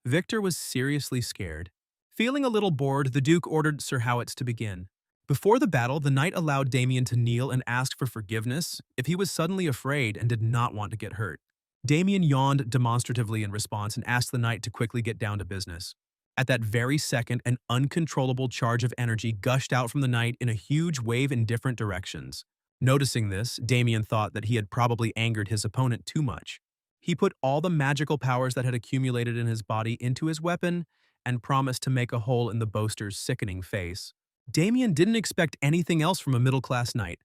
Speaker 1: Victor was seriously scared. Feeling a little bored, the Duke ordered Sir Howitz to begin. Before the battle, the knight allowed Damien to kneel and ask for forgiveness if he was suddenly afraid and did not want to get hurt. Damien yawned demonstratively in response and asked the knight to quickly get down to business. At that very second, an uncontrollable charge of energy gushed out from the knight in a huge wave in different directions. Noticing this, Damien thought that he had probably angered his opponent too much. He put all the magical powers that had accumulated in his body into his weapon and promised to make a hole in the boaster's sickening face. Damien didn't expect anything else from a middle-class knight.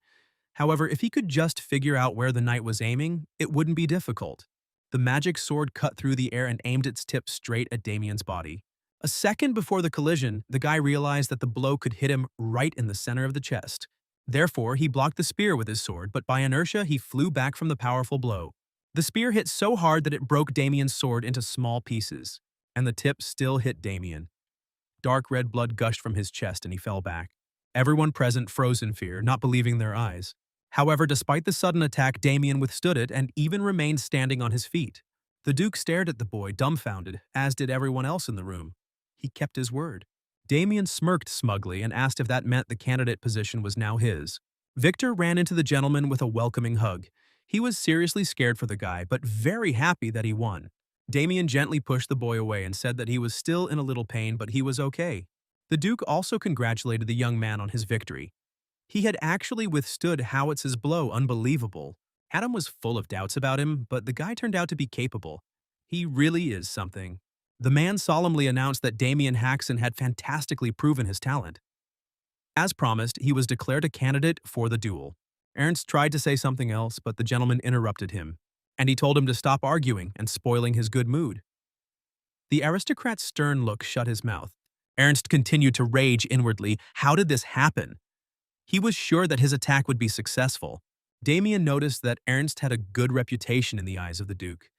Speaker 1: However, if he could just figure out where the knight was aiming, it wouldn't be difficult. The magic sword cut through the air and aimed its tip straight at Damien's body. A second before the collision, the guy realized that the blow could hit him right in the center of the chest. Therefore, he blocked the spear with his sword, but by inertia, he flew back from the powerful blow. The spear hit so hard that it broke Damien's sword into small pieces, and the tip still hit Damien. Dark red blood gushed from his chest and he fell back. Everyone present froze in fear, not believing their eyes. However, despite the sudden attack, Damien withstood it and even remained standing on his feet. The Duke stared at the boy, dumbfounded, as did everyone else in the room. He kept his word. Damien smirked smugly and asked if that meant the candidate position was now his. Victor ran into the gentleman with a welcoming hug. He was seriously scared for the guy, but very happy that he won. Damien gently pushed the boy away and said that he was still in a little pain, but he was okay. The Duke also congratulated the young man on his victory. He had actually withstood Howitz's blow, unbelievable. Adam was full of doubts about him, but the guy turned out to be capable. He really is something. The man solemnly announced that Damien Haxon had fantastically proven his talent. As promised, he was declared a candidate for the duel. Ernst tried to say something else, but the gentleman interrupted him, and he told him to stop arguing and spoiling his good mood. The aristocrat's stern look shut his mouth. Ernst continued to rage inwardly. How did this happen? He was sure that his attack would be successful. Damien noticed that Ernst had a good reputation in the eyes of the Duke.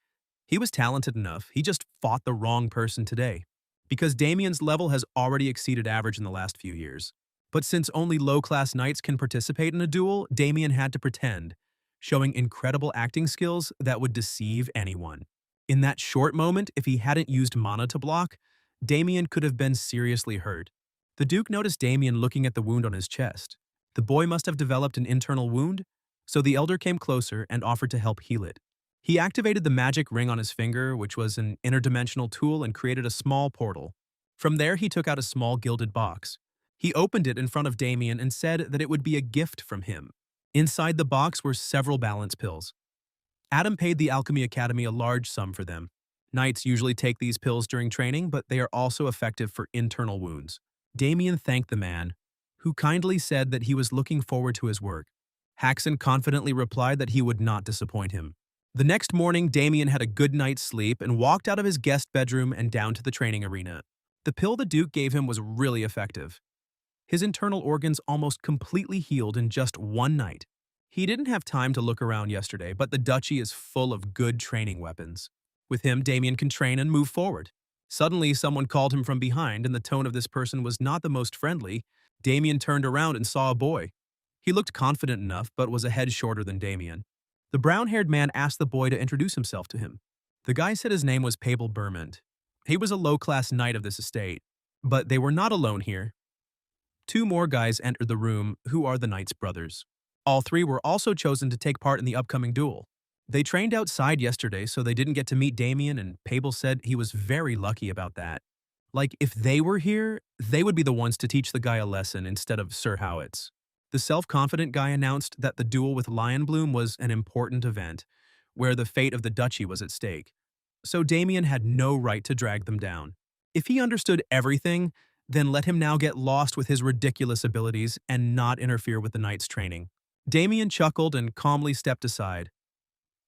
Speaker 1: He was talented enough, he just fought the wrong person today. Because Damien's level has already exceeded average in the last few years. But since only low-class knights can participate in a duel, Damien had to pretend, showing incredible acting skills that would deceive anyone. In that short moment, if he hadn't used mana to block, Damien could have been seriously hurt. The Duke noticed Damien looking at the wound on his chest. The boy must have developed an internal wound, so the elder came closer and offered to help heal it. He activated the magic ring on his finger, which was an interdimensional tool, and created a small portal. From there, he took out a small gilded box. He opened it in front of Damien and said that it would be a gift from him. Inside the box were several balance pills. Adam paid the Alchemy Academy a large sum for them. Knights usually take these pills during training, but they are also effective for internal wounds. Damien thanked the man, who kindly said that he was looking forward to his work. Haxon confidently replied that he would not disappoint him. The next morning, Damien had a good night's sleep and walked out of his guest bedroom and down to the training arena. The pill the Duke gave him was really effective. His internal organs almost completely healed in just one night. He didn't have time to look around yesterday, but the duchy is full of good training weapons. With him, Damien can train and move forward. Suddenly, someone called him from behind, and the tone of this person was not the most friendly. Damien turned around and saw a boy. He looked confident enough, but was a head shorter than Damien. The brown-haired man asked the boy to introduce himself to him. The guy said his name was Pabel Bermond. He was a low-class knight of this estate. But they were not alone here. Two more guys entered the room, who are the knight's brothers. All three were also chosen to take part in the upcoming duel. They trained outside yesterday, so they didn't get to meet Damien, and Pabel said he was very lucky about that. Like, if they were here, they would be the ones to teach the guy a lesson instead of Sir Howitz. The self-confident guy announced that the duel with Lionbloom was an important event, where the fate of the duchy was at stake. So Damien had no right to drag them down. If he understood everything, then let him now get lost with his ridiculous abilities and not interfere with the knight's training. Damien chuckled and calmly stepped aside.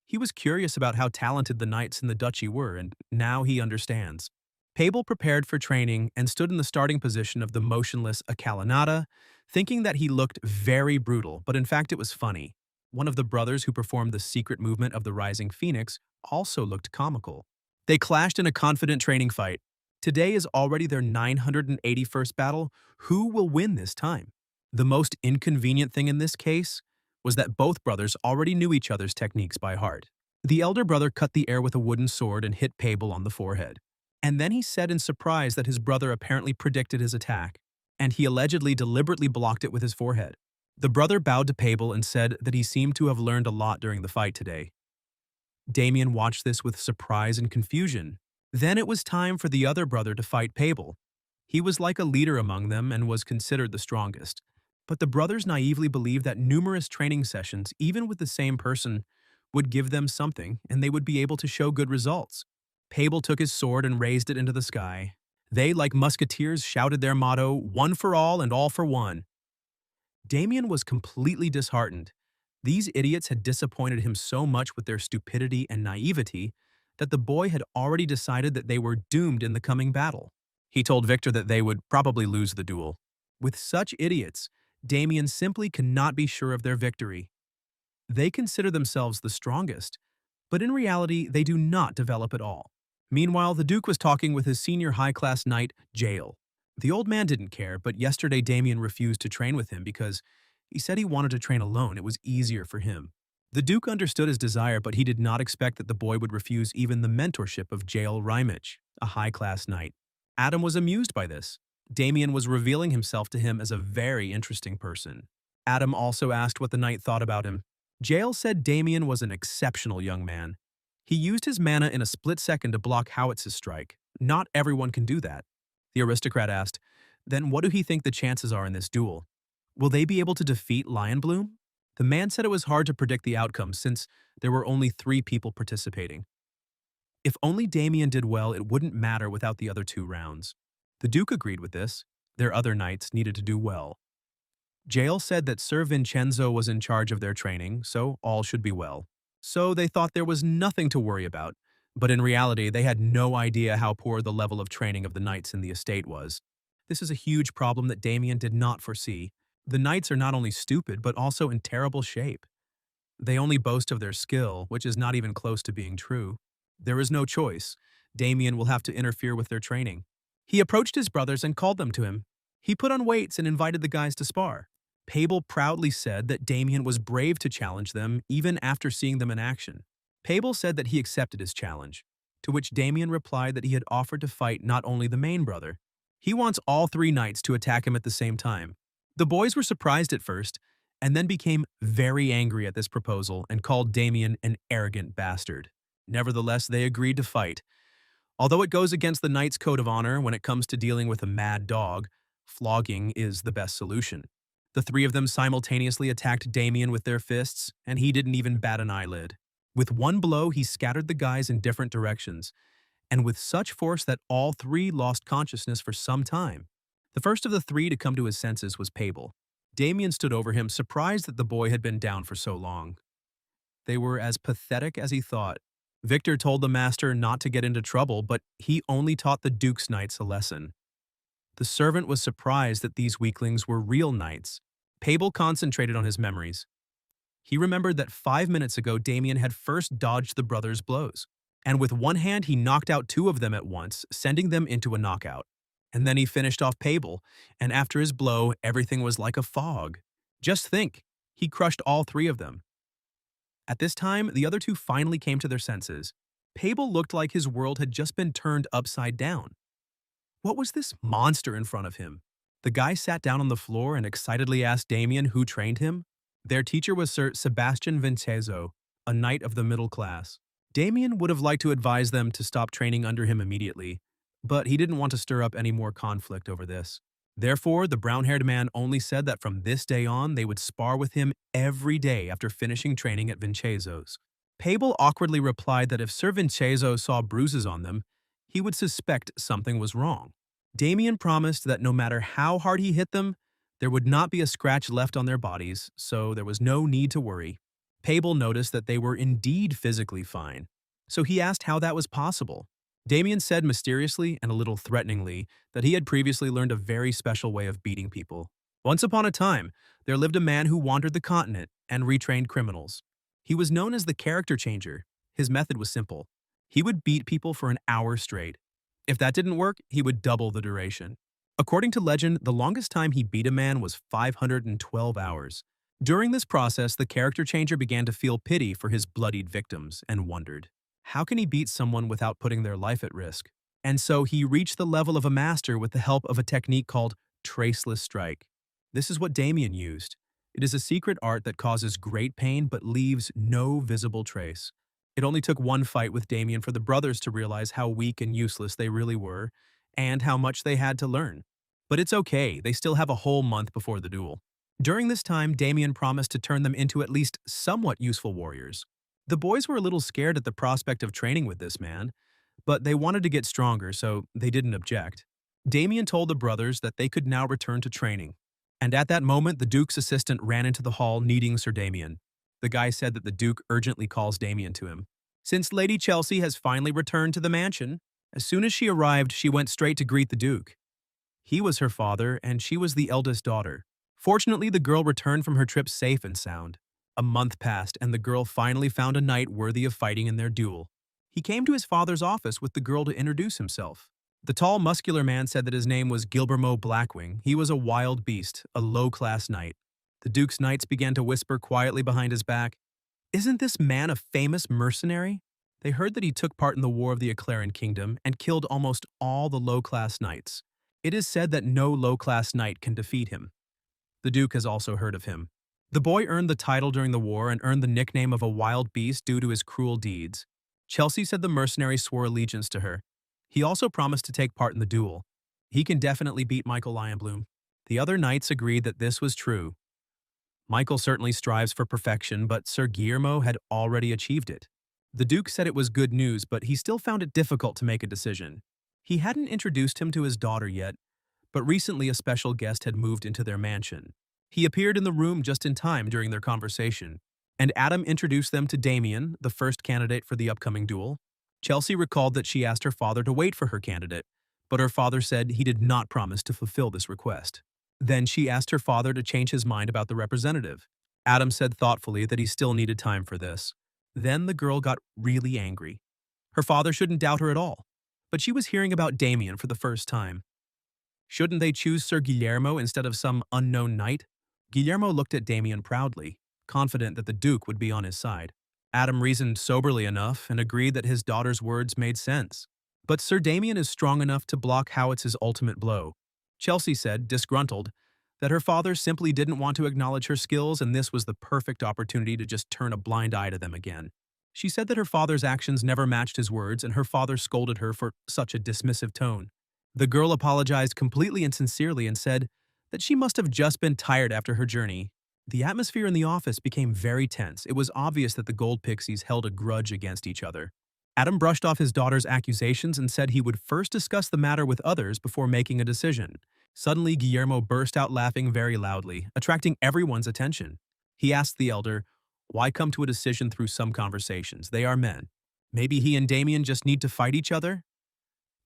Speaker 1: He was curious about how talented the knights in the duchy were, and now he understands. Pabel prepared for training and stood in the starting position of the motionless Acalanata, thinking that he looked very brutal, but in fact it was funny. One of the brothers who performed the secret movement of the Rising Phoenix also looked comical. They clashed in a confident training fight. Today is already their 981st battle. Who will win this time? The most inconvenient thing in this case was that both brothers already knew each other's techniques by heart. The elder brother cut the air with a wooden sword and hit Pabel on the forehead. And then he said in surprise that his brother apparently predicted his attack, and he allegedly deliberately blocked it with his forehead. The brother bowed to Pabel and said that he seemed to have learned a lot during the fight today. Damien watched this with surprise and confusion. Then it was time for the other brother to fight Pabel. He was like a leader among them and was considered the strongest. But the brothers naively believed that numerous training sessions, even with the same person, would give them something and they would be able to show good results. Pabel took his sword and raised it into the sky. They, like musketeers, shouted their motto, "One for all and all for one." Damien was completely disheartened. These idiots had disappointed him so much with their stupidity and naivety that the boy had already decided that they were doomed in the coming battle. He told Victor that they would probably lose the duel. With such idiots, Damien simply cannot be sure of their victory. They consider themselves the strongest, but in reality, they do not develop at all. Meanwhile, the Duke was talking with his senior high-class knight, Jael. The old man didn't care, but yesterday Damien refused to train with him because he said he wanted to train alone. It was easier for him. The Duke understood his desire, but he did not expect that the boy would refuse even the mentorship of Jael Rymich, a high-class knight. Adam was amused by this. Damien was revealing himself to him as a very interesting person. Adam also asked what the knight thought about him. Jael said Damien was an exceptional young man. He used his mana in a split second to block Howitz's strike. Not everyone can do that. The aristocrat asked, "Then what do he think the chances are in this duel? Will they be able to defeat Lionbloom?" The man said it was hard to predict the outcome since there were only 3 people participating. If only Damien did well, it wouldn't matter without the other 2 rounds. The Duke agreed with this. Their other knights needed to do well. Jael said that Sir Vincenzo was in charge of their training, so all should be well. So they thought there was nothing to worry about, but in reality they had no idea how poor the level of training of the knights in the estate was. This is a huge problem that Damien did not foresee. The knights are not only stupid, but also in terrible shape. They only boast of their skill, which is not even close to being true. There is no choice. Damien will have to interfere with their training. He approached his brothers and called them to him. He put on weights and invited the guys to spar. Pabel proudly said that Damien was brave to challenge them even after seeing them in action. Pabel said that he accepted his challenge, to which Damien replied that he had offered to fight not only the main brother. He wants all 3 knights to attack him at the same time. The boys were surprised at first, and then became very angry at this proposal and called Damien an arrogant bastard. Nevertheless, they agreed to fight. Although it goes against the knight's code of honor when it comes to dealing with a mad dog, flogging is the best solution. The 3 of them simultaneously attacked Damien with their fists, and he didn't even bat an eyelid. With one blow, he scattered the guys in different directions, and with such force that all 3 lost consciousness for some time. The first of the 3 to come to his senses was Pabel. Damien stood over him, surprised that the boy had been down for so long. They were as pathetic as he thought. Victor told the master not to get into trouble, but he only taught the Duke's knights a lesson. The servant was surprised that these weaklings were real knights. Pabel concentrated on his memories. He remembered that 5 minutes ago Damien had first dodged the brothers' blows, and with one hand he knocked out two of them at once, sending them into a knockout. And then he finished off Pabel, and after his blow, everything was like a fog. Just think, he crushed all three of them. At this time, the other two finally came to their senses. Pabel looked like his world had just been turned upside down. What was this monster in front of him? The guy sat down on the floor and excitedly asked Damien who trained him. Their teacher was Sir Sebastian Vincenzo, a knight of the middle class. Damien would have liked to advise them to stop training under him immediately, but he didn't want to stir up any more conflict over this. Therefore, the brown-haired man only said that from this day on they would spar with him every day after finishing training at Vincenzo's. Pabel awkwardly replied that if Sir Vincenzo saw bruises on them, he would suspect something was wrong. Damien promised that no matter how hard he hit them, there would not be a scratch left on their bodies, so there was no need to worry. Pabel noticed that they were indeed physically fine, so he asked how that was possible. Damien said mysteriously and a little threateningly that he had previously learned a very special way of beating people. Once upon a time, there lived a man who wandered the continent and retrained criminals. He was known as the character changer. His method was simple. He would beat people for an hour straight. If that didn't work, he would double the duration. According to legend, the longest time he beat a man was 512 hours. During this process, the character changer began to feel pity for his bloodied victims and wondered, how can he beat someone without putting their life at risk? And so he reached the level of a master with the help of a technique called traceless strike. This is what Damien used. It is a secret art that causes great pain but leaves no visible trace. It only took one fight with Damien for the brothers to realize how weak and useless they really were, and how much they had to learn. But it's okay, they still have a whole month before the duel. During this time, Damien promised to turn them into at least somewhat useful warriors. The boys were a little scared at the prospect of training with this man, but they wanted to get stronger, so they didn't object. Damien told the brothers that they could now return to training. And at that moment, the Duke's assistant ran into the hall needing Sir Damien. The guy said that the Duke urgently calls Damien to him. Since Lady Chelsea has finally returned to the mansion, as soon as she arrived, she went straight to greet the Duke. He was her father, and she was the eldest daughter. Fortunately, the girl returned from her trip safe and sound. A month passed, and the girl finally found a knight worthy of fighting in their duel. He came to his father's office with the girl to introduce himself. The tall, muscular man said that his name was Gilbermo Blackwing. He was a wild beast, a low-class knight. The Duke's knights began to whisper quietly behind his back, "Isn't this man a famous mercenary?" They heard that he took part in the War of the Eclairan Kingdom and killed almost all the low-class knights. It is said that no low-class knight can defeat him. The Duke has also heard of him. The boy earned the title during the war and earned the nickname of a wild beast due to his cruel deeds. Chelsea said the mercenary swore allegiance to her. He also promised to take part in the duel. He can definitely beat Michael Lionbloom. The other knights agreed that this was true. Michael certainly strives for perfection, but Sir Guillermo had already achieved it. The Duke said it was good news, but he still found it difficult to make a decision. He hadn't introduced him to his daughter yet, but recently a special guest had moved into their mansion. He appeared in the room just in time during their conversation, and Adam introduced them to Damien, the first candidate for the upcoming duel. Chelsea recalled that she asked her father to wait for her candidate, but her father said he did not promise to fulfill this request. Then she asked her father to change his mind about the representative. Adam said thoughtfully that he still needed time for this. Then the girl got really angry. Her father shouldn't doubt her at all, but she was hearing about Damien for the first time. Shouldn't they choose Sir Guillermo instead of some unknown knight? Guillermo looked at Damien proudly, confident that the Duke would be on his side. Adam reasoned soberly enough and agreed that his daughter's words made sense. But Sir Damien is strong enough to block Howitz's ultimate blow. Chelsea said, disgruntled, that her father simply didn't want to acknowledge her skills and this was the perfect opportunity to just turn a blind eye to them again. She said that her father's actions never matched his words and her father scolded her for such a dismissive tone. The girl apologized completely and sincerely and said that she must have just been tired after her journey. The atmosphere in the office became very tense. It was obvious that the Gold Pixies held a grudge against each other. Adam brushed off his daughter's accusations and said he would first discuss the matter with others before making a decision. Suddenly, Guillermo burst out laughing very loudly, attracting everyone's attention. He asked the elder, "Why come to a decision through some conversations? They are men. Maybe he and Damien just need to fight each other?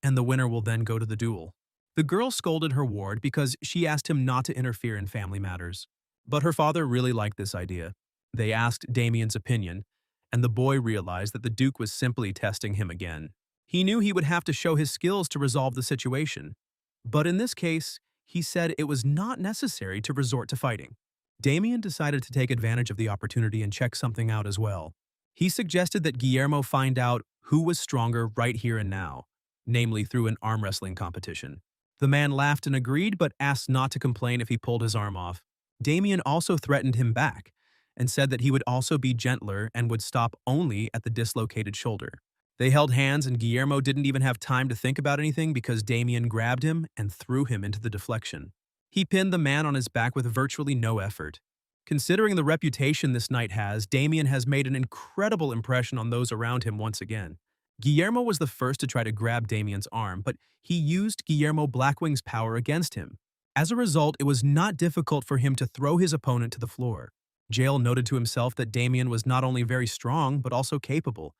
Speaker 1: And the winner will then go to the duel." The girl scolded her ward because she asked him not to interfere in family matters. But her father really liked this idea. They asked Damien's opinion, and the boy realized that the Duke was simply testing him again. He knew he would have to show his skills to resolve the situation. But in this case, he said it was not necessary to resort to fighting. Damien decided to take advantage of the opportunity and check something out as well. He suggested that Guillermo find out who was stronger right here and now, namely through an arm wrestling competition. The man laughed and agreed, but asked not to complain if he pulled his arm off. Damien also threatened him back and said that he would also be gentler and would stop only at the dislocated shoulder. They held hands, and Guillermo didn't even have time to think about anything because Damien grabbed him and threw him into the deflection. He pinned the man on his back with virtually no effort. Considering the reputation this knight has, Damien has made an incredible impression on those around him once again. Guillermo was the first to try to grab Damien's arm, but he used Guillermo Blackwing's power against him. As a result, it was not difficult for him to throw his opponent to the floor. Jael noted to himself that Damien was not only very strong, but also capable.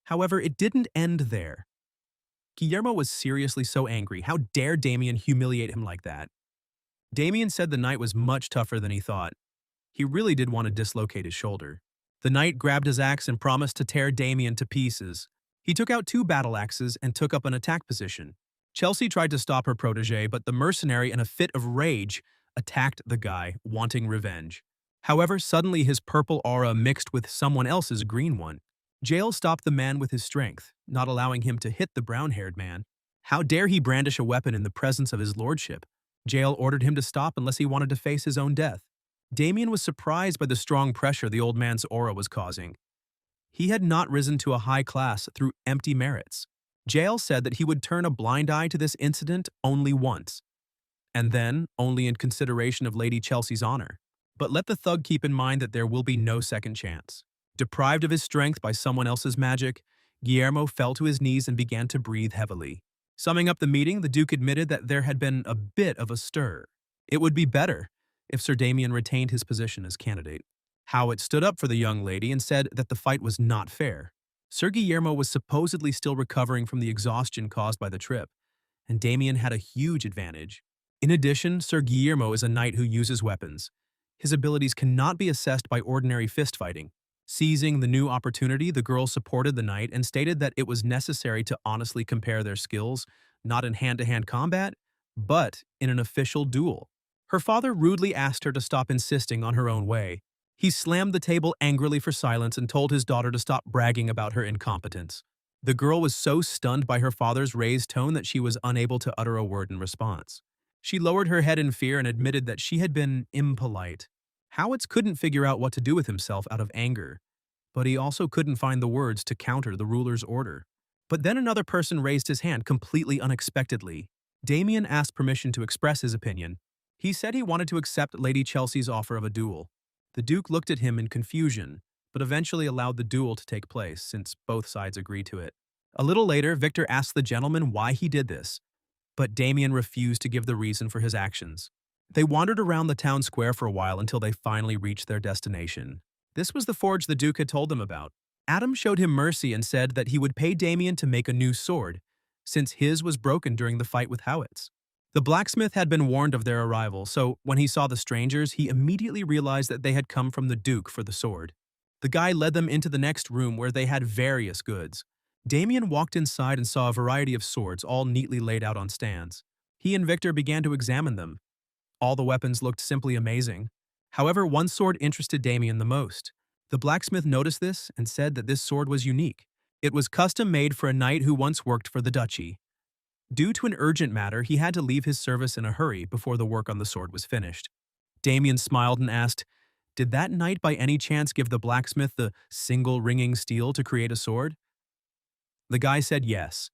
Speaker 1: However, it didn't end there. Guillermo was seriously so angry. How dare Damien humiliate him like that? Damien said the knight was much tougher than he thought. He really did want to dislocate his shoulder. The knight grabbed his axe and promised to tear Damien to pieces. He took out 2 battle axes and took up an attack position. Chelsea tried to stop her protege, but the mercenary, in a fit of rage, attacked the guy, wanting revenge. However, suddenly his purple aura mixed with someone else's green one. Jael stopped the man with his strength, not allowing him to hit the brown-haired man. How dare he brandish a weapon in the presence of his lordship? Jael ordered him to stop unless he wanted to face his own death. Damien was surprised by the strong pressure the old man's aura was causing. He had not risen to a high class through empty merits. Jael said that he would turn a blind eye to this incident only once, and then only in consideration of Lady Chelsea's honor. But let the thug keep in mind that there will be no second chance. Deprived of his strength by someone else's magic, Guillermo fell to his knees and began to breathe heavily. Summing up the meeting, the Duke admitted that there had been a bit of a stir. It would be better if Sir Damien retained his position as candidate. Howard stood up for the young lady and said that the fight was not fair. Sir Guillermo was supposedly still recovering from the exhaustion caused by the trip, and Damien had a huge advantage. In addition, Sir Guillermo is a knight who uses weapons. His abilities cannot be assessed by ordinary fist-fighting. Seizing the new opportunity, the girl supported the knight and stated that it was necessary to honestly compare their skills, not in hand-to-hand combat, but in an official duel. Her father rudely asked her to stop insisting on her own way. He slammed the table angrily for silence and told his daughter to stop bragging about her incompetence. The girl was so stunned by her father's raised tone that she was unable to utter a word in response. She lowered her head in fear and admitted that she had been impolite. Howitz couldn't figure out what to do with himself out of anger, but he also couldn't find the words to counter the ruler's order. But then another person raised his hand completely unexpectedly. Damien asked permission to express his opinion. He said he wanted to accept Lady Chelsea's offer of a duel. The Duke looked at him in confusion, but eventually allowed the duel to take place since both sides agreed to it. A little later, Victor asked the gentleman why he did this, but Damien refused to give the reason for his actions. They wandered around the town square for a while until they finally reached their destination. This was the forge the Duke had told them about. Adam showed him mercy and said that he would pay Damien to make a new sword, since his was broken during the fight with Howitz. The blacksmith had been warned of their arrival, so when he saw the strangers, he immediately realized that they had come from the Duke for the sword. The guy led them into the next room where they had various goods. Damien walked inside and saw a variety of swords all neatly laid out on stands. He and Victor began to examine them. All the weapons looked simply amazing. However, one sword interested Damien the most. The blacksmith noticed this and said that this sword was unique. It was custom made for a knight who once worked for the duchy. Due to an urgent matter, he had to leave his service in a hurry before the work on the sword was finished. Damien smiled and asked, "Did that knight by any chance give the blacksmith the single ringing steel to create a sword?" The guy said yes.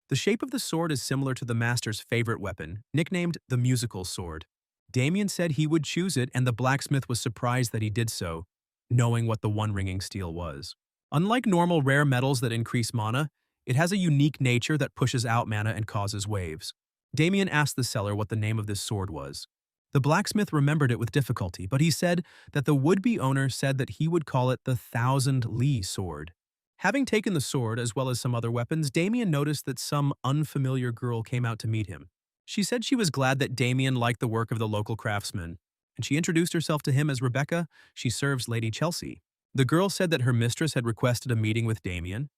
Speaker 1: The shape of the sword is similar to the master's favorite weapon, nicknamed the musical sword. Damien said he would choose it, and the blacksmith was surprised that he did so, knowing what the one-ringing steel was. Unlike normal rare metals that increase mana, it has a unique nature that pushes out mana and causes waves. Damien asked the seller what the name of this sword was. The blacksmith remembered it with difficulty, but he said that the would-be owner said that he would call it the 1,000-li sword. Having taken the sword, as well as some other weapons, Damien noticed that some unfamiliar girl came out to meet him. She said she was glad that Damien liked the work of the local craftsman, and she introduced herself to him as Rebecca. She serves Lady Chelsea. The girl said that her mistress had requested a meeting with Damien.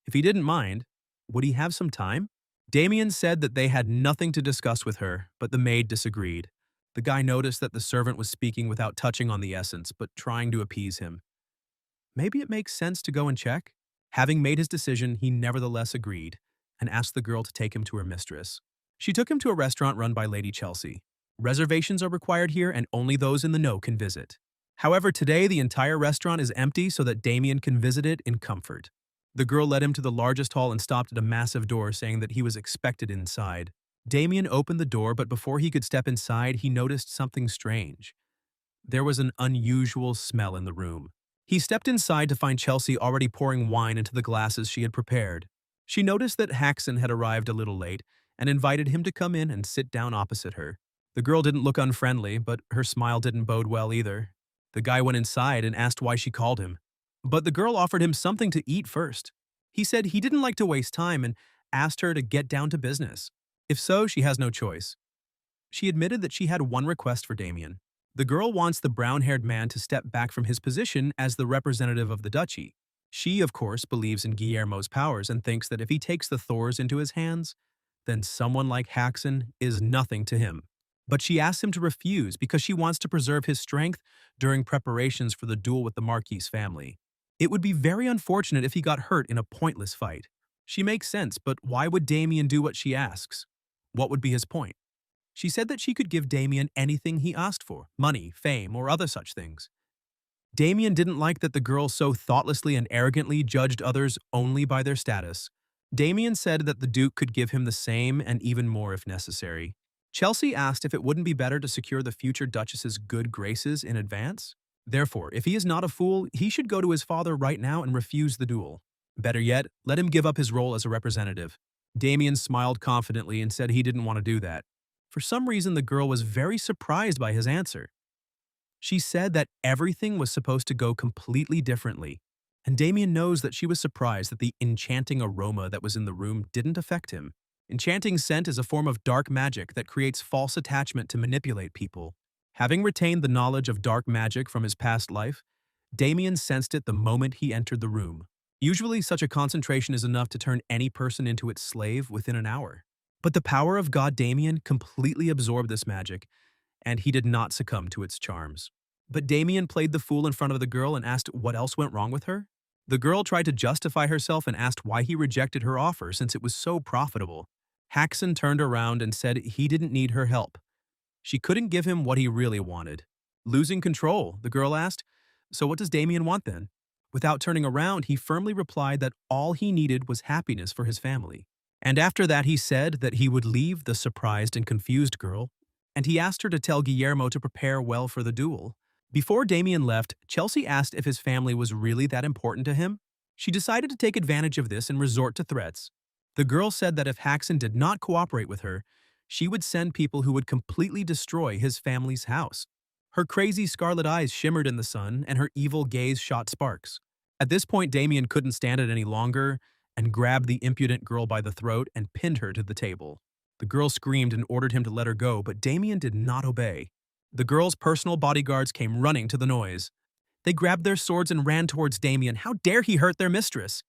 Speaker 1: If he didn't mind, would he have some time? Damien said that they had nothing to discuss with her, but the maid disagreed. The guy noticed that the servant was speaking without touching on the essence, but trying to appease him. Maybe it makes sense to go and check. Having made his decision, he nevertheless agreed and asked the girl to take him to her mistress. She took him to a restaurant run by Lady Chelsea. Reservations are required here and only those in the know can visit. However, today the entire restaurant is empty so that Damien can visit it in comfort. The girl led him to the largest hall and stopped at a massive door, saying that he was expected inside. Damien opened the door, but before he could step inside, he noticed something strange. There was an unusual smell in the room. He stepped inside to find Chelsea already pouring wine into the glasses she had prepared. She noticed that Haxon had arrived a little late and invited him to come in and sit down opposite her. The girl didn't look unfriendly, but her smile didn't bode well either. The guy went inside and asked why she called him. But the girl offered him something to eat first. He said he didn't like to waste time and asked her to get down to business. If so, she has no choice. She admitted that she had one request for Damien. The girl wants the brown-haired man to step back from his position as the representative of the duchy. She, of course, believes in Guillermo's powers and thinks that if he takes the Thors into his hands, then someone like Haxon is nothing to him. But she asks him to refuse because she wants to preserve his strength during preparations for the duel with the Marquis' family. It would be very unfortunate if he got hurt in a pointless fight. She makes sense, but why would Damien do what she asks? What would be his point? She said that she could give Damien anything he asked for, money, fame, or other such things. Damien didn't like that the girl so thoughtlessly and arrogantly judged others only by their status. Damien said that the Duke could give him the same and even more if necessary. Chelsea asked if it wouldn't be better to secure the future Duchess's good graces in advance. Therefore, if he is not a fool, he should go to his father right now and refuse the duel. Better yet, let him give up his role as a representative. Damien smiled confidently and said he didn't want to do that. For some reason, the girl was very surprised by his answer. She said that everything was supposed to go completely differently, and Damien knows that she was surprised that the enchanting aroma that was in the room didn't affect him. Enchanting scent is a form of dark magic that creates false attachment to manipulate people. Having retained the knowledge of dark magic from his past life, Damien sensed it the moment he entered the room. Usually, such a concentration is enough to turn any person into its slave within an hour. But the power of God Damien completely absorbed this magic, and he did not succumb to its charms. But Damien played the fool in front of the girl and asked what else went wrong with her. The girl tried to justify herself and asked why he rejected her offer since it was so profitable. Haxon turned around and said he didn't need her help. She couldn't give him what he really wanted. Losing control, the girl asked. So what does Damien want then? Without turning around, he firmly replied that all he needed was happiness for his family. And after that, he said that he would leave the surprised and confused girl, and he asked her to tell Guillermo to prepare well for the duel. Before Damien left, Chelsea asked if his family was really that important to him. She decided to take advantage of this and resort to threats. The girl said that if Haxon did not cooperate with her, she would send people who would completely destroy his family's house. Her crazy scarlet eyes shimmered in the sun, and her evil gaze shot sparks. At this point, Damien couldn't stand it any longer and grabbed the impudent girl by the throat and pinned her to the table. The girl screamed and ordered him to let her go, but Damien did not obey. The girl's personal bodyguards came running to the noise. They grabbed their swords and ran towards Damien. How dare he hurt their mistress?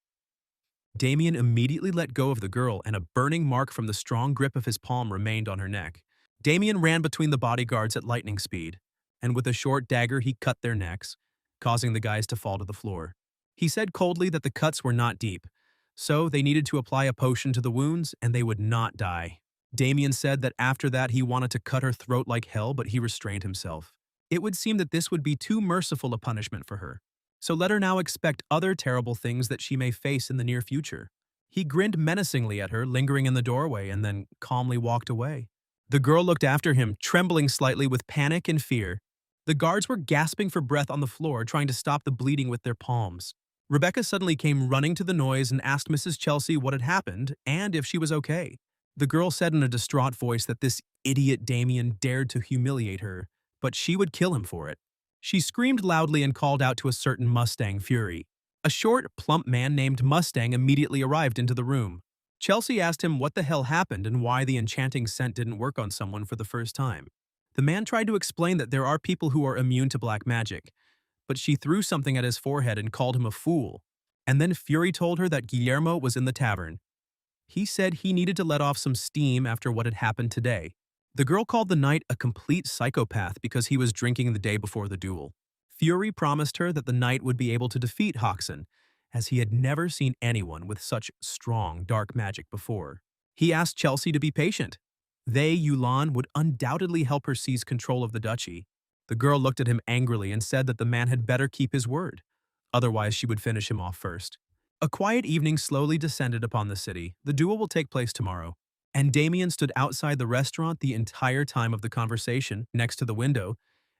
Speaker 1: Damien immediately let go of the girl, and a burning mark from the strong grip of his palm remained on her neck. Damien ran between the bodyguards at lightning speed, and with a short dagger he cut their necks, causing the guys to fall to the floor. He said coldly that the cuts were not deep, so they needed to apply a potion to the wounds and they would not die. Damien said that after that he wanted to cut her throat like hell, but he restrained himself. It would seem that this would be too merciful a punishment for her. So let her now expect other terrible things that she may face in the near future. He grinned menacingly at her, lingering in the doorway, and then calmly walked away. The girl looked after him, trembling slightly with panic and fear. The guards were gasping for breath on the floor, trying to stop the bleeding with their palms. Rebecca suddenly came running to the noise and asked Mrs. Chelsea what had happened and if she was okay. The girl said in a distraught voice that this idiot Damien dared to humiliate her, but she would kill him for it. She screamed loudly and called out to a certain Mustang Fury. A short, plump man named Mustang immediately arrived into the room. Chelsea asked him what the hell happened and why the enchanting scent didn't work on someone for the first time. The man tried to explain that there are people who are immune to black magic, but she threw something at his forehead and called him a fool. And then Fury told her that Guillermo was in the tavern. He said he needed to let off some steam after what had happened today. The girl called the knight a complete psychopath because he was drinking the day before the duel. Fury promised her that the knight would be able to defeat Hoxton, as he had never seen anyone with such strong dark magic before. He asked Chelsea to be patient. They, Yulan, would undoubtedly help her seize control of the duchy. The girl looked at him angrily and said that the man had better keep his word. Otherwise, she would finish him off first. A quiet evening slowly descended upon the city. The duel will take place tomorrow. And Damien stood outside the restaurant the entire time of the conversation, next to the window,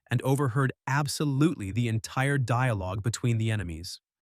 Speaker 1: and overheard absolutely the entire dialogue between the enemies.